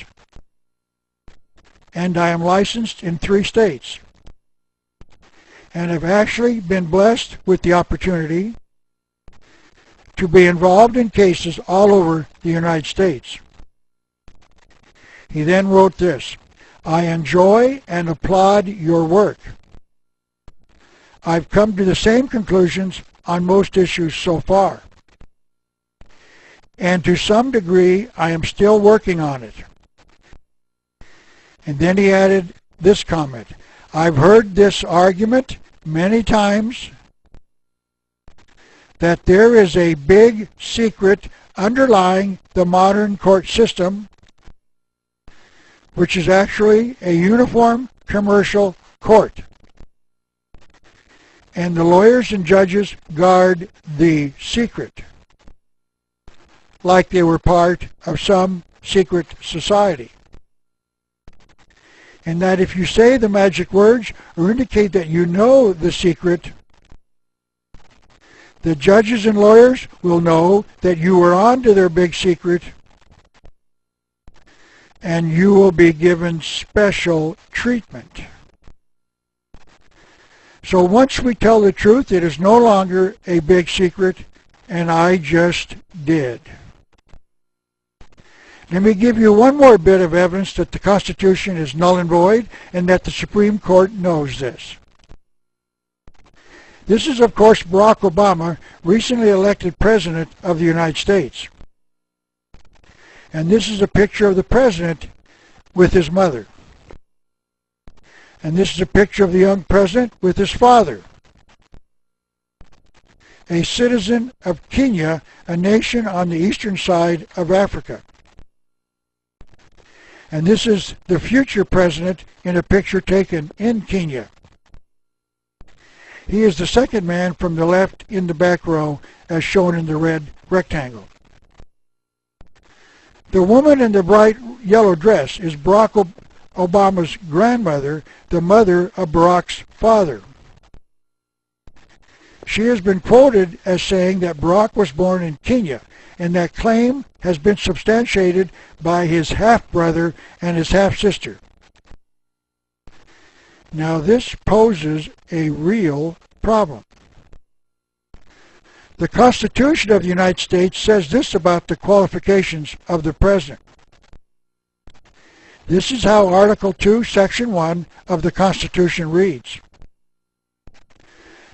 And I am licensed in 3 states. And have actually been blessed with the opportunity to be involved in cases all over the United States. He then wrote this: I enjoy and applaud your work. I've come to the same conclusions on most issues so far. And to some degree, I am still working on it. And then he added this comment: I've heard this argument many times that there is a big secret underlying the modern court system, which is actually a uniform commercial court. And the lawyers and judges guard the secret, like they were part of some secret society. And that if you say the magic words or indicate that you know the secret, the judges and lawyers will know that you were on to their big secret, and you will be given special treatment. So once we tell the truth, it is no longer a big secret, and I just did. Let me give you one more bit of evidence that the Constitution is null and void and that the Supreme Court knows this. This is, of course, Barack Obama, recently elected President of the United States. And this is a picture of the President with his mother. And this is a picture of the young President with his father. A citizen of Kenya, a nation on the eastern side of Africa. And this is the future president in a picture taken in Kenya. He is the second man from the left in the back row, as shown in the red rectangle. The woman in the bright yellow dress is Barack Obama's grandmother, the mother of Barack's father. She has been quoted as saying that Barack was born in Kenya, and that claim has been substantiated by his half-brother and his half-sister. Now this poses a real problem. The Constitution of the United States says this about the qualifications of the President. This is how Article 2, Section 1 of the Constitution reads.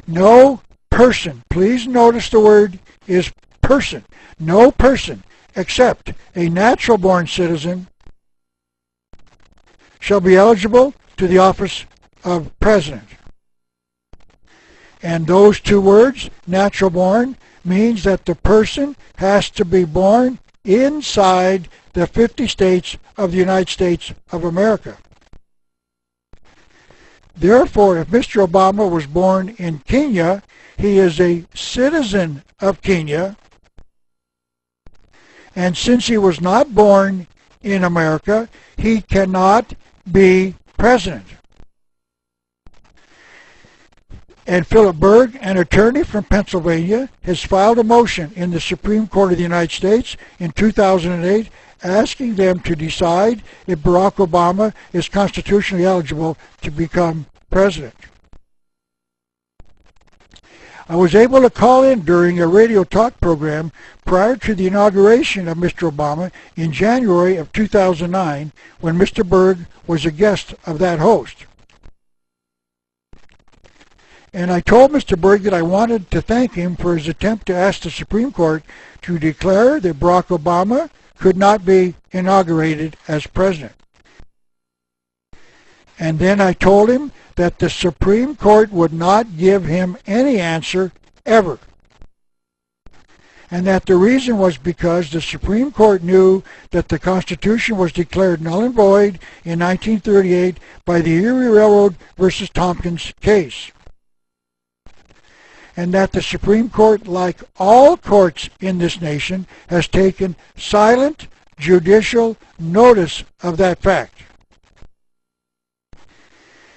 No person, please notice the word is person, no person except a natural-born citizen shall be eligible to the office of President. And those 2 words, natural-born, means that the person has to be born inside the 50 states of the United States of America. Therefore, if Mr. Obama was born in Kenya, he is a citizen of Kenya, and since he was not born in America, he cannot be president. And Philip Berg, an attorney from Pennsylvania, has filed a motion in the Supreme Court of the United States in 2008 asking them to decide if Barack Obama is constitutionally eligible to become president. I was able to call in during a radio talk program prior to the inauguration of Mr. Obama in January of 2009 when Mr. Berg was a guest of that host. And I told Mr. Berg that I wanted to thank him for his attempt to ask the Supreme Court to declare that Barack Obama could not be inaugurated as president. And then I told him that the Supreme Court would not give him any answer ever. And that the reason was because the Supreme Court knew that the Constitution was declared null and void in 1938 by the Erie Railroad versus Tompkins case. And that the Supreme Court, like all courts in this nation, has taken silent judicial notice of that fact.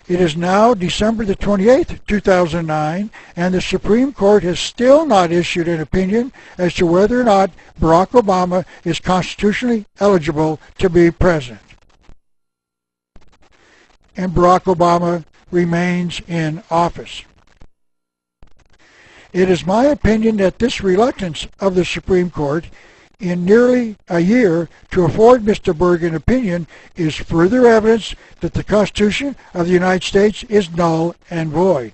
It is now December the 28th, 2009, and the Supreme Court has still not issued an opinion as to whether or not Barack Obama is constitutionally eligible to be president. And Barack Obama remains in office. It is my opinion that this reluctance of the Supreme Court in nearly a year to afford Mr. Berg an opinion is further evidence that the Constitution of the United States is null and void.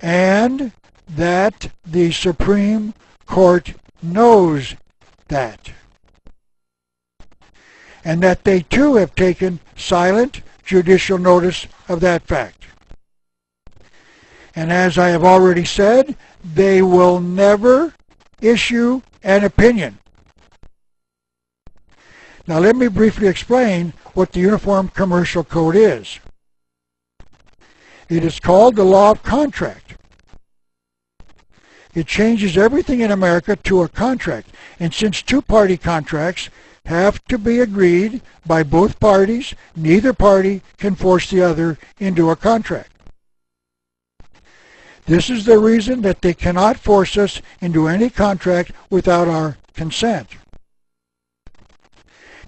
And that the Supreme Court knows that. And that they too have taken silent judicial notice of that fact. And as I have already said, they will never issue an opinion. Now let me briefly explain what the Uniform Commercial Code is. It is called the law of contract. It changes everything in America to a contract. And since two-party contracts have to be agreed by both parties, neither party can force the other into a contract. This is the reason that they cannot force us into any contract without our consent.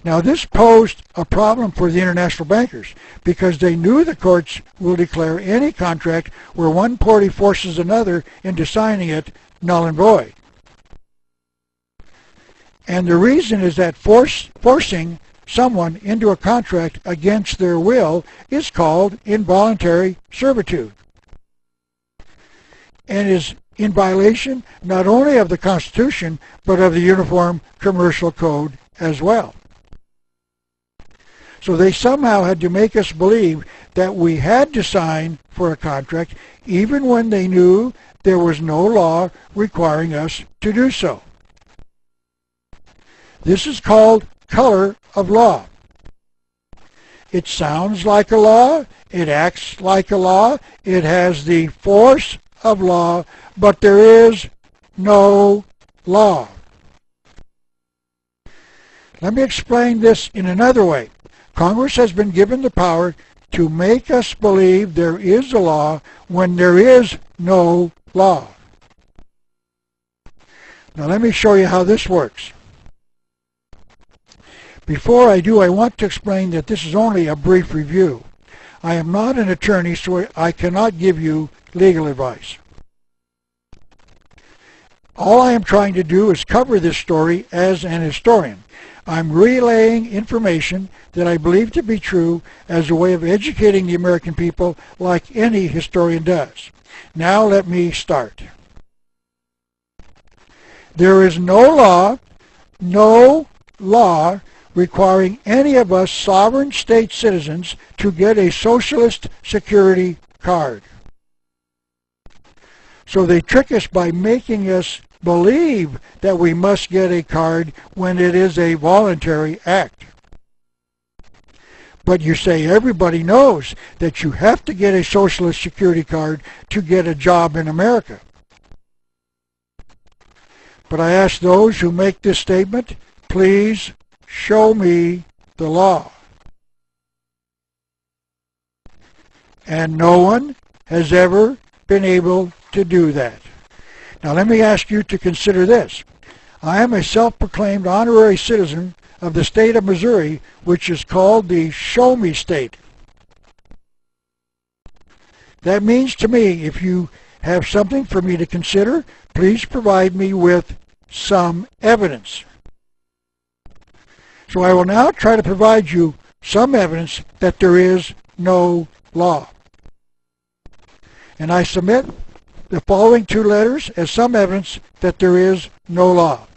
Now this posed a problem for the international bankers because they knew the courts will declare any contract where one party forces another into signing it null and void. And the reason is that forcing someone into a contract against their will is called involuntary servitude, and is in violation not only of the Constitution, but of the Uniform Commercial Code as well. So they somehow had to make us believe that we had to sign for a contract, even when they knew there was no law requiring us to do so. This is called color of law. It sounds like a law, it acts like a law, it has the force of law, but there is no law. Let me explain this in another way. Congress has been given the power to make us believe there is a law when there is no law. Now let me show you how this works. Before I do, I want to explain that this is only a brief review. I am not an attorney, so I cannot give you legal advice. All I am trying to do is cover this story as an historian. I'm relaying information that I believe to be true as a way of educating the American people like any historian does. Now let me start. There is no law requiring any of us sovereign state citizens to get a socialist security card. So they trick us by making us believe that we must get a card when it is a voluntary act. But you say everybody knows that you have to get a socialist security card to get a job in America. But I ask those who make this statement, please show me the law. And no one has ever been able to do that. Now let me ask you to consider this. I am a self-proclaimed honorary citizen of the state of Missouri, which is called the Show Me State. That means to me, if you have something for me to consider, please provide me with some evidence. So I will now try to provide you some evidence that there is no law. And I submit the following two letters as some evidence that there is no law.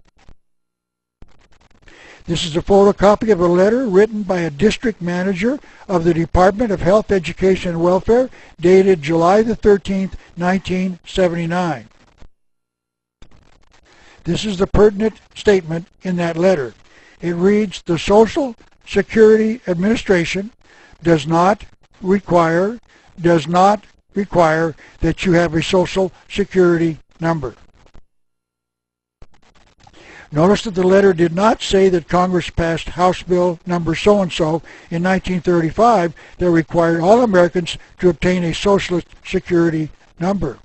This is a photocopy of a letter written by a district manager of the Department of Health, Education, and Welfare, dated July the 13th, 1979. This is the pertinent statement in that letter. It reads, "The Social Security Administration does not require that you have a Social Security number." Notice that the letter did not say that Congress passed House Bill number so-and-so in 1935 that required all Americans to obtain a Social Security number.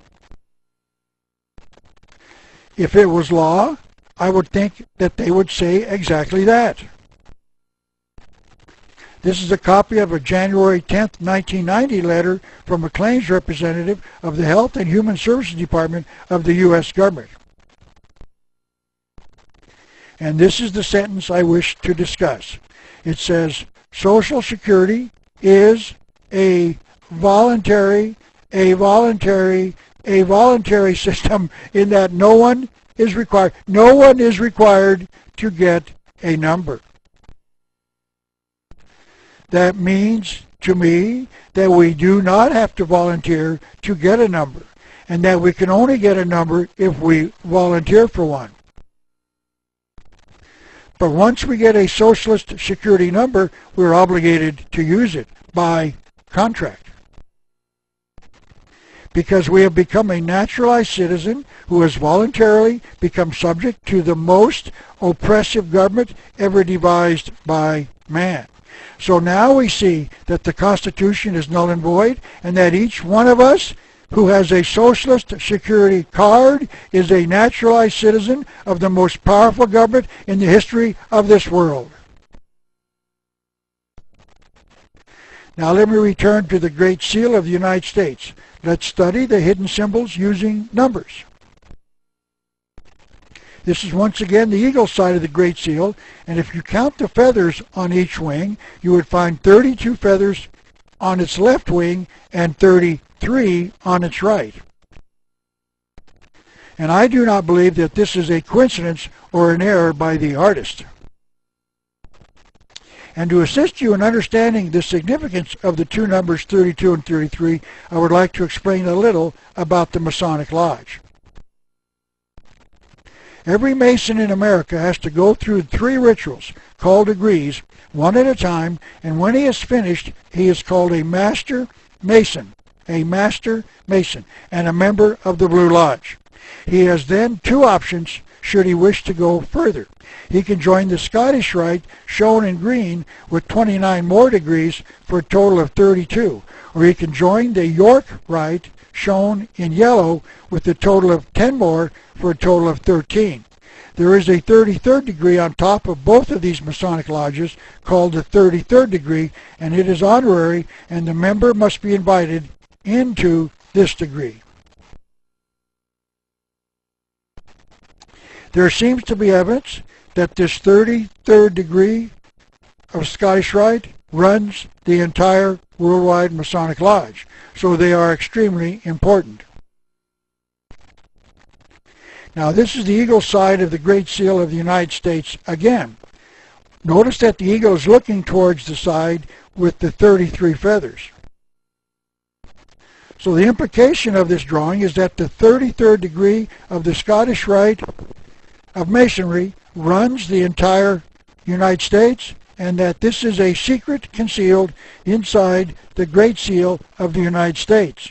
If it was law, I would think that they would say exactly that. This is a copy of a January 10th, 1990 letter from a claims representative of the Health and Human Services Department of the U.S. government. And this is the sentence I wish to discuss. It says, Social Security is a voluntary system in that no one is required to get a number. That means to me that we do not have to volunteer to get a number, and that we can only get a number if we volunteer for one. But once we get a Social Security number, we're obligated to use it by contract, because we have become a naturalized citizen who has voluntarily become subject to the most oppressive government ever devised by man. So now we see that the Constitution is null and void, and that each one of us who has a Social Security card is a naturalized citizen of the most powerful government in the history of this world. Now let me return to the Great Seal of the United States. Let's study the hidden symbols using numbers. This is once again the eagle side of the Great Seal, and if you count the feathers on each wing, you would find 32 feathers on its left wing and 33 on its right. And I do not believe that this is a coincidence or an error by the artist. And to assist you in understanding the significance of the two numbers 32 and 33, I would like to explain a little about the Masonic Lodge. Every Mason in America has to go through 3 rituals called degrees, one at a time, and when he is finished, he is called a Master Mason, and a member of the Blue Lodge. He has then 2 options should he wish to go further. He can join the Scottish Rite, shown in green, with 29 more degrees for a total of 32, or he can join the York Rite, shown in yellow, with a total of 10 more for a total of 13. There is a 33rd degree on top of both of these Masonic lodges called the 33rd degree, and it is honorary, and the member must be invited into this degree. There seems to be evidence that this 33rd degree of Scottish Rite runs the entire worldwide Masonic Lodge, so they are extremely important. Now this is the eagle side of the Great Seal of the United States again. Notice that the eagle is looking towards the side with the 33 feathers. So the implication of this drawing is that the 33rd degree of the Scottish Rite of Masonry runs the entire United States, and that this is a secret concealed inside the Great Seal of the United States.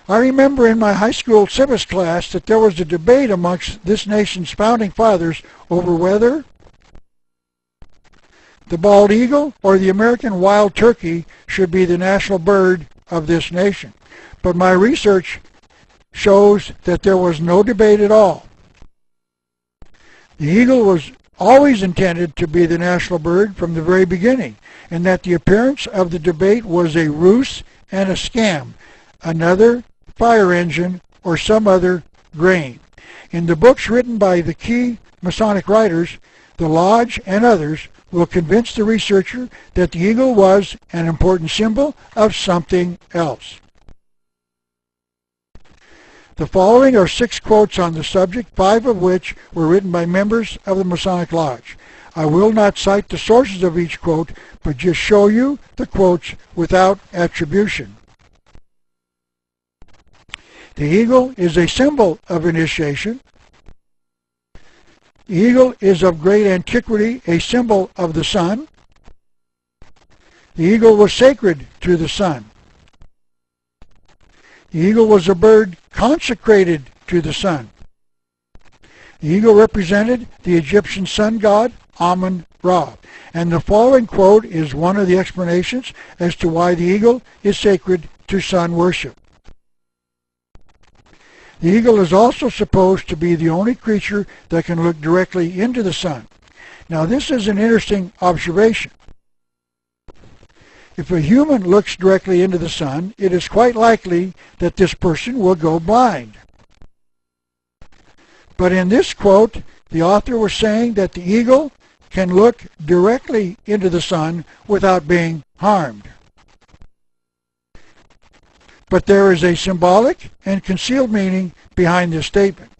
I remember in my high school civics class that there was a debate amongst this nation's founding fathers over whether the bald eagle or the American wild turkey should be the national bird of this nation. But my research shows that there was no debate at all. The eagle was always intended to be the national bird from the very beginning, and that the appearance of the debate was a ruse and a scam, another fire engine, or some other grain. In the books written by the key Masonic writers, the Lodge and others will convince the researcher that the eagle was an important symbol of something else. The following are 6 quotes on the subject, 5 of which were written by members of the Masonic Lodge. I will not cite the sources of each quote, but just show you the quotes without attribution. The eagle is a symbol of initiation. The eagle is of great antiquity, a symbol of the sun. The eagle was sacred to the sun. The eagle was a bird consecrated to the sun. The eagle represented the Egyptian sun god Amun-Ra. And the following quote is one of the explanations as to why the eagle is sacred to sun worship. The eagle is also supposed to be the only creature that can look directly into the sun. Now this is an interesting observation. If a human looks directly into the sun, it is quite likely that this person will go blind. But in this quote, the author was saying that the eagle can look directly into the sun without being harmed. But there is a symbolic and concealed meaning behind this statement.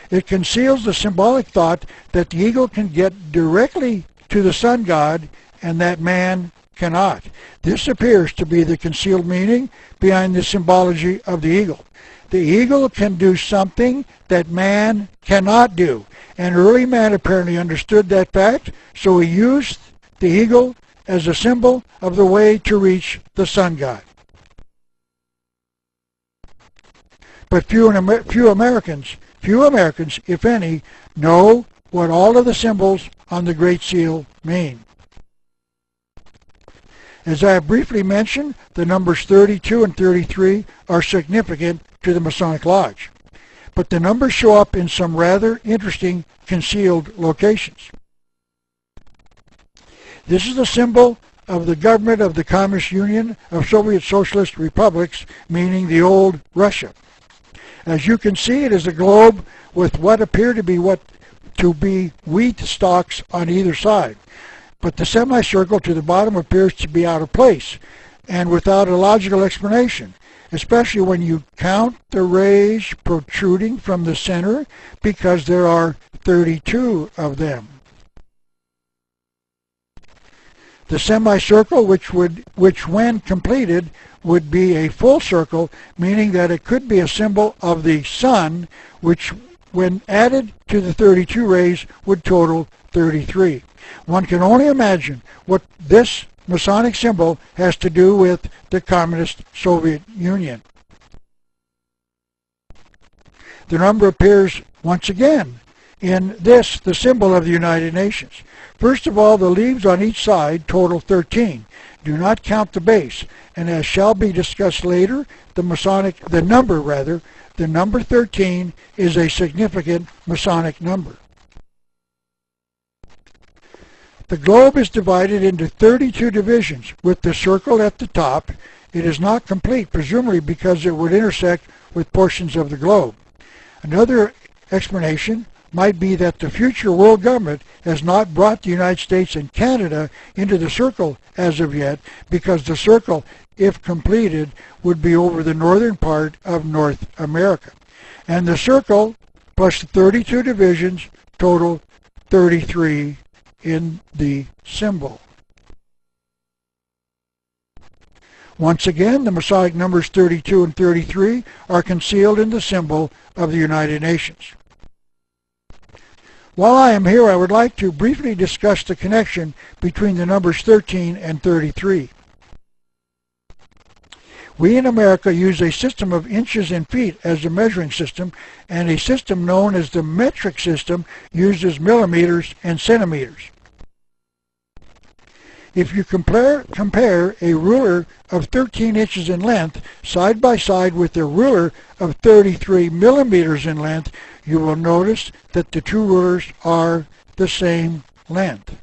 It conceals the symbolic thought that the eagle can get directly to the sun god and that man cannot. This appears to be the concealed meaning behind the symbology of the eagle. The eagle can do something that man cannot do, and early man apparently understood that fact, so he used the eagle as a symbol of the way to reach the sun god. But few Americans, if any, know what all of the symbols on the Great Seal mean. As I have briefly mentioned, the numbers 32 and 33 are significant to the Masonic Lodge, but the numbers show up in some rather interesting concealed locations. This is the symbol of the government of the Communist Union of Soviet Socialist Republics, meaning the old Russia. As you can see, it is a globe with what appear to be wheat stalks on either side. But the semicircle to the bottom appears to be out of place and without a logical explanation, especially when you count the rays protruding from the center, because there are 32 of them. The semicircle, which when completed would be a full circle, meaning that it could be a symbol of the sun, which when added to the 32 rays would total 33. One can only imagine what this Masonic symbol has to do with the Communist Soviet Union. The number appears once again in this, the symbol of the United Nations. First of all, the leaves on each side total 13. Do not count the base, and as shall be discussed later, the number 13 is a significant Masonic number. The globe is divided into 32 divisions, with the circle at the top. It is not complete, presumably because it would intersect with portions of the globe. Another explanation might be that the future world government has not brought the United States and Canada into the circle as of yet, because the circle, if completed, would be over the northern part of North America. And the circle plus the 32 divisions total 33 in the symbol. Once again, the Masonic numbers 32 and 33 are concealed in the symbol of the United Nations. While I am here, I would like to briefly discuss the connection between the numbers 13 and 33. We in America use a system of inches and feet as a measuring system, and a system known as the metric system uses millimeters and centimeters. If you compare a ruler of 13 inches in length side by side with a ruler of 33 millimeters in length, you will notice that the two rulers are the same length.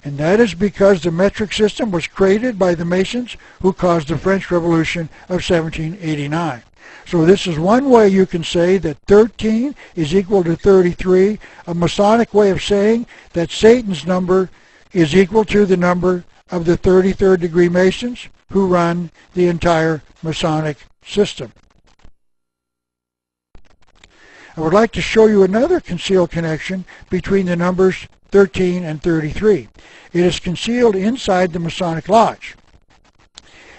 And that is because the metric system was created by the Masons who caused the French Revolution of 1789. So this is one way you can say that 13 is equal to 33, a Masonic way of saying that Satan's number is equal to the number of the 33rd degree Masons who run the entire Masonic system. I would like to show you another concealed connection between the numbers 13 and 33. It is concealed inside the Masonic Lodge.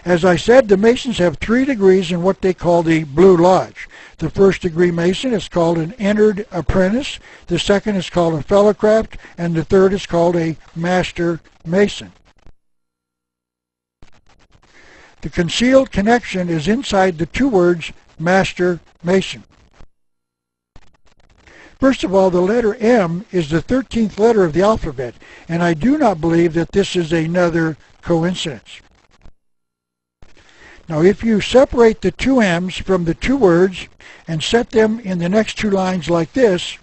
As I said, the Masons have 3 degrees in what they call the Blue Lodge. The first degree Mason is called an entered apprentice, the second is called a fellowcraft, and the third is called a master Mason. The concealed connection is inside the 2 words Master Mason. First of all, the letter M is the 13th letter of the alphabet, and I do not believe that this is another coincidence. Now, if you separate the 2 M's from the 2 words and set them in the next 2 lines like this,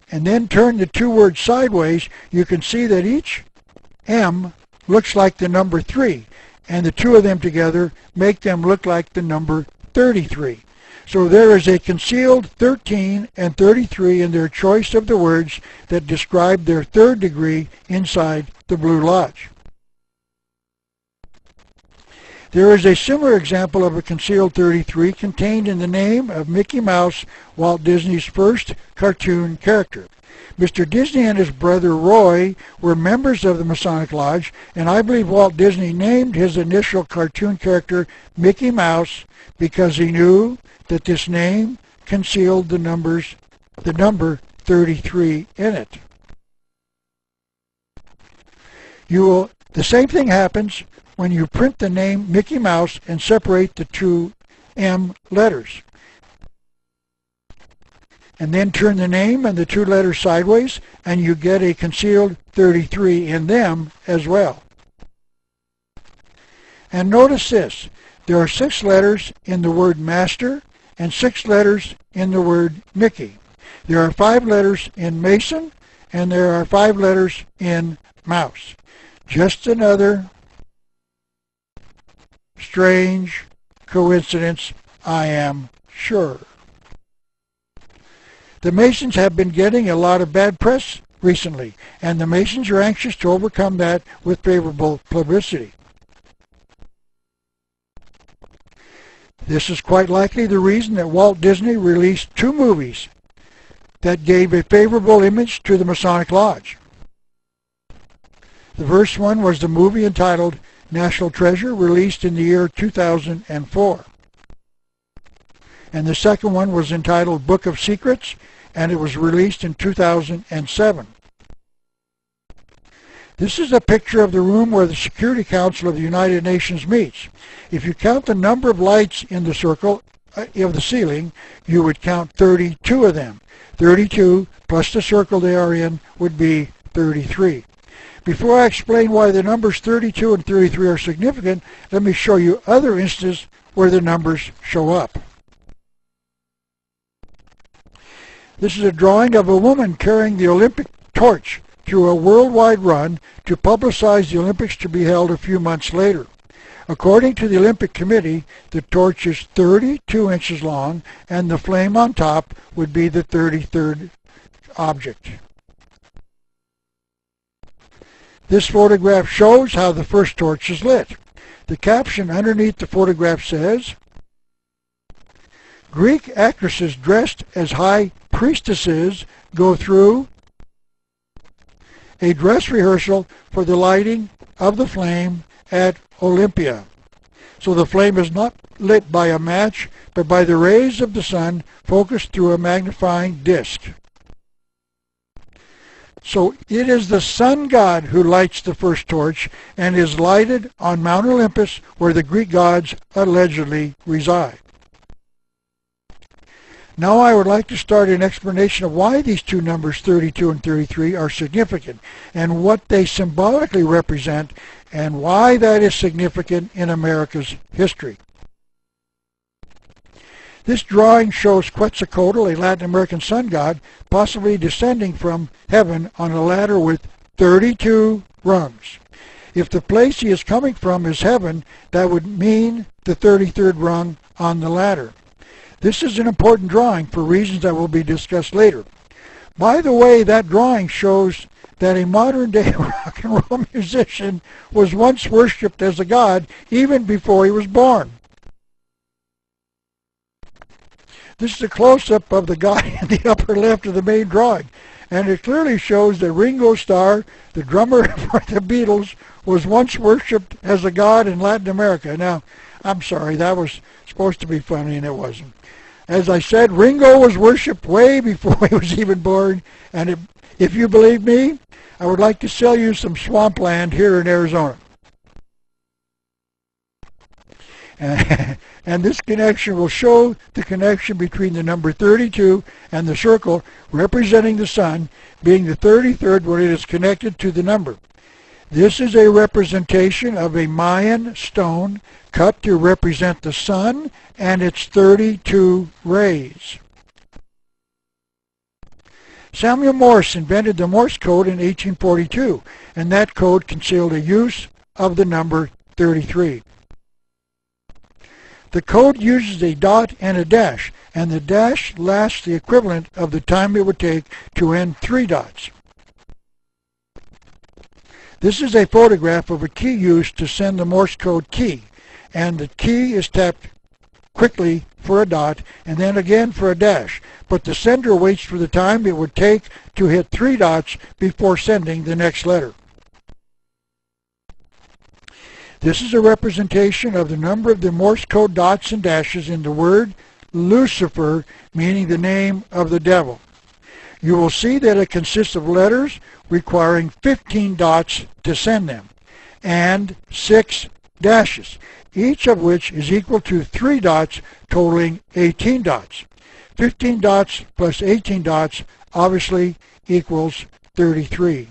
and then turn the 2 words sideways, you can see that each M looks like the number 3, and the 2 of them together make them look like the number 33. So there is a concealed 13 and 33 in their choice of the words that describe their 3rd degree inside the Blue Lodge. There is a similar example of a concealed 33 contained in the name of Mickey Mouse, Walt Disney's first cartoon character. Mr. Disney and his brother Roy were members of the Masonic Lodge, and I believe Walt Disney named his initial cartoon character Mickey Mouse because he knew that this name concealed the number 33 in it. The same thing happens when you print the name Mickey Mouse and separate the 2 M letters. And then turn the name and the 2 letters sideways, and you get a concealed 33 in them as well. And notice this, there are 6 letters in the word Master and 6 letters in the word Mickey. There are 5 letters in Mason, and there are 5 letters in Mouse. Just another strange coincidence, I am sure. The Masons have been getting a lot of bad press recently, and the Masons are anxious to overcome that with favorable publicity. This is quite likely the reason that Walt Disney released 2 movies that gave a favorable image to the Masonic Lodge. The first one was the movie entitled National Treasure, released in the year 2004. And the second one was entitled Book of Secrets, and it was released in 2007. This is a picture of the room where the Security Council of the United Nations meets. If you count the number of lights in the circle of the ceiling, you would count 32 of them. 32 plus the circle they are in would be 33. Before I explain why the numbers 32 and 33 are significant, let me show you other instances where the numbers show up. This is a drawing of a woman carrying the Olympic torch through a worldwide run to publicize the Olympics to be held a few months later. According to the Olympic Committee, the torch is 32 inches long, and the flame on top would be the 33rd object. This photograph shows how the first torch is lit. The caption underneath the photograph says, Greek actresses dressed as high priestesses go through a dress rehearsal for the lighting of the flame at Olympia. So the flame is not lit by a match, but by the rays of the sun focused through a magnifying disc. So it is the sun god who lights the first torch and is lighted on Mount Olympus, where the Greek gods allegedly reside. Now I would like to start an explanation of why these two numbers 32 and 33 are significant and what they symbolically represent and why that is significant in America's history. This drawing shows Quetzalcoatl, a Latin American sun god, possibly descending from heaven on a ladder with 32 rungs. If the place he is coming from is heaven, that would mean the 33rd rung on the ladder. This is an important drawing for reasons that will be discussed later. By the way, that drawing shows that a modern-day rock and roll musician was once worshipped as a god even before he was born. This is a close-up of the guy in the upper left of the main drawing, and it clearly shows that Ringo Starr, the drummer for the Beatles, was once worshipped as a god in Latin America. Now, I'm sorry, that was supposed to be funny, and it wasn't. As I said, Ringo was worshipped way before he was even born, and if you believe me, I would like to sell you some swampland here in Arizona. And this connection will show the connection between the number 32 and the circle representing the sun being the 33rd when it is connected to the number. This is a representation of a Mayan stone cut to represent the sun and its 32 rays. Samuel Morse invented the Morse code in 1842, and that code concealed a use of the number 33. The code uses a dot and a dash, and the dash lasts the equivalent of the time it would take to end 3 dots. This is a photograph of a key used to send the Morse code key, and the key is tapped quickly for a dot and then again for a dash, but the sender waits for the time it would take to hit 3 dots before sending the next letter. This is a representation of the number of the Morse code dots and dashes in the word Lucifer, meaning the name of the devil. You will see that it consists of letters requiring 15 dots to send them, and 6 dashes, each of which is equal to 3 dots, totaling 18 dots. 15 dots plus 18 dots obviously equals 33.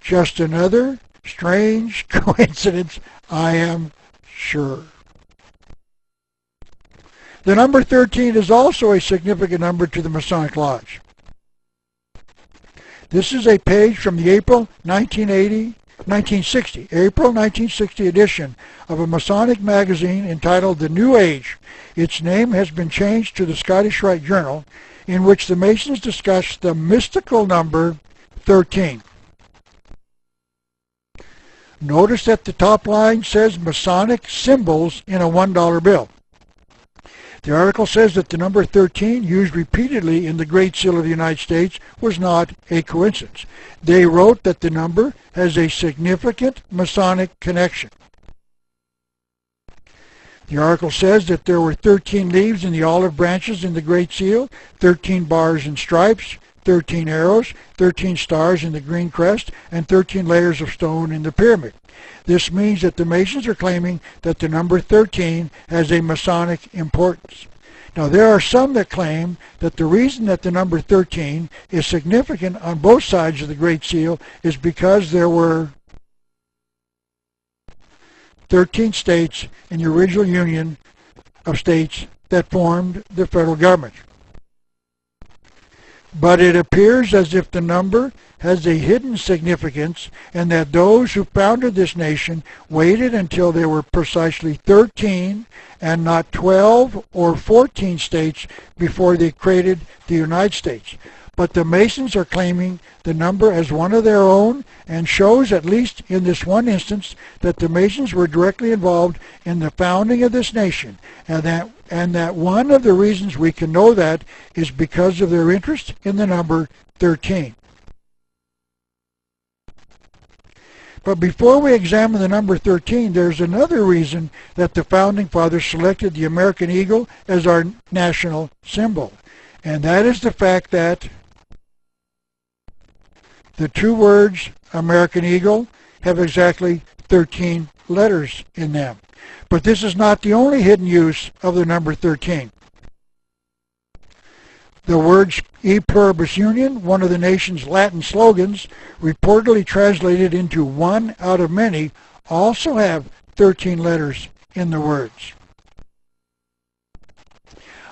Just another strange coincidence, I am sure. The number 13 is also a significant number to the Masonic Lodge. This is a page from the April 1960 edition of a Masonic magazine entitled The New Age. Its name has been changed to the Scottish Rite Journal, in which the Masons discuss the mystical number 13. Notice that the top line says Masonic symbols in a $1 bill. The article says that the number 13, used repeatedly in the Great Seal of the United States, was not a coincidence. They wrote that the number has a significant Masonic connection. The article says that there were 13 leaves in the olive branches in the Great Seal, 13 bars and stripes, 13 arrows, 13 stars in the green crest, and 13 layers of stone in the pyramid. This means that the Masons are claiming that the number 13 has a Masonic importance. Now, there are some that claim that the reason that the number 13 is significant on both sides of the Great Seal is because there were 13 states in the original Union of States that formed the federal government. But it appears as if the number has a hidden significance, and that those who founded this nation waited until there were precisely 13 and not 12 or 14 states before they created the United States. But the Masons are claiming the number as one of their own, and shows, at least in this one instance, that the Masons were directly involved in the founding of this nation, and that one of the reasons we can know that is because of their interest in the number 13. But before we examine the number 13, there's another reason that the Founding Fathers selected the American eagle as our national symbol, and that is the fact that The two words American Eagle have exactly 13 letters in them. But this is not the only hidden use of the number 13. The words E Pluribus Union, one of the nation's Latin slogans, reportedly translated into one out of many, also have 13 letters in the words.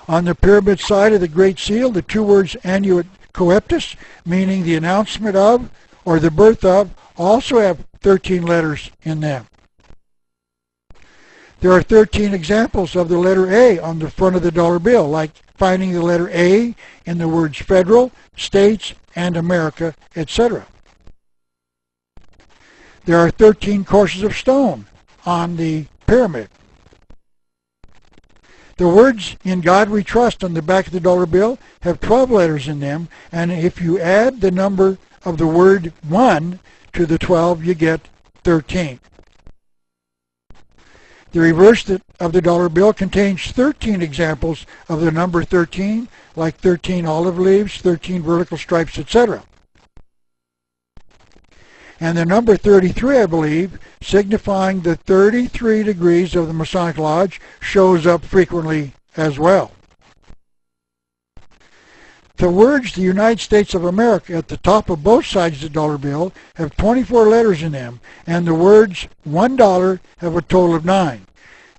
On the pyramid side of the Great Seal, the two words Annuit Coeptus, meaning the announcement of or the birth of, also have 13 letters in them. There are 13 examples of the letter A on the front of the dollar bill, like finding the letter A in the words federal, states, and America, etc. There are 13 courses of stone on the pyramid. The words "In God We Trust" on the back of the dollar bill have 12 letters in them, and if you add the number of the word 1 to the 12, you get 13. The reverse of the dollar bill contains 13 examples of the number 13, like 13 olive leaves, 13 vertical stripes, etc. And the number 33, I believe, signifying the 33 degrees of the Masonic Lodge, shows up frequently as well. The words "the United States of America" at the top of both sides of the dollar bill have 24 letters in them, and the words $1 have a total of 9.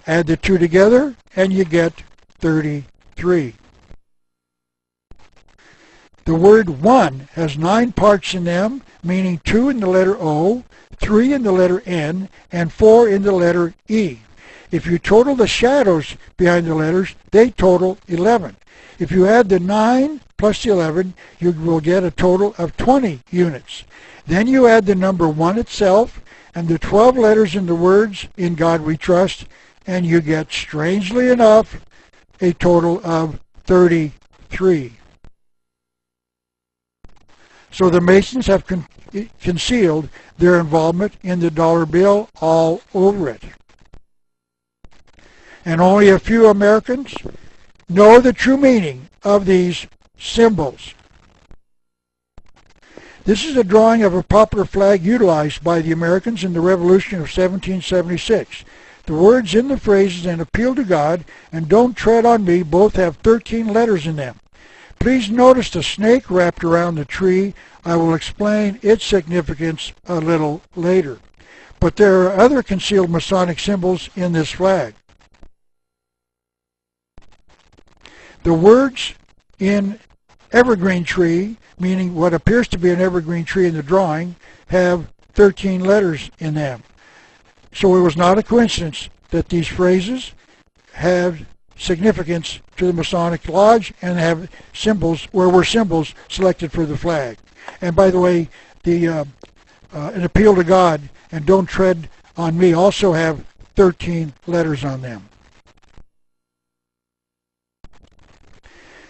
Add the two together and you get 33. The word "one" has 9 parts in them, meaning 2 in the letter O, 3 in the letter N, and 4 in the letter E. If you total the shadows behind the letters, they total 11. If you add the 9 plus the 11, you will get a total of 20 units. Then you add the number 1 itself and the 12 letters in the words "In God We Trust," and you get, strangely enough, a total of 33. So the Masons have concealed their involvement in the dollar bill all over it. And only a few Americans know the true meaning of these symbols. This is a drawing of a popular flag utilized by the Americans in the Revolution of 1776. The words in the phrases "and appeal to God" and "don't tread on me" both have 13 letters in them. Please notice the snake wrapped around the tree. I will explain its significance a little later. But there are other concealed Masonic symbols in this flag. The words "in evergreen tree," meaning what appears to be an evergreen tree in the drawing, have 13 letters in them. So it was not a coincidence that these phrases have significance to the Masonic Lodge and have symbols, where were symbols selected for the flag. And by the way, the "an appeal to God" and "don't tread on me" also have 13 letters on them.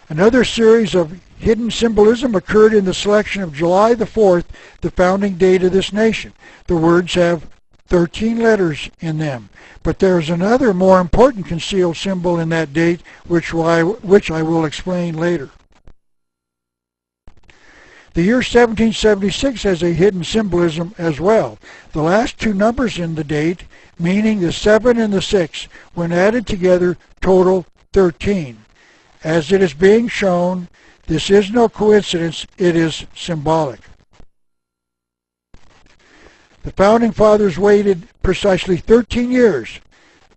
Another series of hidden symbolism occurred in the selection of July the 4th, the founding date of this nation. The words have 13 letters in them. But there is another more important concealed symbol in that date, which I will explain later. The year 1776 has a hidden symbolism as well. The last two numbers in the date, meaning the 7 and the 6, when added together, total 13. As it is being shown, this is no coincidence, it is symbolic. The Founding Fathers waited precisely 13 years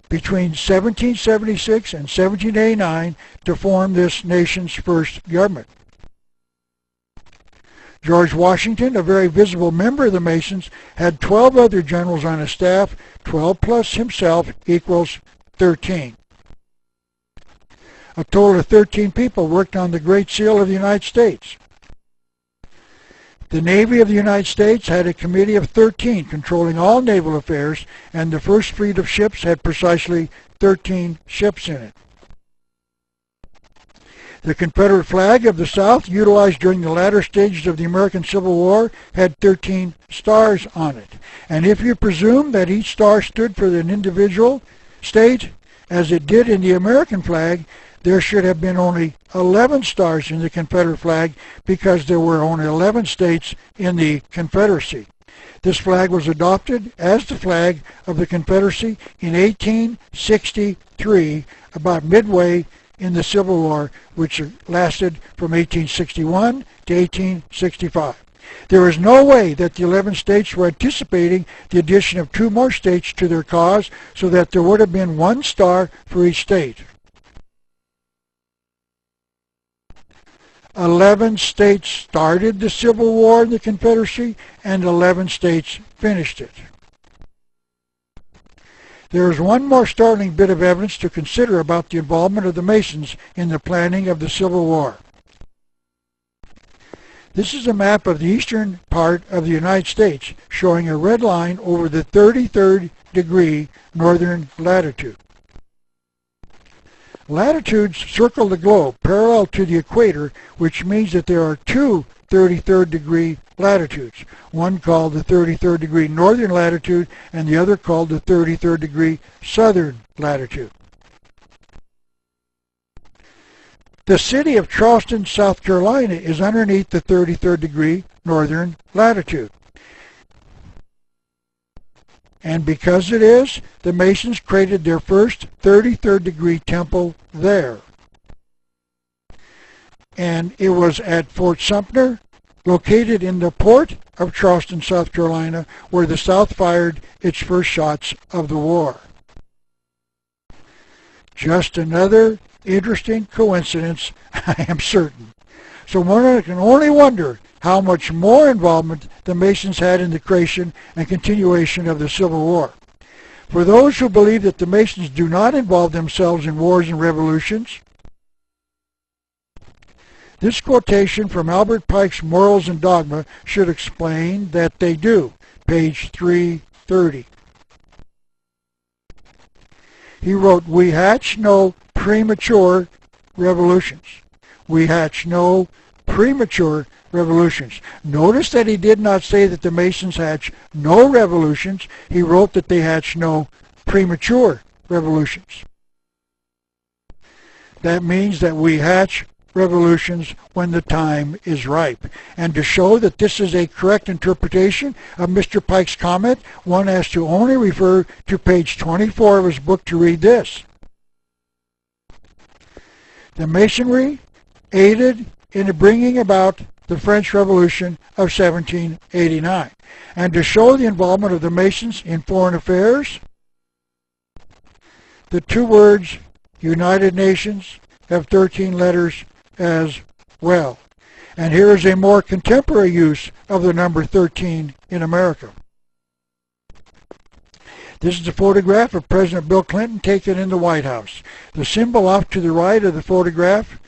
between 1776 and 1789 to form this nation's first government. George Washington, a very visible member of the Masons, had 12 other generals on his staff. 12 plus himself equals 13. A total of 13 people worked on the Great Seal of the United States. The Navy of the United States had a committee of 13 controlling all naval affairs, and the first fleet of ships had precisely 13 ships in it. The Confederate flag of the South, utilized during the latter stages of the American Civil War, had 13 stars on it. And if you presume that each star stood for an individual state, as it did in the American flag, there should have been only 11 stars in the Confederate flag because there were only 11 states in the Confederacy. This flag was adopted as the flag of the Confederacy in 1863, about midway in the Civil War, which lasted from 1861 to 1865. There is no way that the 11 states were anticipating the addition of 2 more states to their cause, so that there would have been 1 star for each state. 11 states started the Civil War in the Confederacy, and 11 states finished it. There is one more startling bit of evidence to consider about the involvement of the Masons in the planning of the Civil War. This is a map of the eastern part of the United States, showing a red line over the 33rd degree northern latitude. Latitudes circle the globe parallel to the equator, which means that there are 2 33rd degree latitudes, one called the 33rd degree northern latitude and the other called the 33rd degree southern latitude. The city of Charleston, South Carolina is underneath the 33rd degree northern latitude. And because it is, the Masons created their first 33rd degree temple there. And it was at Fort Sumter, located in the port of Charleston, South Carolina, where the South fired its first shots of the war. Just another interesting coincidence, I am certain. So one can only wonder how much more involvement the Masons had in the creation and continuation of the Civil War. For those who believe that the Masons do not involve themselves in wars and revolutions, this quotation from Albert Pike's Morals and Dogma should explain that they do, page 330. He wrote, "We hatch no premature revolutions. We hatch no premature revolutions." Notice that he did not say that the Masons hatch no revolutions. He wrote that they hatch no premature revolutions. That means that we hatch revolutions when the time is ripe. And to show that this is a correct interpretation of Mr. Pike's comment, one has to only refer to page 24 of his book to read this. The Masonry aided in bringing about the French Revolution of 1789. And to show the involvement of the Masons in foreign affairs, the 2 words United Nations have 13 letters as well. And here is a more contemporary use of the number 13 in America. This is a photograph of President Bill Clinton taken in the White House. The symbol off to the right of the photograph,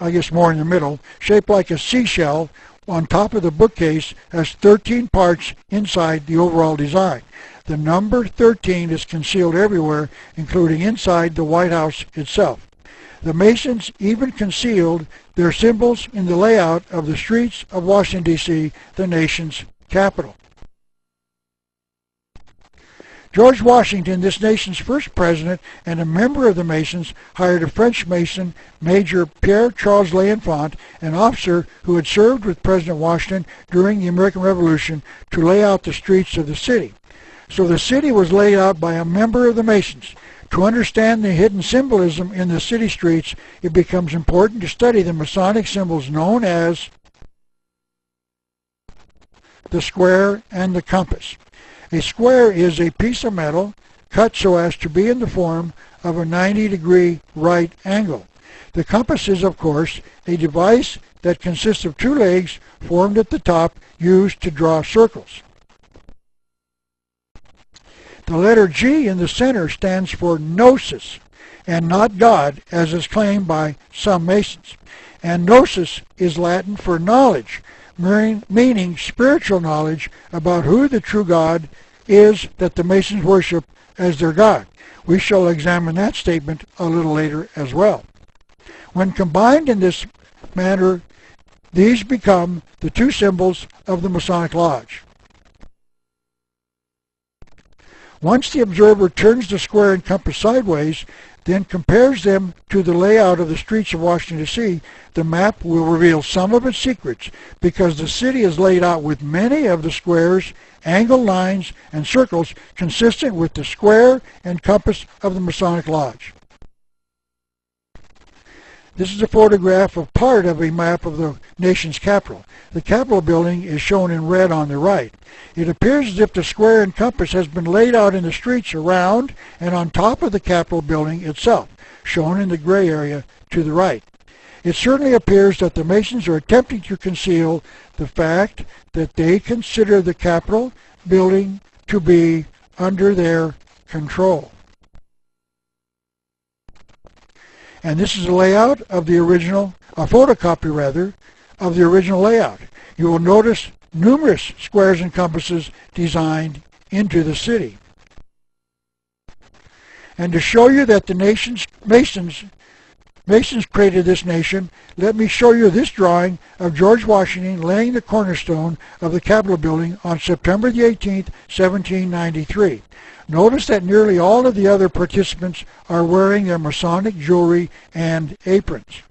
I guess more in the middle, shaped like a seashell on top of the bookcase, has 13 parts inside the overall design. The number 13 is concealed everywhere, including inside the White House itself. The Masons even concealed their symbols in the layout of the streets of Washington, D.C., the nation's capital. George Washington, this nation's first president and a member of the Masons, hired a French Mason, Major Pierre Charles L'Enfant, an officer who had served with President Washington during the American Revolution, to lay out the streets of the city. So the city was laid out by a member of the Masons. To understand the hidden symbolism in the city streets, it becomes important to study the Masonic symbols known as the square and the compass. A square is a piece of metal cut so as to be in the form of a 90-degree right angle. The compass is, of course, a device that consists of 2 legs formed at the top used to draw circles. The letter G in the center stands for Gnosis, and not God, as is claimed by some Masons. And Gnosis is Latin for knowledge, meaning spiritual knowledge about who the true God is that the Masons worship as their God. We shall examine that statement a little later as well. When combined in this manner, these become the 2 symbols of the Masonic Lodge. Once the observer turns the square and compass sideways, then compares them to the layout of the streets of Washington, D.C., the map will reveal some of its secrets, because the city is laid out with many of the squares, angled lines, and circles consistent with the square and compass of the Masonic Lodge. This is a photograph of part of a map of the nation's capital. The Capitol building is shown in red on the right. It appears as if the square and compass has been laid out in the streets around and on top of the Capitol building itself, shown in the gray area to the right. It certainly appears that the Masons are attempting to conceal the fact that they consider the Capitol building to be under their control. And this is a layout of the original, a photocopy rather, of the original layout. You will notice numerous squares and compasses designed into the city. And to show you that the Masons created this nation, let me show you this drawing of George Washington laying the cornerstone of the Capitol building on September the 18th, 1793. Notice that nearly all of the other participants are wearing their Masonic jewelry and aprons.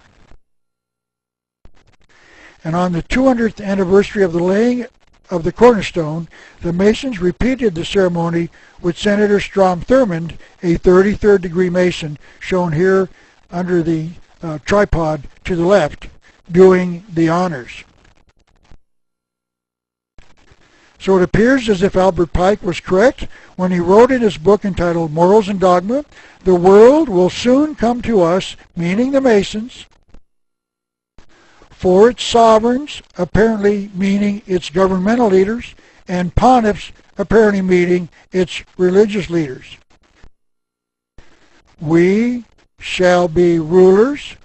And on the 200th anniversary of the laying of the cornerstone, the Masons repeated the ceremony with Senator Strom Thurmond, a 33rd degree Mason, shown here under the tripod to the left, doing the honors. So it appears as if Albert Pike was correct when he wrote in his book entitled Morals and Dogma, "The world will soon come to us," meaning the Masons, "for its sovereigns," apparently meaning its governmental leaders, and pontiffs, apparently meaning its religious leaders. "We shall be rulers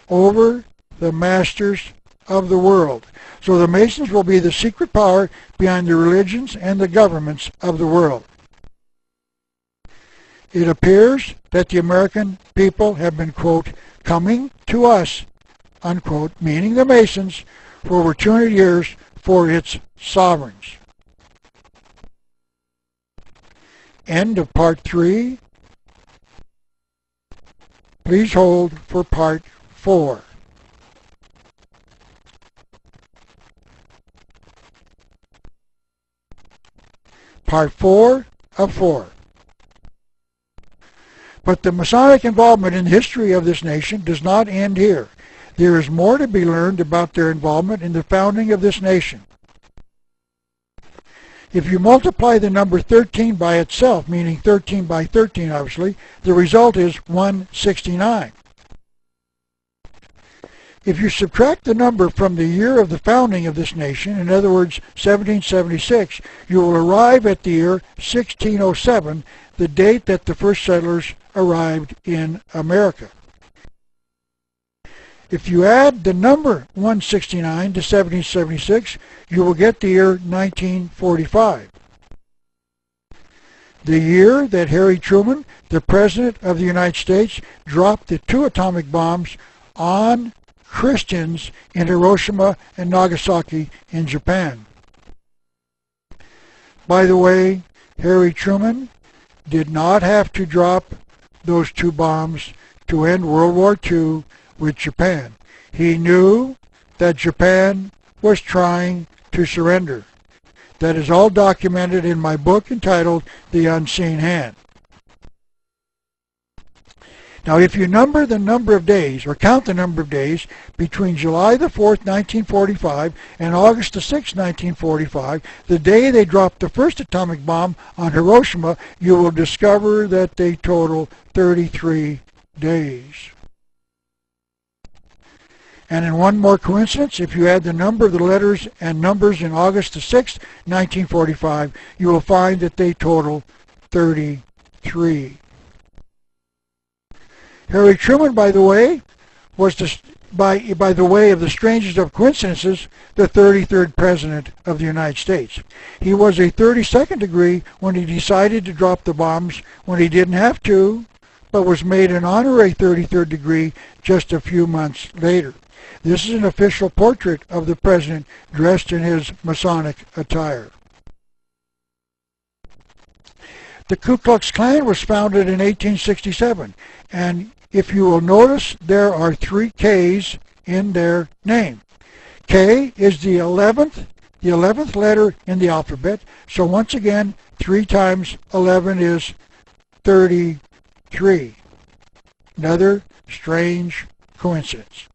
over the masters of the world." So the Masons will be the secret power behind the religions and the governments of the world. It appears that the American people have been, quote, "coming to us," unquote, meaning the Masons, for over 200 years for its sovereigns. End of part 3. Please hold for part 4. Part 4 of 4. But the Masonic involvement in the history of this nation does not end here. There is more to be learned about their involvement in the founding of this nation. If you multiply the number 13 by itself, meaning 13 by 13 obviously, the result is 169. If you subtract the number from the year of the founding of this nation, in other words 1776, you will arrive at the year 1607, the date that the first settlers arrived in America. If you add the number 169 to 1776, you will get the year 1945. The year that Harry Truman, the President of the United States, dropped the 2 atomic bombs on Christians in Hiroshima and Nagasaki in Japan. By the way, Harry Truman did not have to drop those 2 bombs to end World War II with Japan. He knew that Japan was trying to surrender. That is all documented in my book entitled The Unseen Hand. Now, if you number the number of days, or count the number of days, between July the 4th, 1945, and August the 6th, 1945, the day they dropped the first atomic bomb on Hiroshima, you will discover that they total 33 days. And in one more coincidence, if you add the number of the letters and numbers in August the 6th, 1945, you will find that they total 33. Harry Truman, by the way, was by the way of the strangest of coincidences, the 33rd President of the United States. He was a 32nd degree when he decided to drop the bombs when he didn't have to, but was made an honorary 33rd degree just a few months later. This is an official portrait of the President dressed in his Masonic attire. The Ku Klux Klan was founded in 1867, and if you will notice, there are 3 K's in their name. K is the 11th letter in the alphabet, so once again, 3 times 11 is 33. Another strange coincidence.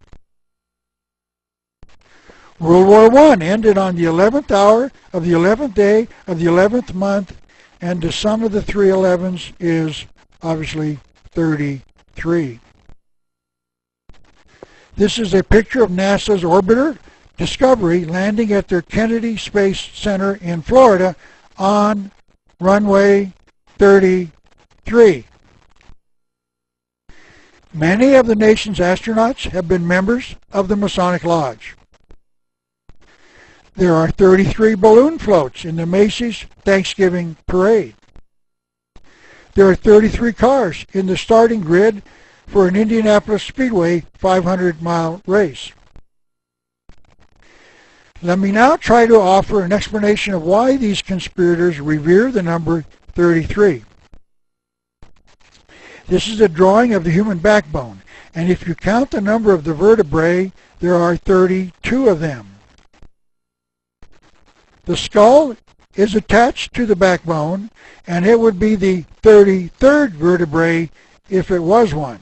World War I ended on the 11th hour of the 11th day of the 11th month, and the sum of the 3 11s is obviously 33. This is a picture of NASA's orbiter Discovery landing at their Kennedy Space Center in Florida on runway 33. Many of the nation's astronauts have been members of the Masonic Lodge. There are 33 balloon floats in the Macy's Thanksgiving Parade. There are 33 cars in the starting grid for an Indianapolis Speedway 500-mile race. Let me now try to offer an explanation of why these conspirators revere the number 33. This is a drawing of the human backbone, and if you count the number of the vertebrae, there are 32 of them. The skull is attached to the backbone, and it would be the 33rd vertebrae if it was one.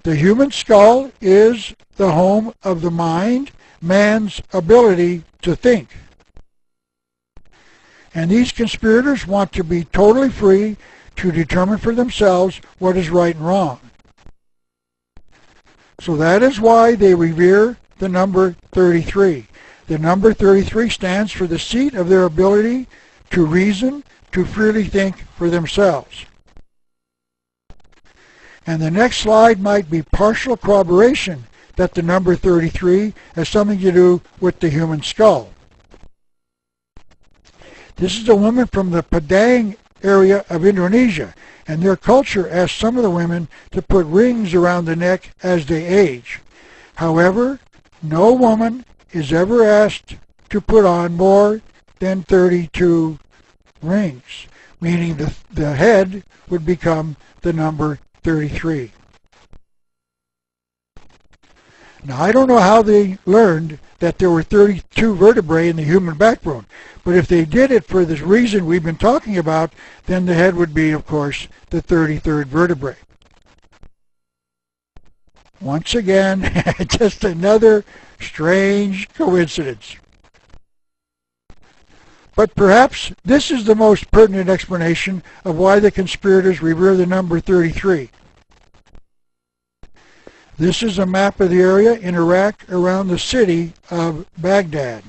The human skull is the home of the mind, man's ability to think. And these conspirators want to be totally free to determine for themselves what is right and wrong. So that is why they revere the number 33. The number 33 stands for the seat of their ability to reason, to freely think for themselves. And the next slide might be partial corroboration that the number 33 has something to do with the human skull. This is a woman from the Padang area of Indonesia, and their culture asks some of the women to put rings around the neck as they age. However, no woman is ever asked to put on more than 32 rings, meaning the head would become the number 33. Now, I don't know how they learned that there were 32 vertebrae in the human backbone, but if they did it for this reason we've been talking about, then the head would be, of course, the 33rd vertebrae. Once again, just another strange coincidence. But perhaps this is the most pertinent explanation of why the conspirators revere the number 33. This is a map of the area in Iraq around the city of Baghdad.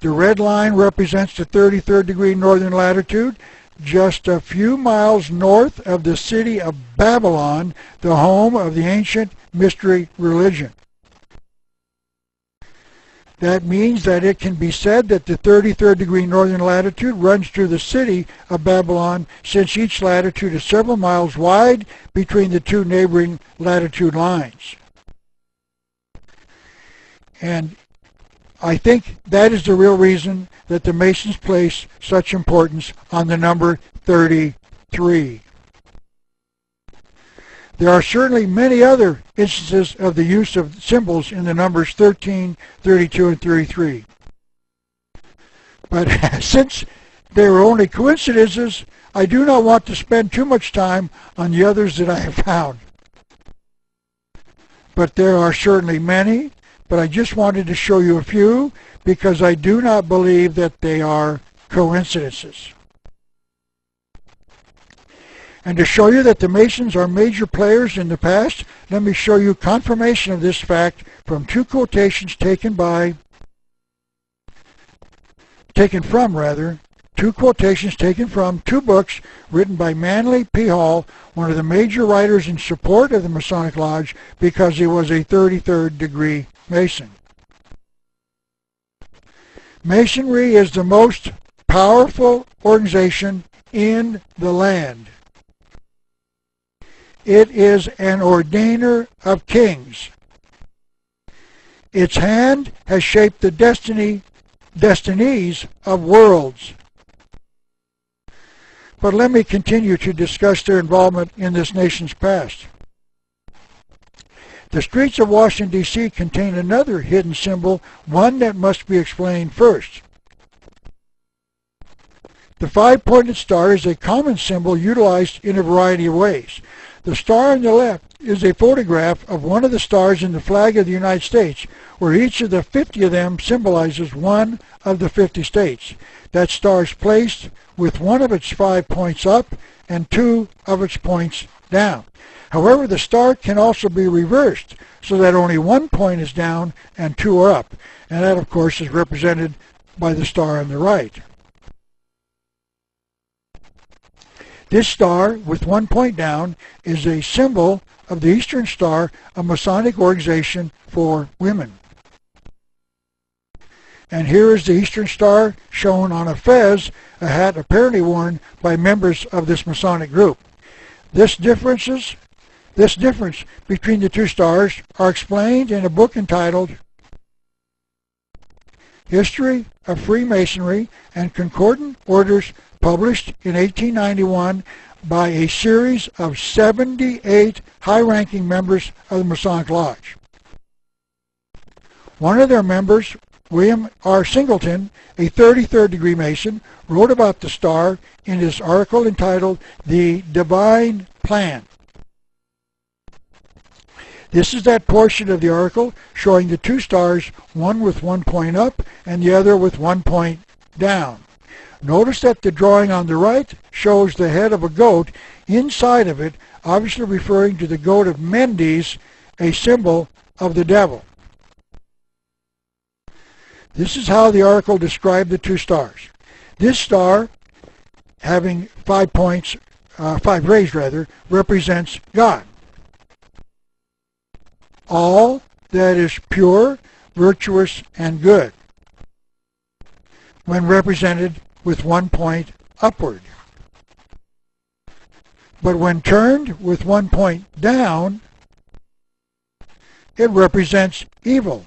The red line represents the 33rd degree northern latitude, just a few miles north of the city of Babylon, the home of the ancient mystery religion. That means that it can be said that the 33rd degree northern latitude runs through the city of Babylon, since each latitude is several miles wide between the two neighboring latitude lines. And I think that is the real reason that the Masons place such importance on the number 33. There are certainly many other instances of the use of symbols in the numbers 13, 32, and 33. But since they were only coincidences, I do not want to spend too much time on the others that I have found. But there are certainly many, but I just wanted to show you a few because I do not believe that they are coincidences. And to show you that the Masons are major players in the past, let me show you confirmation of this fact from two quotations taken from two books written by Manly P. Hall, one of the major writers in support of the Masonic Lodge because he was a 33rd degree Mason. Masonry is the most powerful organization in the land. It is an ordainer of kings. Its hand has shaped the destinies of worlds. But let me continue to discuss their involvement in this nation's past. The streets of Washington, D.C. contain another hidden symbol, one that must be explained first. The five-pointed star is a common symbol utilized in a variety of ways. The star on the left is a photograph of one of the stars in the flag of the United States, where each of the 50 of them symbolizes one of the 50 states. That star is placed with one of its 5 points up and 2 of its points down. However, the star can also be reversed, so that only 1 point is down and 2 are up. And that, of course, is represented by the star on the right. This star, with 1 point down, is a symbol of the Eastern Star, a Masonic organization for women. And here is the Eastern Star shown on a fez, a hat apparently worn by members of this Masonic group. This difference between the two stars are explained in a book entitled History of Freemasonry and Concordant Orders, published in 1891 by a series of 78 high-ranking members of the Masonic Lodge. One of their members, William R. Singleton, a 33rd degree Mason, wrote about the star in his article entitled The Divine Plan. This is that portion of the article showing the two stars, one with 1 point up and the other with 1 point down. Notice that the drawing on the right shows the head of a goat inside of it, obviously referring to the goat of Mendes, a symbol of the devil. This is how the article described the two stars. This star, having 5 points, 5 rays rather, represents God. All that is pure, virtuous, and good, when represented with 1 point upward. But when turned with 1 point down, it represents evil.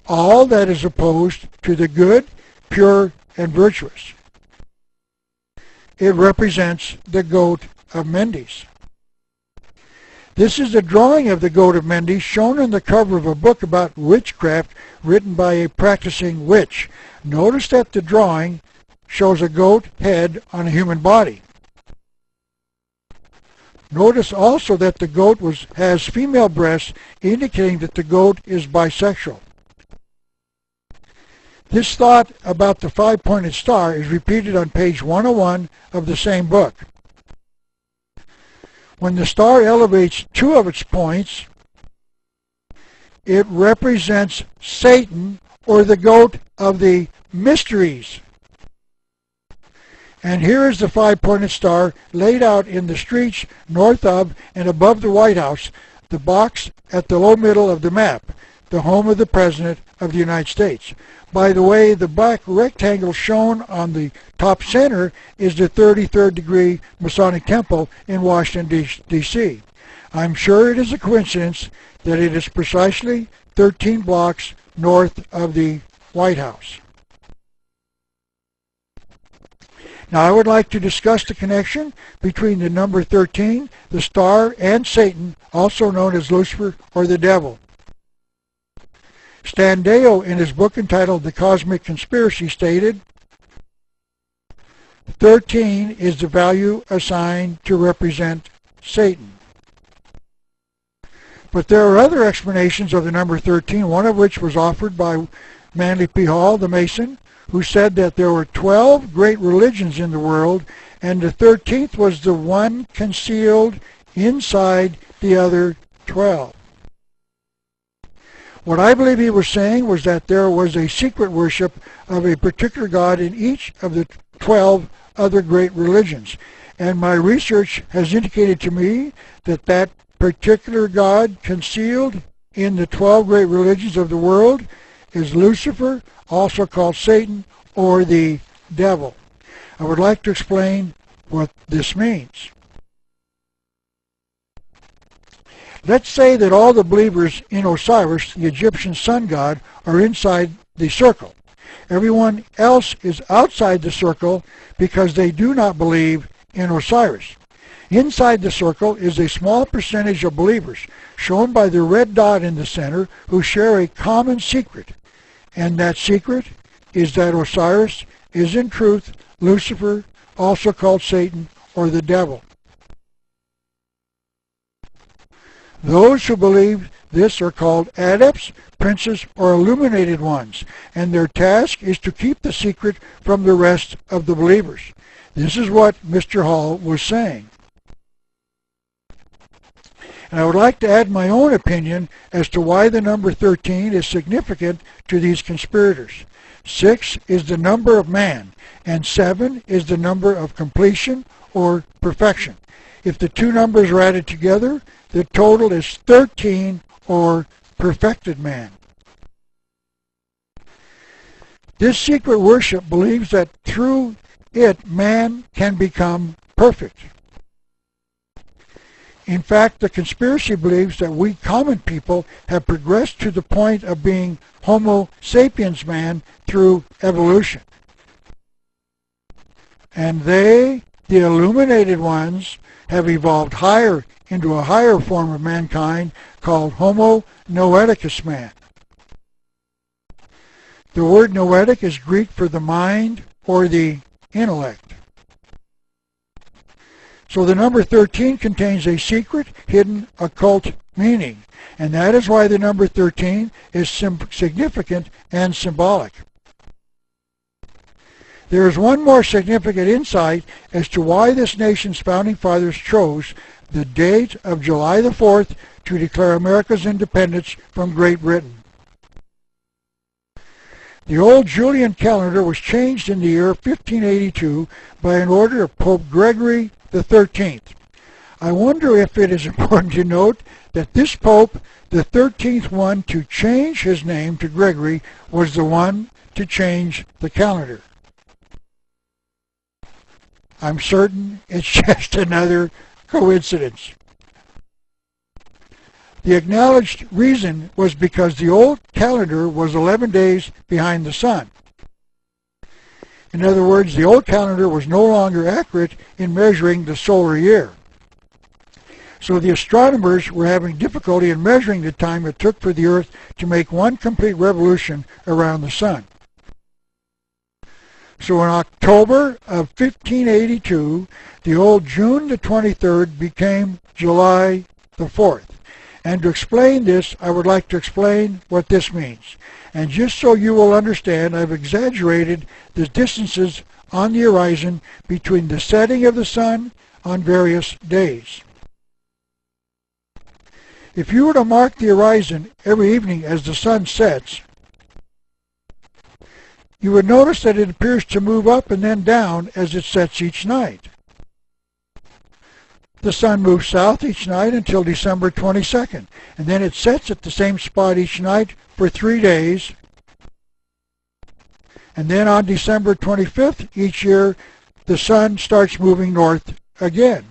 All that is opposed to the good, pure, and virtuous. It represents the goat of Mendes. This is a drawing of the goat of Mendes shown on the cover of a book about witchcraft written by a practicing witch. Notice that the drawing shows a goat head on a human body. Notice also that the goat has female breasts, indicating that the goat is bisexual. This thought about the five-pointed star is repeated on page 101 of the same book. When the star elevates 2 of its points, it represents Satan, or the goat of the mysteries. And here is the five-pointed star laid out in the streets north of and above the White House, the box at the low middle of the map, the home of the President of the United States. By the way, the black rectangle shown on the top center is the 33rd degree Masonic Temple in Washington, D.C. I'm sure it is a coincidence that it is precisely 13 blocks north of the White House. Now, I would like to discuss the connection between the number 13, the star, and Satan, also known as Lucifer or the devil. Standeo, in his book entitled The Cosmic Conspiracy, stated, 13 is the value assigned to represent Satan. But there are other explanations of the number 13, one of which was offered by Manly P. Hall, the Mason, who said that there were 12 great religions in the world, and the 13th was the one concealed inside the other 12. What I believe he was saying was that there was a secret worship of a particular god in each of the 12 other great religions. And my research has indicated to me that that particular god concealed in the 12 great religions of the world is Lucifer, also called Satan, or the devil. I would like to explain what this means. Let's say that all the believers in Osiris, the Egyptian sun god, are inside the circle. Everyone else is outside the circle because they do not believe in Osiris. Inside the circle is a small percentage of believers, shown by the red dot in the center, who share a common secret. And that secret is that Osiris is in truth Lucifer, also called Satan or the devil. Those who believe this are called adepts, princes, or illuminated ones, and their task is to keep the secret from the rest of the believers. This is what Mr. Hall was saying. And I would like to add my own opinion as to why the number 13 is significant to these conspirators. 6 is the number of man, and 7 is the number of completion or perfection. If the two numbers are added together, the total is 13, or perfected man. This secret worship believes that through it man can become perfect. In fact, the conspiracy believes that we common people have progressed to the point of being Homo sapiens man through evolution. And they, the illuminated ones, have evolved higher into a higher form of mankind called Homo noeticus man. The word noetic is Greek for the mind or the intellect. So the number 13 contains a secret, hidden, occult meaning, and that is why the number 13 is significant and symbolic. There is one more significant insight as to why this nation's founding fathers chose the date of July the 4th to declare America's independence from Great Britain. The old Julian calendar was changed in the year 1582 by an order of Pope Gregory the 13th. I wonder if it is important to note that this Pope, the 13th one to change his name to Gregory, was the one to change the calendar. I'm certain it's just another coincidence. The acknowledged reason was because the old calendar was 11 days behind the sun. In other words, the old calendar was no longer accurate in measuring the solar year. So the astronomers were having difficulty in measuring the time it took for the Earth to make one complete revolution around the sun. So in October of 1582, the old June the 23rd became July the 4th. And to explain this, I would like to explain what this means. And just so you will understand, I've exaggerated the distances on the horizon between the setting of the sun on various days. If you were to mark the horizon every evening as the sun sets, you would notice that it appears to move up and then down as it sets each night. The sun moves south each night until December 22nd, and then it sets at the same spot each night for 3 days. And then on December 25th each year, the sun starts moving north again.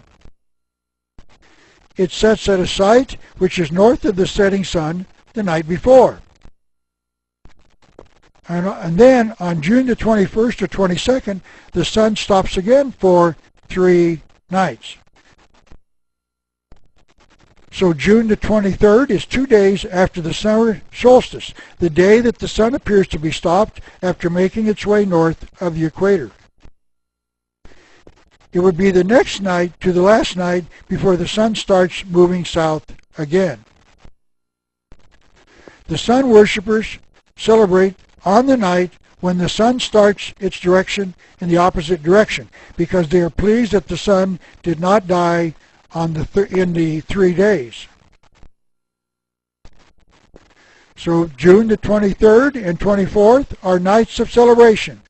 It sets at a site which is north of the setting sun the night before. And then on June the 21st or 22nd, the sun stops again for 3 nights. So June the 23rd is 2 days after the summer solstice, the day that the sun appears to be stopped after making its way north of the equator. It would be the next night to the last night before the sun starts moving south again. The sun worshippers celebrate on the night when the sun starts its direction in the opposite direction, because they are pleased that the sun did not die on in the 3 days. So June the 23rd and 24th are nights of celebration,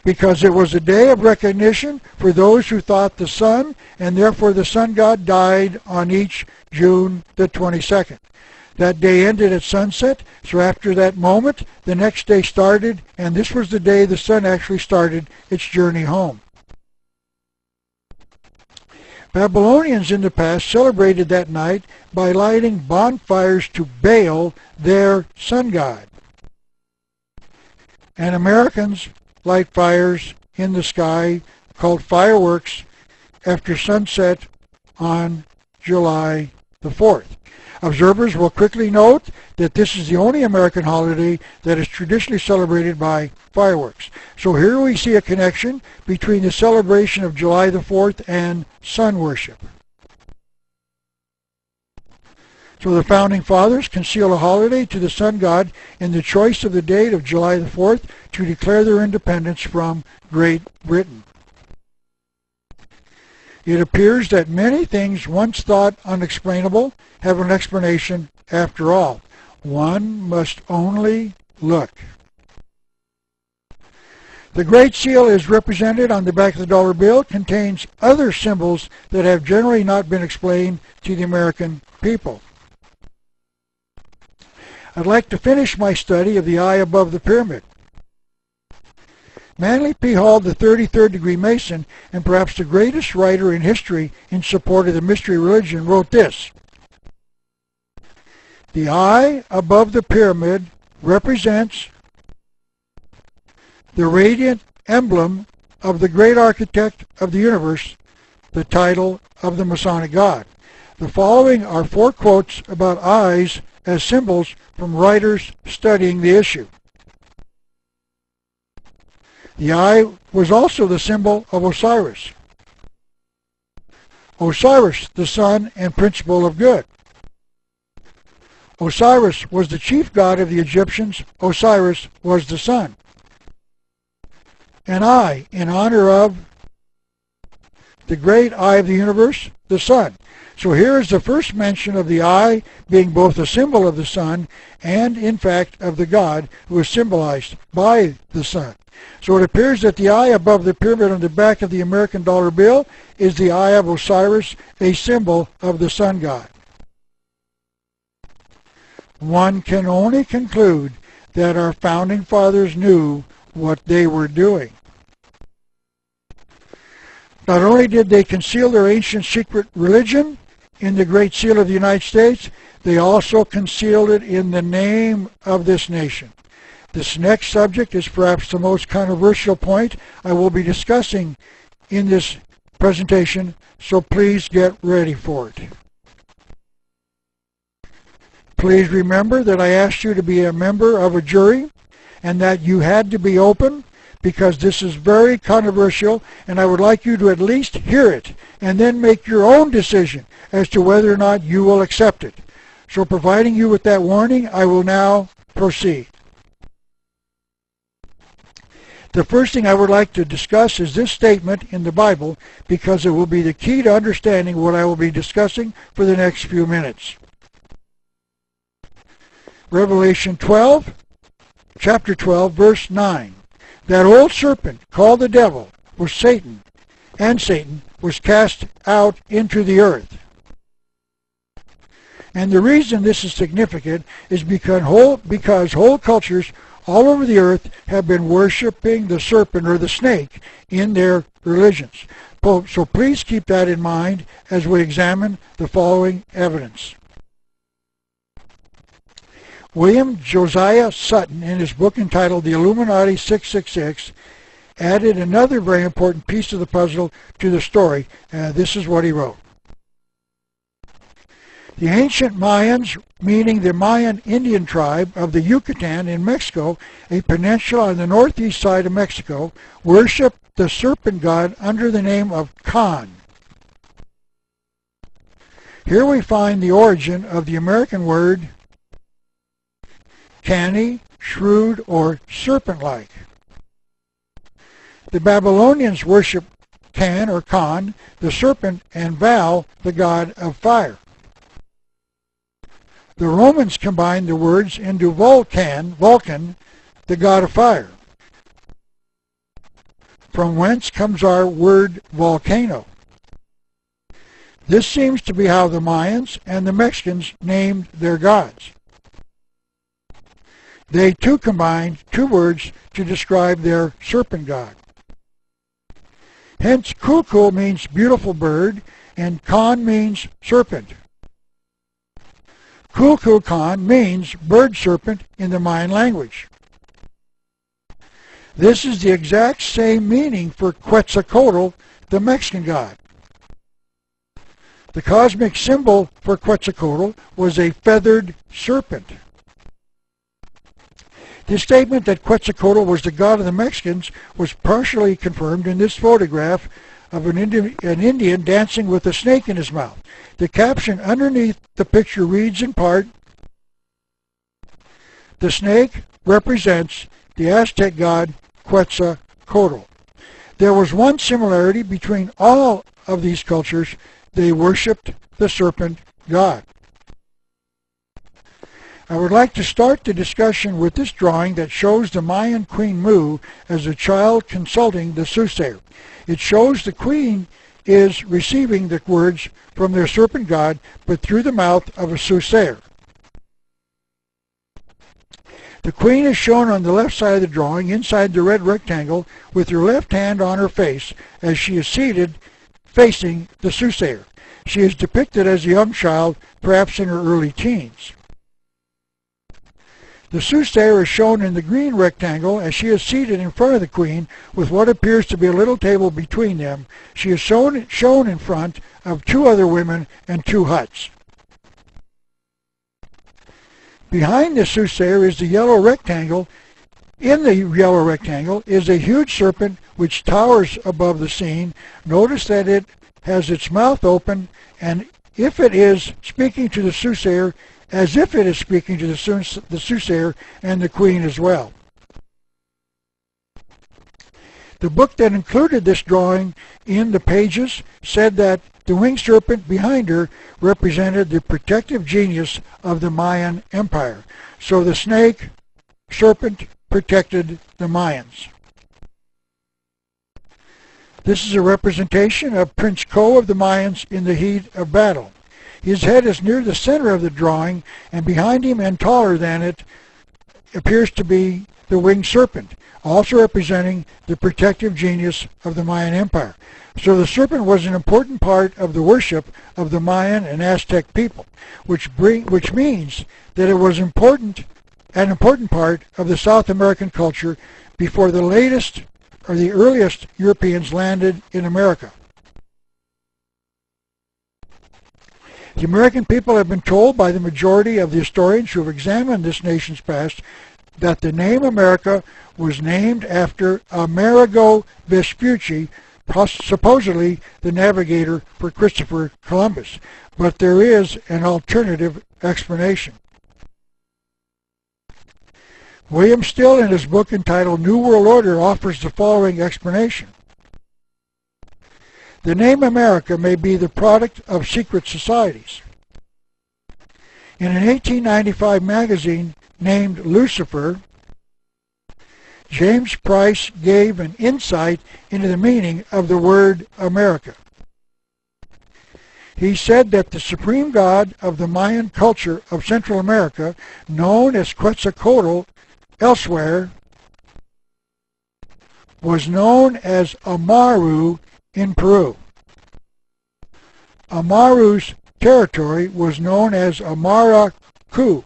because it was a day of recognition for those who thought the sun and therefore the sun god died on each June the 22nd. That day ended at sunset, so after that moment, the next day started, and this was the day the sun actually started its journey home. Babylonians in the past celebrated that night by lighting bonfires to Baal, their sun god. and Americans light fires in the sky called fireworks after sunset on July the 4th. Observers will quickly note that this is the only American holiday that is traditionally celebrated by fireworks. So here we see a connection between the celebration of July the 4th and sun worship. So the Founding Fathers concealed a holiday to the sun god in the choice of the date of July the 4th to declare their independence from Great Britain. It appears that many things once thought unexplainable have an explanation after all. One must only look. The Great Seal is represented on the back of the dollar bill, contains other symbols that have generally not been explained to the American people. I'd like to finish my study of the eye above the pyramid. Manly P. Hall, the 33rd degree Mason, and perhaps the greatest writer in history in support of the mystery religion, wrote this: "The eye above the pyramid represents the radiant emblem of the great architect of the universe, the title of the Masonic God." The following are 4 quotes about eyes as symbols from writers studying the issue. The eye was also the symbol of Osiris. Osiris, the sun and principle of good. Osiris was the chief god of the Egyptians. Osiris was the sun. An eye in honor of the great eye of the universe, the sun. So here is the first mention of the eye being both a symbol of the sun and, in fact, of the god who is symbolized by the sun. So it appears that the eye above the pyramid on the back of the American dollar bill is the eye of Osiris, a symbol of the sun god. One can only conclude that our founding fathers knew what they were doing. Not only did they conceal their ancient secret religion in the Great Seal of the United States, they also concealed it in the name of this nation. This next subject is perhaps the most controversial point I will be discussing in this presentation, so please get ready for it. Please remember that I asked you to be a member of a jury and that you had to be open, because this is very controversial, and I would like you to at least hear it and then make your own decision as to whether or not you will accept it. So providing you with that warning, I will now proceed. The first thing I would like to discuss is this statement in the Bible, because it will be the key to understanding what I will be discussing for the next few minutes. Revelation 12, chapter 12, verse 9. That old serpent, called the devil, was Satan, and Satan was cast out into the earth. And the reason this is significant is because whole cultures all over the earth have been worshiping the serpent or the snake in their religions. So please keep that in mind as we examine the following evidence. William Josiah Sutton, in his book entitled The Illuminati 666, added another very important piece of the puzzle to the story. This is what he wrote. The ancient Mayans, meaning the Mayan Indian tribe of the Yucatan in Mexico, a peninsula on the northeast side of Mexico, worshipped the serpent god under the name of Con. Here we find the origin of the American word canny, shrewd, or serpent-like. The Babylonians worshipped Can or Con, the serpent, and Val, the god of fire. The Romans combined the words into Vulcan, the god of fire, from whence comes our word volcano. This seems to be how the Mayans and the Mexicans named their gods. They too combined 2 words to describe their serpent god. Hence, Kulkul means beautiful bird, and Con means serpent. Kulkulkan means bird serpent in the Mayan language. This is the exact same meaning for Quetzalcoatl, the Mexican god. The cosmic symbol for Quetzalcoatl was a feathered serpent. The statement that Quetzalcoatl was the god of the Mexicans was partially confirmed in this photograph of an Indian dancing with a snake in his mouth. The caption underneath the picture reads in part, "The snake represents the Aztec god Quetzalcoatl." There was one similarity between all of these cultures. They worshipped the serpent god. I would like to start the discussion with this drawing that shows the Mayan Queen Mu as a child consulting the soothsayer. It shows the queen is receiving the words from their serpent god, but through the mouth of a soothsayer. The queen is shown on the left side of the drawing inside the red rectangle with her left hand on her face as she is seated facing the soothsayer. She is depicted as a young child, perhaps in her early teens. The soothsayer is shown in the green rectangle as she is seated in front of the queen with what appears to be a little table between them. She is shown in front of two other women and two huts. Behind the soothsayer is the yellow rectangle. In the yellow rectangle is a huge serpent which towers above the scene. Notice that it has its mouth open, and if it is speaking to the soothsayer, as if it is speaking to the soothsayer and the queen as well. The book that included this drawing in the pages said that the winged serpent behind her represented the protective genius of the Mayan Empire. So the snake serpent protected the Mayans. This is a representation of Prince Ko of the Mayans in the heat of battle. His head is near the center of the drawing, and behind him and taller than it appears to be the winged serpent, also representing the protective genius of the Mayan Empire. So the serpent was an important part of the worship of the Mayan and Aztec people, which means that it was an important part of the South American culture before the latest or the earliest Europeans landed in America. The American people have been told by the majority of the historians who have examined this nation's past that the name America was named after Amerigo Vespucci, supposedly the navigator for Christopher Columbus. But there is an alternative explanation. William Still, in his book entitled New World Order, offers the following explanation. The name America may be the product of secret societies. In an 1895 magazine named Lucifer, James Price gave an insight into the meaning of the word America. He said that the supreme god of the Mayan culture of Central America, known as Quetzalcoatl elsewhere, was known as Amaru in Peru. Amaru's territory was known as Amaracu.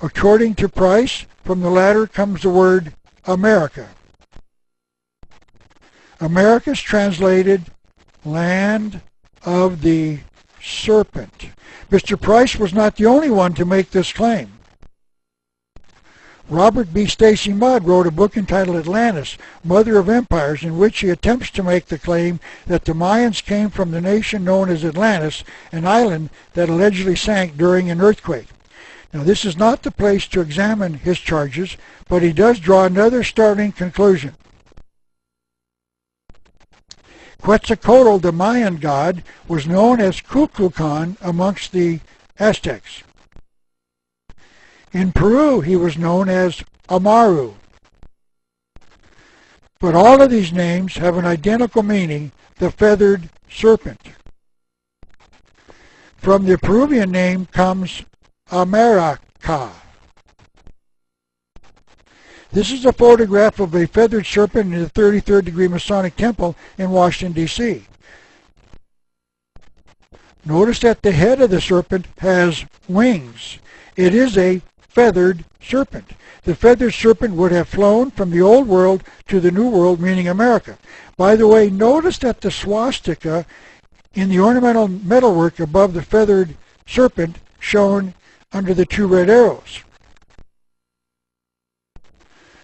According to Price, from the latter comes the word America. America is translated land of the serpent. Mr. Price was not the only one to make this claim. Robert B. Stacy Mudd wrote a book entitled Atlantis, Mother of Empires, in which he attempts to make the claim that the Mayans came from the nation known as Atlantis, an island that allegedly sank during an earthquake. Now, this is not the place to examine his charges, but he does draw another startling conclusion. Quetzalcoatl, the Mayan god, was known as Kukulkan amongst the Aztecs. In Peru, he was known as Amaru. But all of these names have an identical meaning, the feathered serpent. From the Peruvian name comes America. This is a photograph of a feathered serpent in the 33rd degree Masonic Temple in Washington, D.C. Notice that the head of the serpent has wings. It is a feathered serpent. The feathered serpent would have flown from the old world to the new world, meaning America. By the way, notice that the swastika in the ornamental metalwork above the feathered serpent shown under the two red arrows.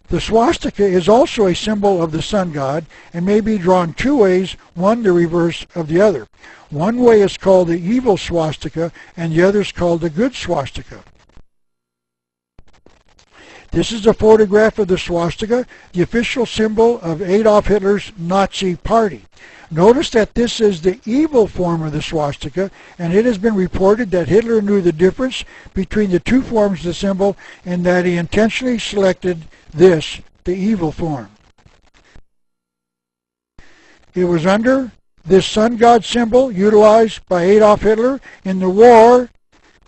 The swastika is also a symbol of the sun god and may be drawn two ways, one the reverse of the other. One way is called the evil swastika and the other is called the good swastika. This is a photograph of the swastika, the official symbol of Adolf Hitler's Nazi party. Notice that this is the evil form of the swastika, and it has been reported that Hitler knew the difference between the two forms of the symbol and that he intentionally selected this, the evil form. It was under this sun god symbol utilized by Adolf Hitler in the war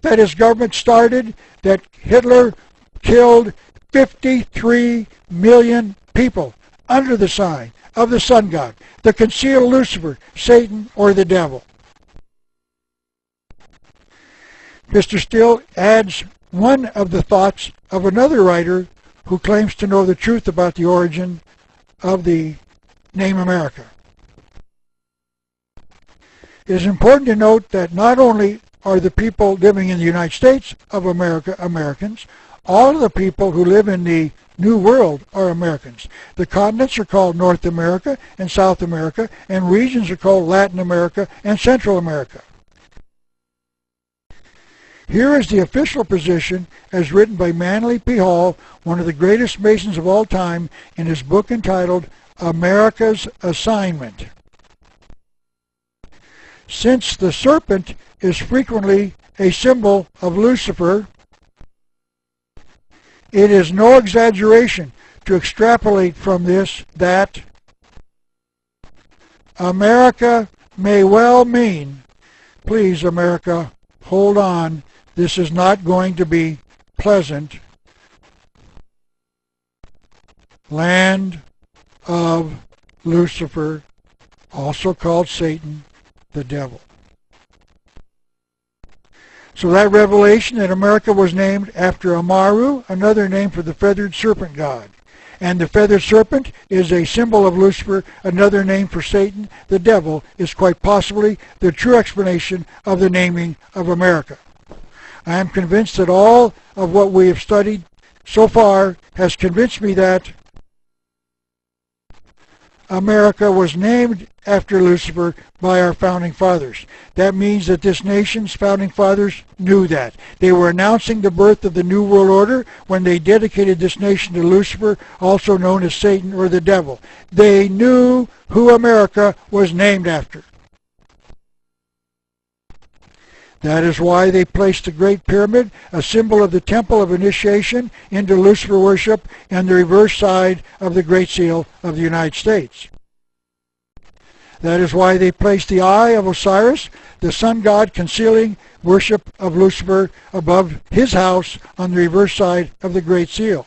that his government started that Hitler killed 53 million people under the sign of the sun god, the concealed Lucifer, Satan, or the devil. Mr. Steele adds one of the thoughts of another writer who claims to know the truth about the origin of the name America. It is important to note that not only are the people living in the United States of America Americans, all of the people who live in the New World are Americans. The continents are called North America and South America, and regions are called Latin America and Central America. Here is the official position as written by Manly P. Hall, one of the greatest Masons of all time, in his book entitled America's Assignment. Since the serpent is frequently a symbol of Lucifer, it is no exaggeration to extrapolate from this that America may well mean, please America, hold on, this is not going to be pleasant, land of Lucifer, also called Satan, the devil. So that revelation that America was named after Amaru, another name for the feathered serpent god. And the feathered serpent is a symbol of Lucifer, another name for Satan, the devil, is quite possibly the true explanation of the naming of America. I am convinced that all of what we have studied so far has convinced me that America was named after Lucifer by our founding fathers. That means that this nation's founding fathers knew that. They were announcing the birth of the New World Order when they dedicated this nation to Lucifer, also known as Satan or the devil. They knew who America was named after. That is why they placed the Great Pyramid, a symbol of the temple of initiation, into Lucifer worship and the reverse side of the Great Seal of the United States. That is why they placed the Eye of Osiris, the sun god, concealing worship of Lucifer above his house on the reverse side of the Great Seal.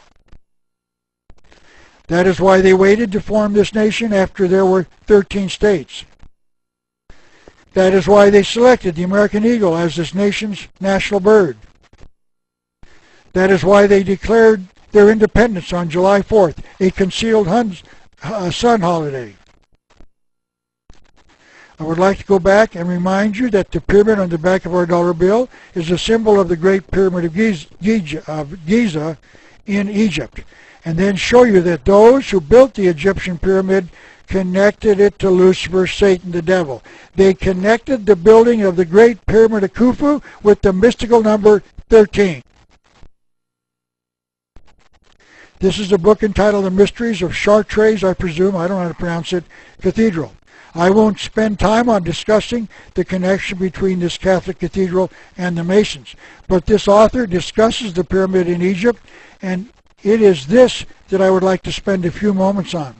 That is why they waited to form this nation after there were 13 states. That is why they selected the American eagle as this nation's national bird. That is why they declared their independence on July 4th, a concealed sun holiday. I would like to go back and remind you that the pyramid on the back of our dollar bill is a symbol of the Great Pyramid of Giza in Egypt, and then show you that those who built the Egyptian pyramid connected it to Lucifer, Satan, the devil. They connected the building of the Great Pyramid of Khufu with the mystical number 13. This is a book entitled The Mysteries of Chartres, I presume, I don't know how to pronounce it, Cathedral. I won't spend time on discussing the connection between this Catholic cathedral and the Masons, but this author discusses the pyramid in Egypt, and it is this that I would like to spend a few moments on.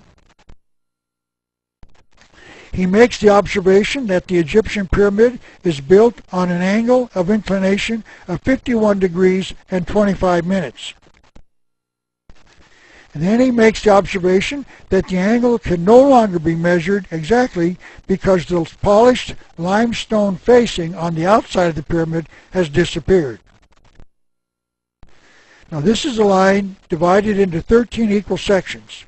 He makes the observation that the Egyptian pyramid is built on an angle of inclination of 51 degrees and 25 minutes. And then he makes the observation that the angle can no longer be measured exactly because the polished limestone facing on the outside of the pyramid has disappeared. Now this is a line divided into 13 equal sections.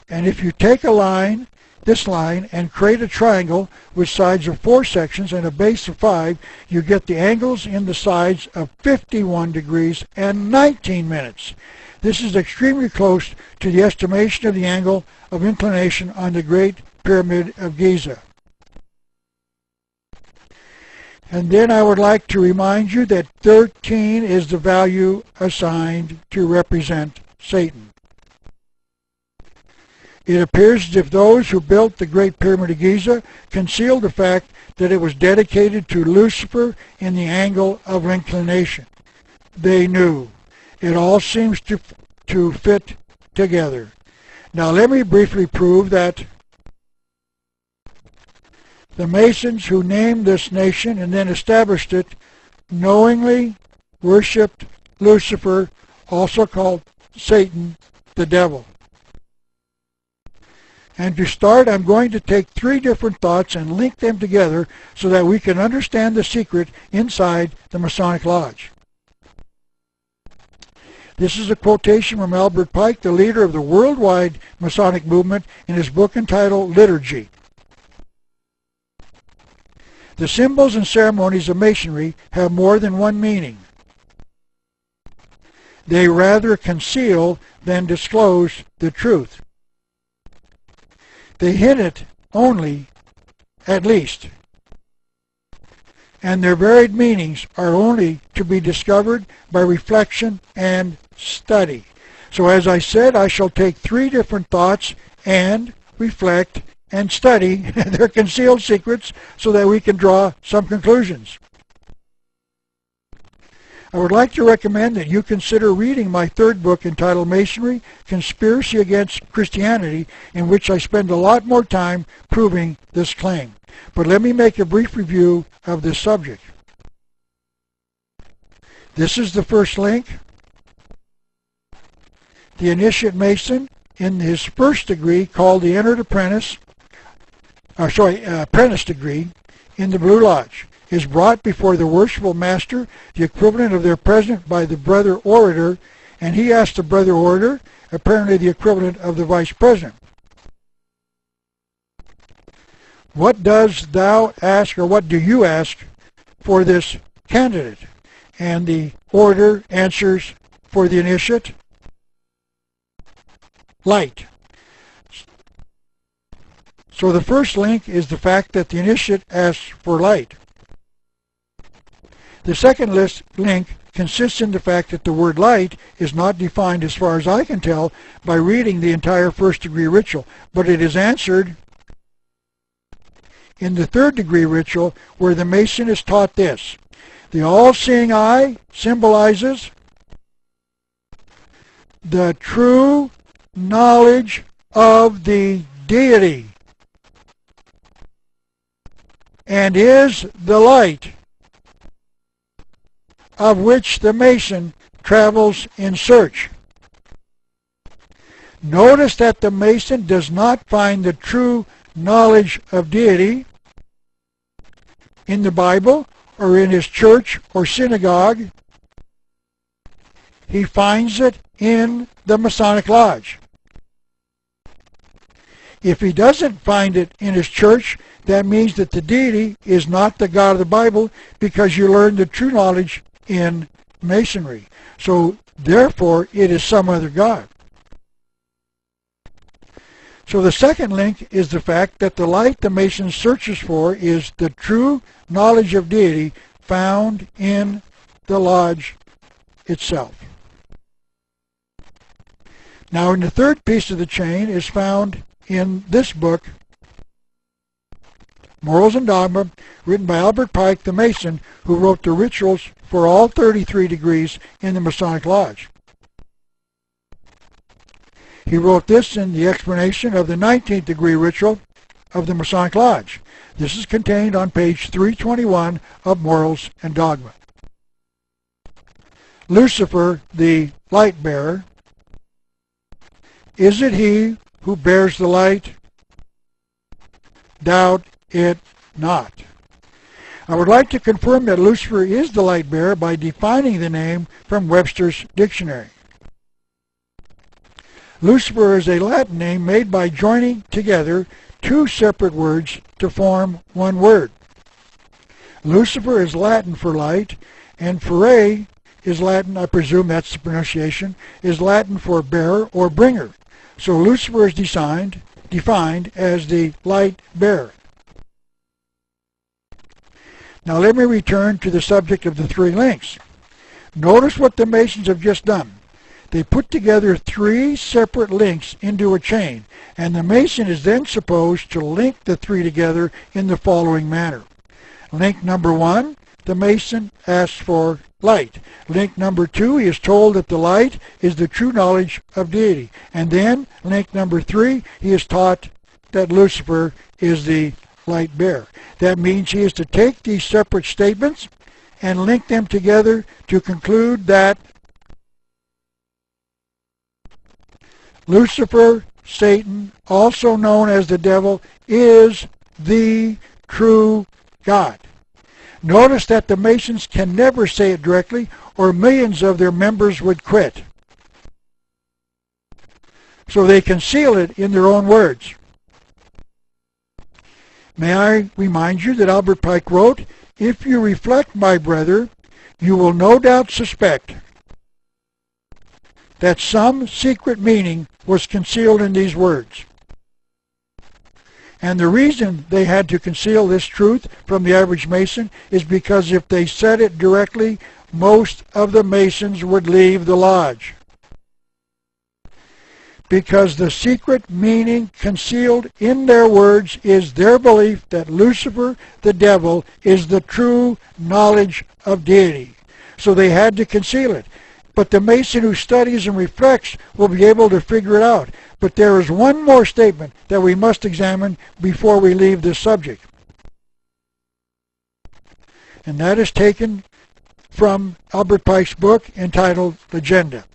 And if you take a line, this line, and create a triangle with sides of 4 sections and a base of 5, you get the angles in the sides of 51 degrees and 19 minutes. This is extremely close to the estimation of the angle of inclination on the Great Pyramid of Giza. And then I would like to remind you that 13 is the value assigned to represent Satan. It appears as if those who built the Great Pyramid of Giza concealed the fact that it was dedicated to Lucifer in the angle of inclination. They knew. It all seems to fit together. Now let me briefly prove that the Masons who named this nation and then established it knowingly worshipped Lucifer, also called Satan, the devil. And to start, I'm going to take 3 different thoughts and link them together so that we can understand the secret inside the Masonic Lodge. This is a quotation from Albert Pike, the leader of the worldwide Masonic movement, in his book entitled Liturgy. The symbols and ceremonies of Masonry have more than one meaning. They rather conceal than disclose the truth. They hint it only, at least, and their varied meanings are only to be discovered by reflection and study. So as I said, I shall take 3 different thoughts and reflect and study their concealed secrets so that we can draw some conclusions. I would like to recommend that you consider reading my 3rd book entitled Masonry, Conspiracy Against Christianity, in which I spend a lot more time proving this claim. But let me make a brief review of this subject. This is the first link. The initiate Mason, in his first degree called the Entered Apprentice, apprentice degree in the Blue Lodge, is brought before the worshipful master, the equivalent of their president, by the brother orator, and he asks the brother orator, apparently the equivalent of the vice president, "What does thou ask, or what do you ask for this candidate?" And the orator answers for the initiate, "Light." So the first link is the fact that the initiate asks for light. The second link consists in the fact that the word light is not defined, as far as I can tell, by reading the entire first degree ritual, but it is answered in the 3rd degree ritual, where the Mason is taught this: the all-seeing eye symbolizes the true knowledge of the deity and is the light of which the Mason travels in search. Notice that the Mason does not find the true knowledge of deity in the Bible or in his church or synagogue. He finds it in the Masonic Lodge. If he doesn't find it in his church, that means that the deity is not the God of the Bible, because you learn the true knowledge in Masonry. So therefore it is some other God. So the second link is the fact that the light the Mason searches for is the true knowledge of deity found in the lodge itself. Now, in the 3rd piece of the chain is found in this book, Morals and Dogma, written by Albert Pike, the Mason, who wrote the rituals for all 33 degrees in the Masonic Lodge. He wrote this in the explanation of the 19th degree ritual of the Masonic Lodge. This is contained on page 321 of Morals and Dogma. Lucifer, the light bearer, is it he who bears the light? Doubt it not. I would like to confirm that Lucifer is the light bearer by defining the name from Webster's dictionary. Lucifer is a Latin name made by joining together two separate words to form one word. Lucifer is Latin for light, and fere is Latin, I presume that's the pronunciation, is Latin for bearer or bringer. So Lucifer is defined as the light bearer. Now let me return to the subject of the three links. Notice what the Masons have just done. They put together three separate links into a chain, and the Mason is then supposed to link the three together in the following manner. Link number one, the Mason asks for light. Link number two, he is told that the light is the true knowledge of deity. And then, link number three, he is taught that Lucifer is the light bearer. That means he is to take these separate statements and link them together to conclude that Lucifer, Satan, also known as the devil, is the true God. Notice that the Masons can never say it directly, or millions of their members would quit. So they conceal it in their own words. May I remind you that Albert Pike wrote, "If you reflect, my brother, you will no doubt suspect that some secret meaning was concealed in these words." And the reason they had to conceal this truth from the average Mason is because if they said it directly, most of the Masons would leave the lodge. Because the secret meaning concealed in their words is their belief that Lucifer, the devil, is the true knowledge of deity. So they had to conceal it. But the Mason who studies and reflects will be able to figure it out. But there is one more statement that we must examine before we leave this subject. And that is taken from Albert Pike's book entitled Legenda.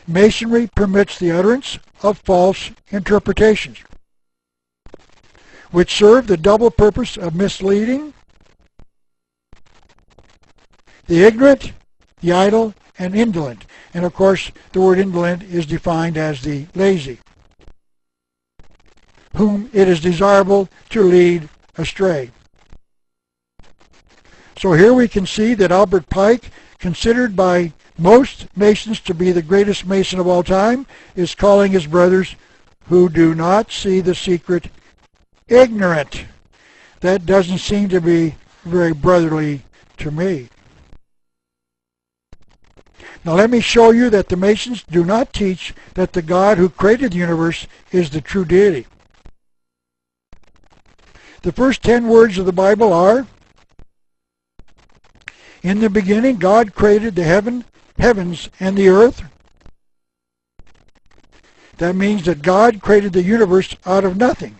Masonry permits the utterance of false interpretations, which serve the double purpose of misleading the ignorant, the idle, and indolent. And of course, the word indolent is defined as the lazy, whom it is desirable to lead astray. So here we can see that Albert Pike, considered by most Masons to be the greatest Mason of all time, is calling his brothers who do not see the secret ignorant. That doesn't seem to be very brotherly to me. Now let me show you that the Masons do not teach that the God who created the universe is the true deity. The first 10 words of the Bible are, "In the beginning God created the heavens and the earth." That means that God created the universe out of nothing.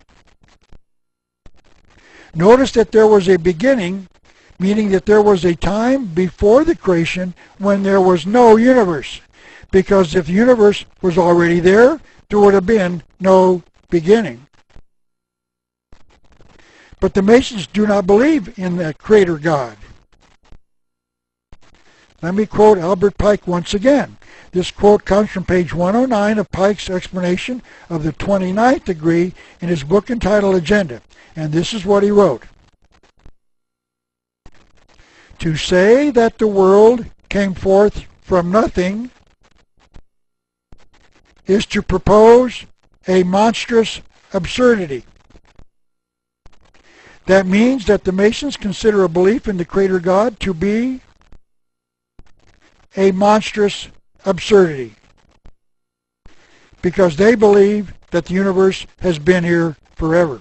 Notice that there was a beginning, meaning that there was a time before the creation when there was no universe. Because if the universe was already there, there would have been no beginning. But the Masons do not believe in the Creator God. Let me quote Albert Pike once again. This quote comes from page 109 of Pike's explanation of the 29th degree in his book entitled Agenda. And this is what he wrote. "To say that the world came forth from nothing is to propose a monstrous absurdity." That means that the Masons consider a belief in the Creator God to be a monstrous absurdity, because they believe that the universe has been here forever.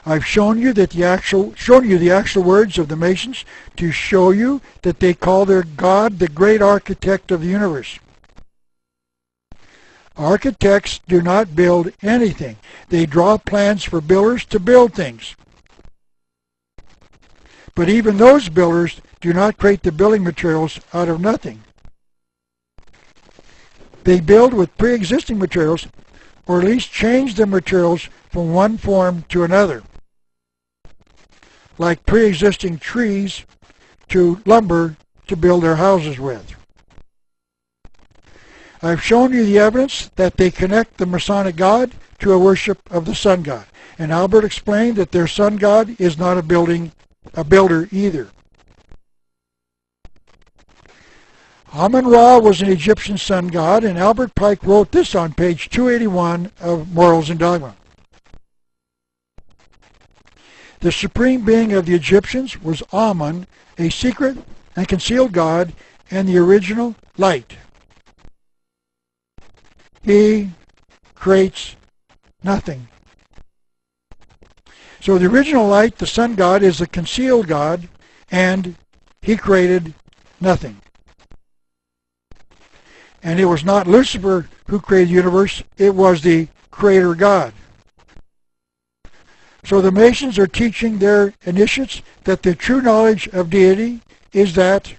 I've shown you the actual words of the Masons to show you that they call their God the great architect of the universe. Architects do not build anything. They draw plans for builders to build things. But even those builders do not create the building materials out of nothing. They build with pre-existing materials, or at least change the materials from one form to another, like pre-existing trees to lumber to build their houses with. I've shown you the evidence that they connect the Masonic God to a worship of the sun god, and Albert explained that their sun god is not a builder either. Amun-Ra was an Egyptian sun god, and Albert Pike wrote this on page 281 of Morals and Dogma. The supreme being of the Egyptians was Amun, a secret and concealed god, and the original light. He creates nothing. So the original light, the sun god, is a concealed god, and he created nothing. And it was not Lucifer who created the universe, it was the creator God. So the Masons are teaching their initiates that the true knowledge of deity is that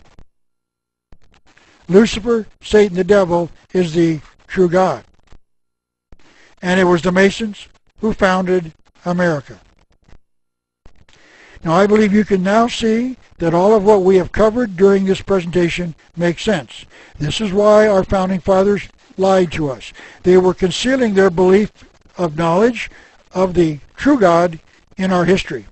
Lucifer, Satan the devil, is the true God. And it was the Masons who founded America. Now I believe you can now see that all of what we have covered during this presentation makes sense. This is why our founding fathers lied to us. They were concealing their belief of knowledge of the true God in our history.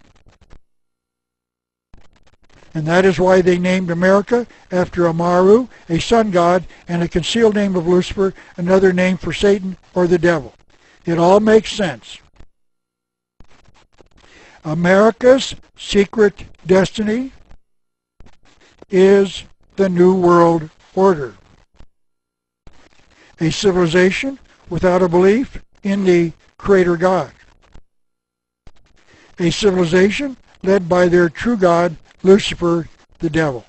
And that is why they named America after Amaru, a sun god, and a concealed name of Lucifer, another name for Satan or the devil. It all makes sense. America's secret destiny is the New World Order, a civilization without a belief in the Creator God, a civilization led by their true God, Lucifer, the devil.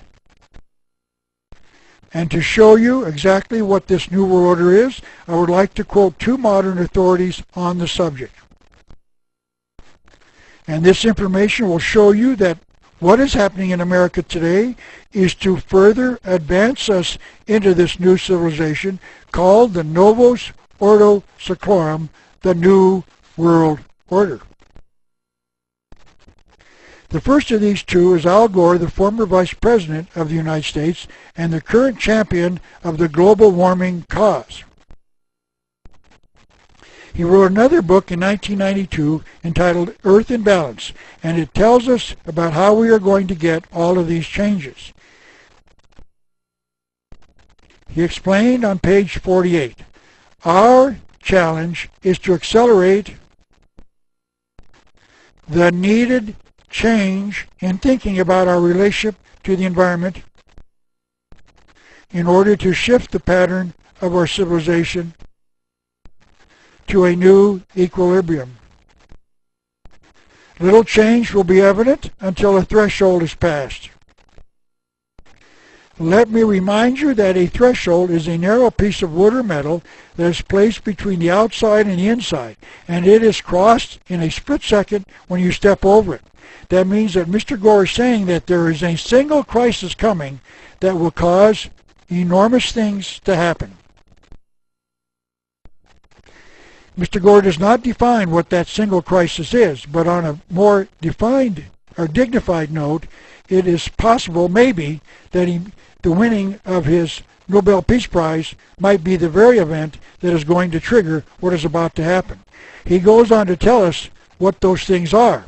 And to show you exactly what this New World Order is, I would like to quote two modern authorities on the subject. And this information will show you that what is happening in America today is to further advance us into this new civilization called the Novus Ordo Seclorum, the New World Order. The first of these two is Al Gore, the former Vice President of the United States and the current champion of the global warming cause. He wrote another book in 1992 entitled Earth in Balance, and it tells us about how we are going to get all of these changes. He explained on page 48, our challenge is to accelerate the needed change in thinking about our relationship to the environment in order to shift the pattern of our civilization to a new equilibrium. Little change will be evident until a threshold is passed. Let me remind you that a threshold is a narrow piece of wood or metal that is placed between the outside and the inside, and it is crossed in a split second when you step over it. That means that Mr. Gore is saying that there is a single crisis coming that will cause enormous things to happen. Mr. Gore does not define what that single crisis is, but on a more defined or dignified note, it is possible, maybe, that the winning of his Nobel Peace Prize might be the very event that is going to trigger what is about to happen. He goes on to tell us what those things are.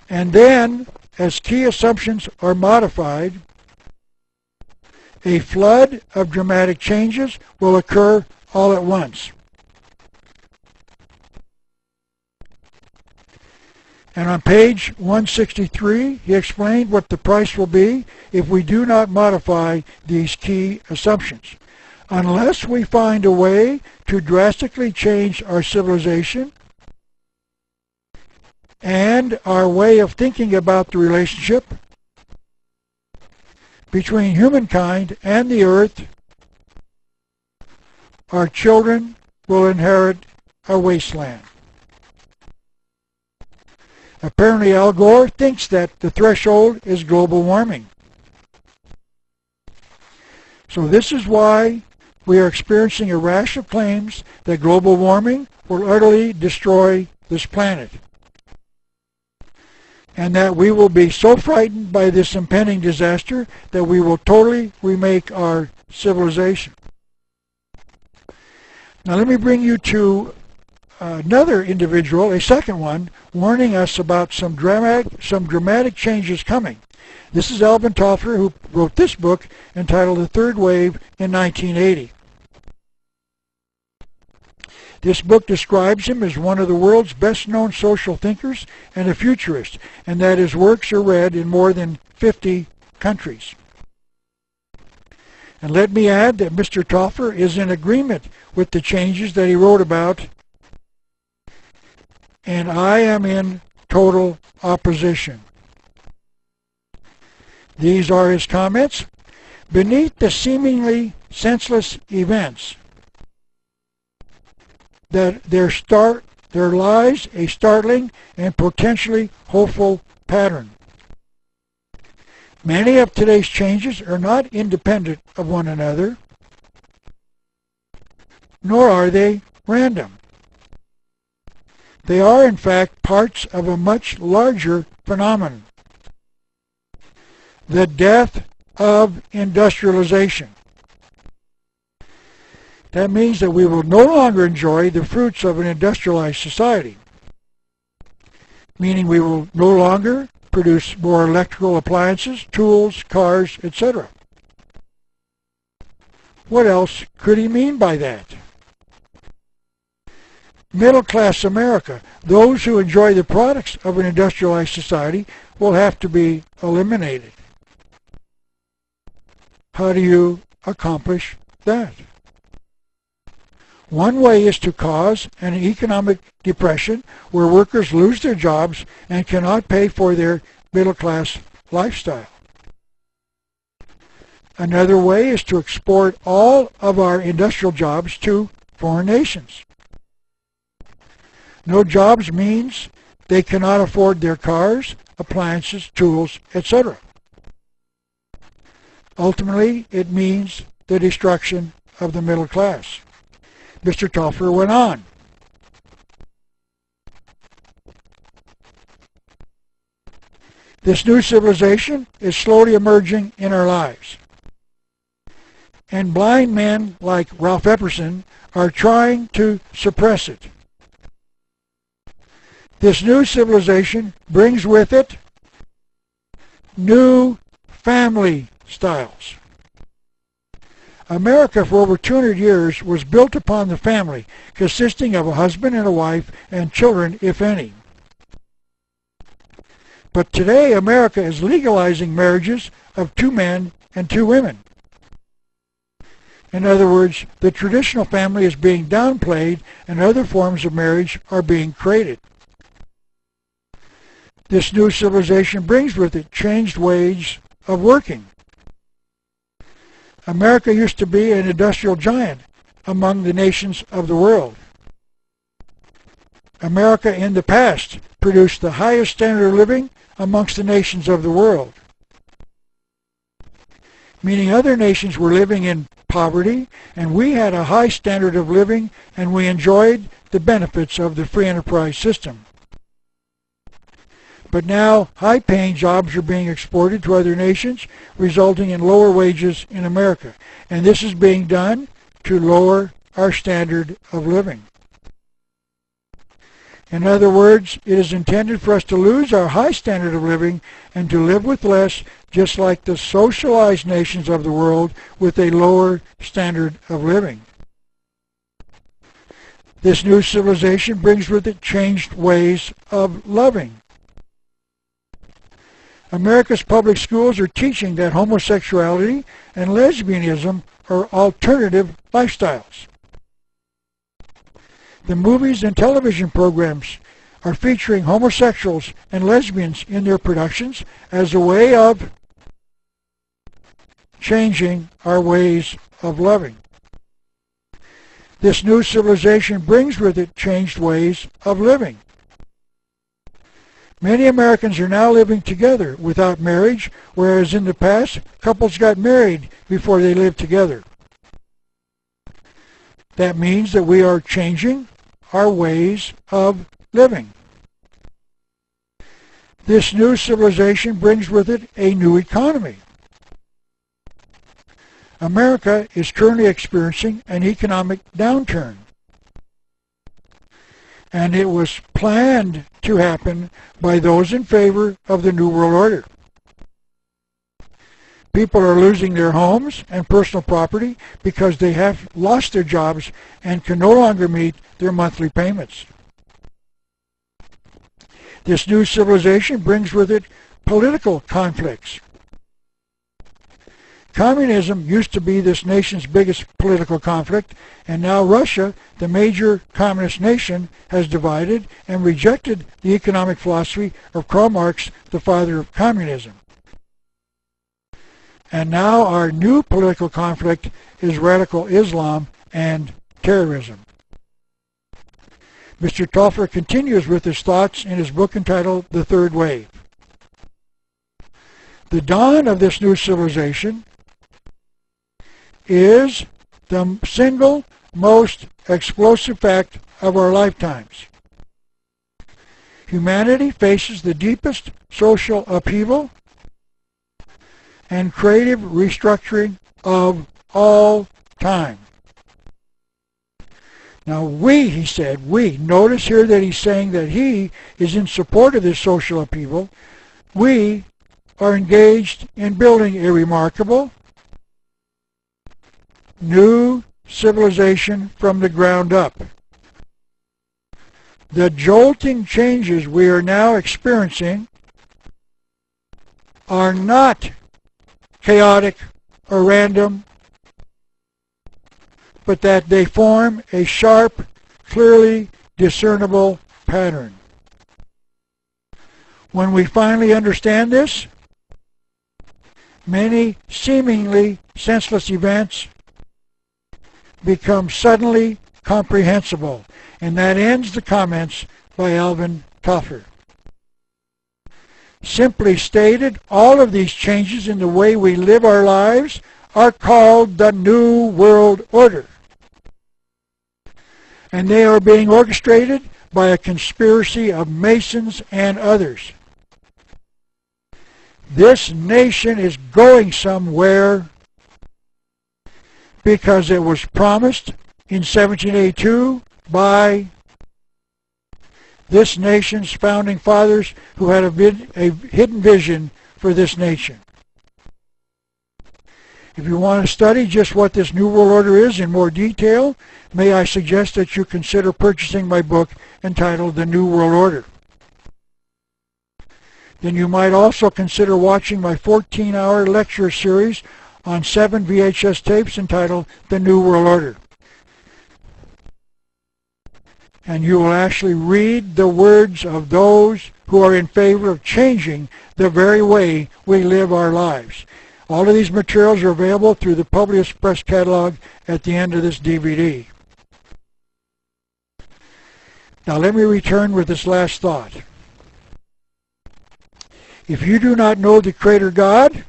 And then, as key assumptions are modified, a flood of dramatic changes will occur all at once. And on page 163, he explained what the price will be if we do not modify these key assumptions. Unless we find a way to drastically change our civilization and our way of thinking about the relationship between humankind and the earth, our children will inherit a wasteland. Apparently Al Gore thinks that the threshold is global warming. So this is why we are experiencing a rash of claims that global warming will utterly destroy this planet, and that we will be so frightened by this impending disaster that we will totally remake our civilization. Now let me bring you to another individual, a second one, warning us about some dramatic changes coming. This is Alvin Toffler, who wrote this book entitled The Third Wave in 1980. This book describes him as one of the world's best-known social thinkers and a futurist, and that his works are read in more than 50 countries. And let me add that Mr. Toffler is in agreement with the changes that he wrote about, and I am in total opposition. These are his comments. Beneath the seemingly senseless events, that there lies a startling and potentially hopeful pattern. Many of today's changes are not independent of one another, nor are they random. They are, in fact, parts of a much larger phenomenon: the death of industrialization. That means that we will no longer enjoy the fruits of an industrialized society, meaning we will no longer produce more electrical appliances, tools, cars, etc. What else could he mean by that? Middle-class America, those who enjoy the products of an industrialized society, will have to be eliminated. How do you accomplish that? One way is to cause an economic depression where workers lose their jobs and cannot pay for their middle-class lifestyle. Another way is to export all of our industrial jobs to foreign nations. No jobs means they cannot afford their cars, appliances, tools, etc. Ultimately, it means the destruction of the middle class. Mr. Toffler went on. This new civilization is slowly emerging in our lives, and blind men like Ralph Epperson are trying to suppress it. This new civilization brings with it new family styles. America for over 200 years was built upon the family, consisting of a husband and a wife and children, if any. But today America is legalizing marriages of 2 men and 2 women. In other words, the traditional family is being downplayed and other forms of marriage are being created. This new civilization brings with it changed ways of working. America used to be an industrial giant among the nations of the world. America in the past produced the highest standard of living amongst the nations of the world, meaning other nations were living in poverty, and we had a high standard of living, and we enjoyed the benefits of the free enterprise system. But now high-paying jobs are being exported to other nations, resulting in lower wages in America. And this is being done to lower our standard of living. In other words, it is intended for us to lose our high standard of living and to live with less, just like the socialized nations of the world with a lower standard of living. This new civilization brings with it changed ways of loving. America's public schools are teaching that homosexuality and lesbianism are alternative lifestyles. The movies and television programs are featuring homosexuals and lesbians in their productions as a way of changing our ways of loving. This new civilization brings with it changed ways of living. Many Americans are now living together without marriage, whereas in the past, couples got married before they lived together. That means that we are changing our ways of living. This new civilization brings with it a new economy. America is currently experiencing an economic downturn, and it was planned to happen by those in favor of the New World Order. People are losing their homes and personal property because they have lost their jobs and can no longer meet their monthly payments. This new civilization brings with it political conflicts. Communism used to be this nation's biggest political conflict, and now Russia, the major communist nation, has divided and rejected the economic philosophy of Karl Marx, the father of communism. And now our new political conflict is radical Islam and terrorism. Mr. Toffler continues with his thoughts in his book entitled The Third Wave. The dawn of this new civilization is the single most explosive fact of our lifetimes. Humanity faces the deepest social upheaval and creative restructuring of all time. Now he said, notice here that he's saying that he is in support of this social upheaval. We are engaged in building a remarkable new civilization from the ground up. The jolting changes we are now experiencing are not chaotic or random, but that they form a sharp, clearly discernible pattern. When we finally understand this, many seemingly senseless events become suddenly comprehensible. And that ends the comments by Alvin Toffler. Simply stated, all of these changes in the way we live our lives are called the New World Order. And they are being orchestrated by a conspiracy of Masons and others. This nation is going somewhere because it was promised in 1782 by this nation's founding fathers who had a hidden vision for this nation. If you want to study just what this New World Order is in more detail, may I suggest that you consider purchasing my book entitled The New World Order. Then you might also consider watching my 14-hour lecture series on 7 VHS tapes entitled The New World Order. And you will actually read the words of those who are in favor of changing the very way we live our lives. All of these materials are available through the Publius Press catalog at the end of this DVD. Now let me return with this last thought. If you do not know the Creator God,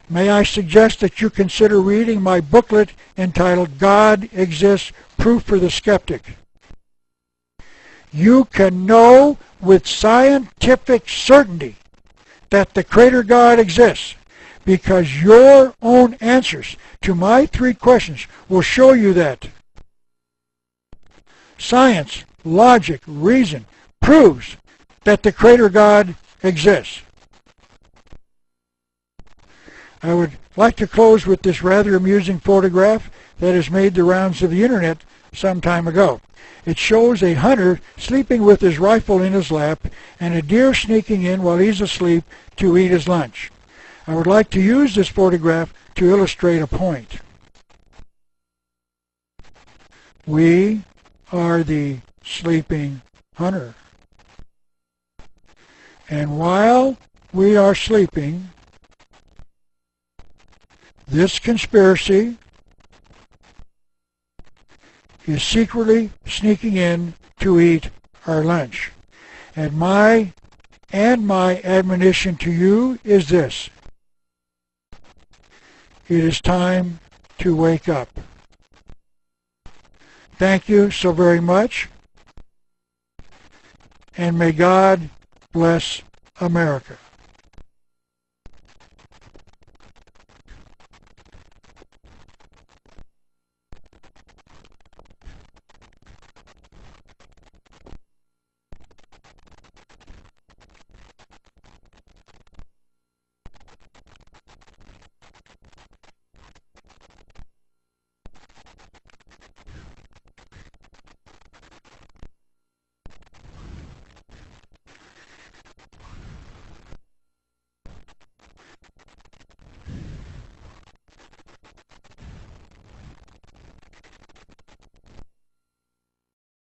may I suggest that you consider reading my booklet entitled God Exists, Proof for the Skeptic. You can know with scientific certainty that the Creator God exists because your own answers to my 3 questions will show you that. Science, logic, reason proves that the Creator God exists. I would like to close with this rather amusing photograph that has made the rounds of the internet some time ago. It shows a hunter sleeping with his rifle in his lap and a deer sneaking in while he's asleep to eat his lunch. I would like to use this photograph to illustrate a point. We are the sleeping hunter. And while we are sleeping, this conspiracy is secretly sneaking in to eat our lunch. And my admonition to you is this. It is time to wake up. Thank you so very much, and may God bless America.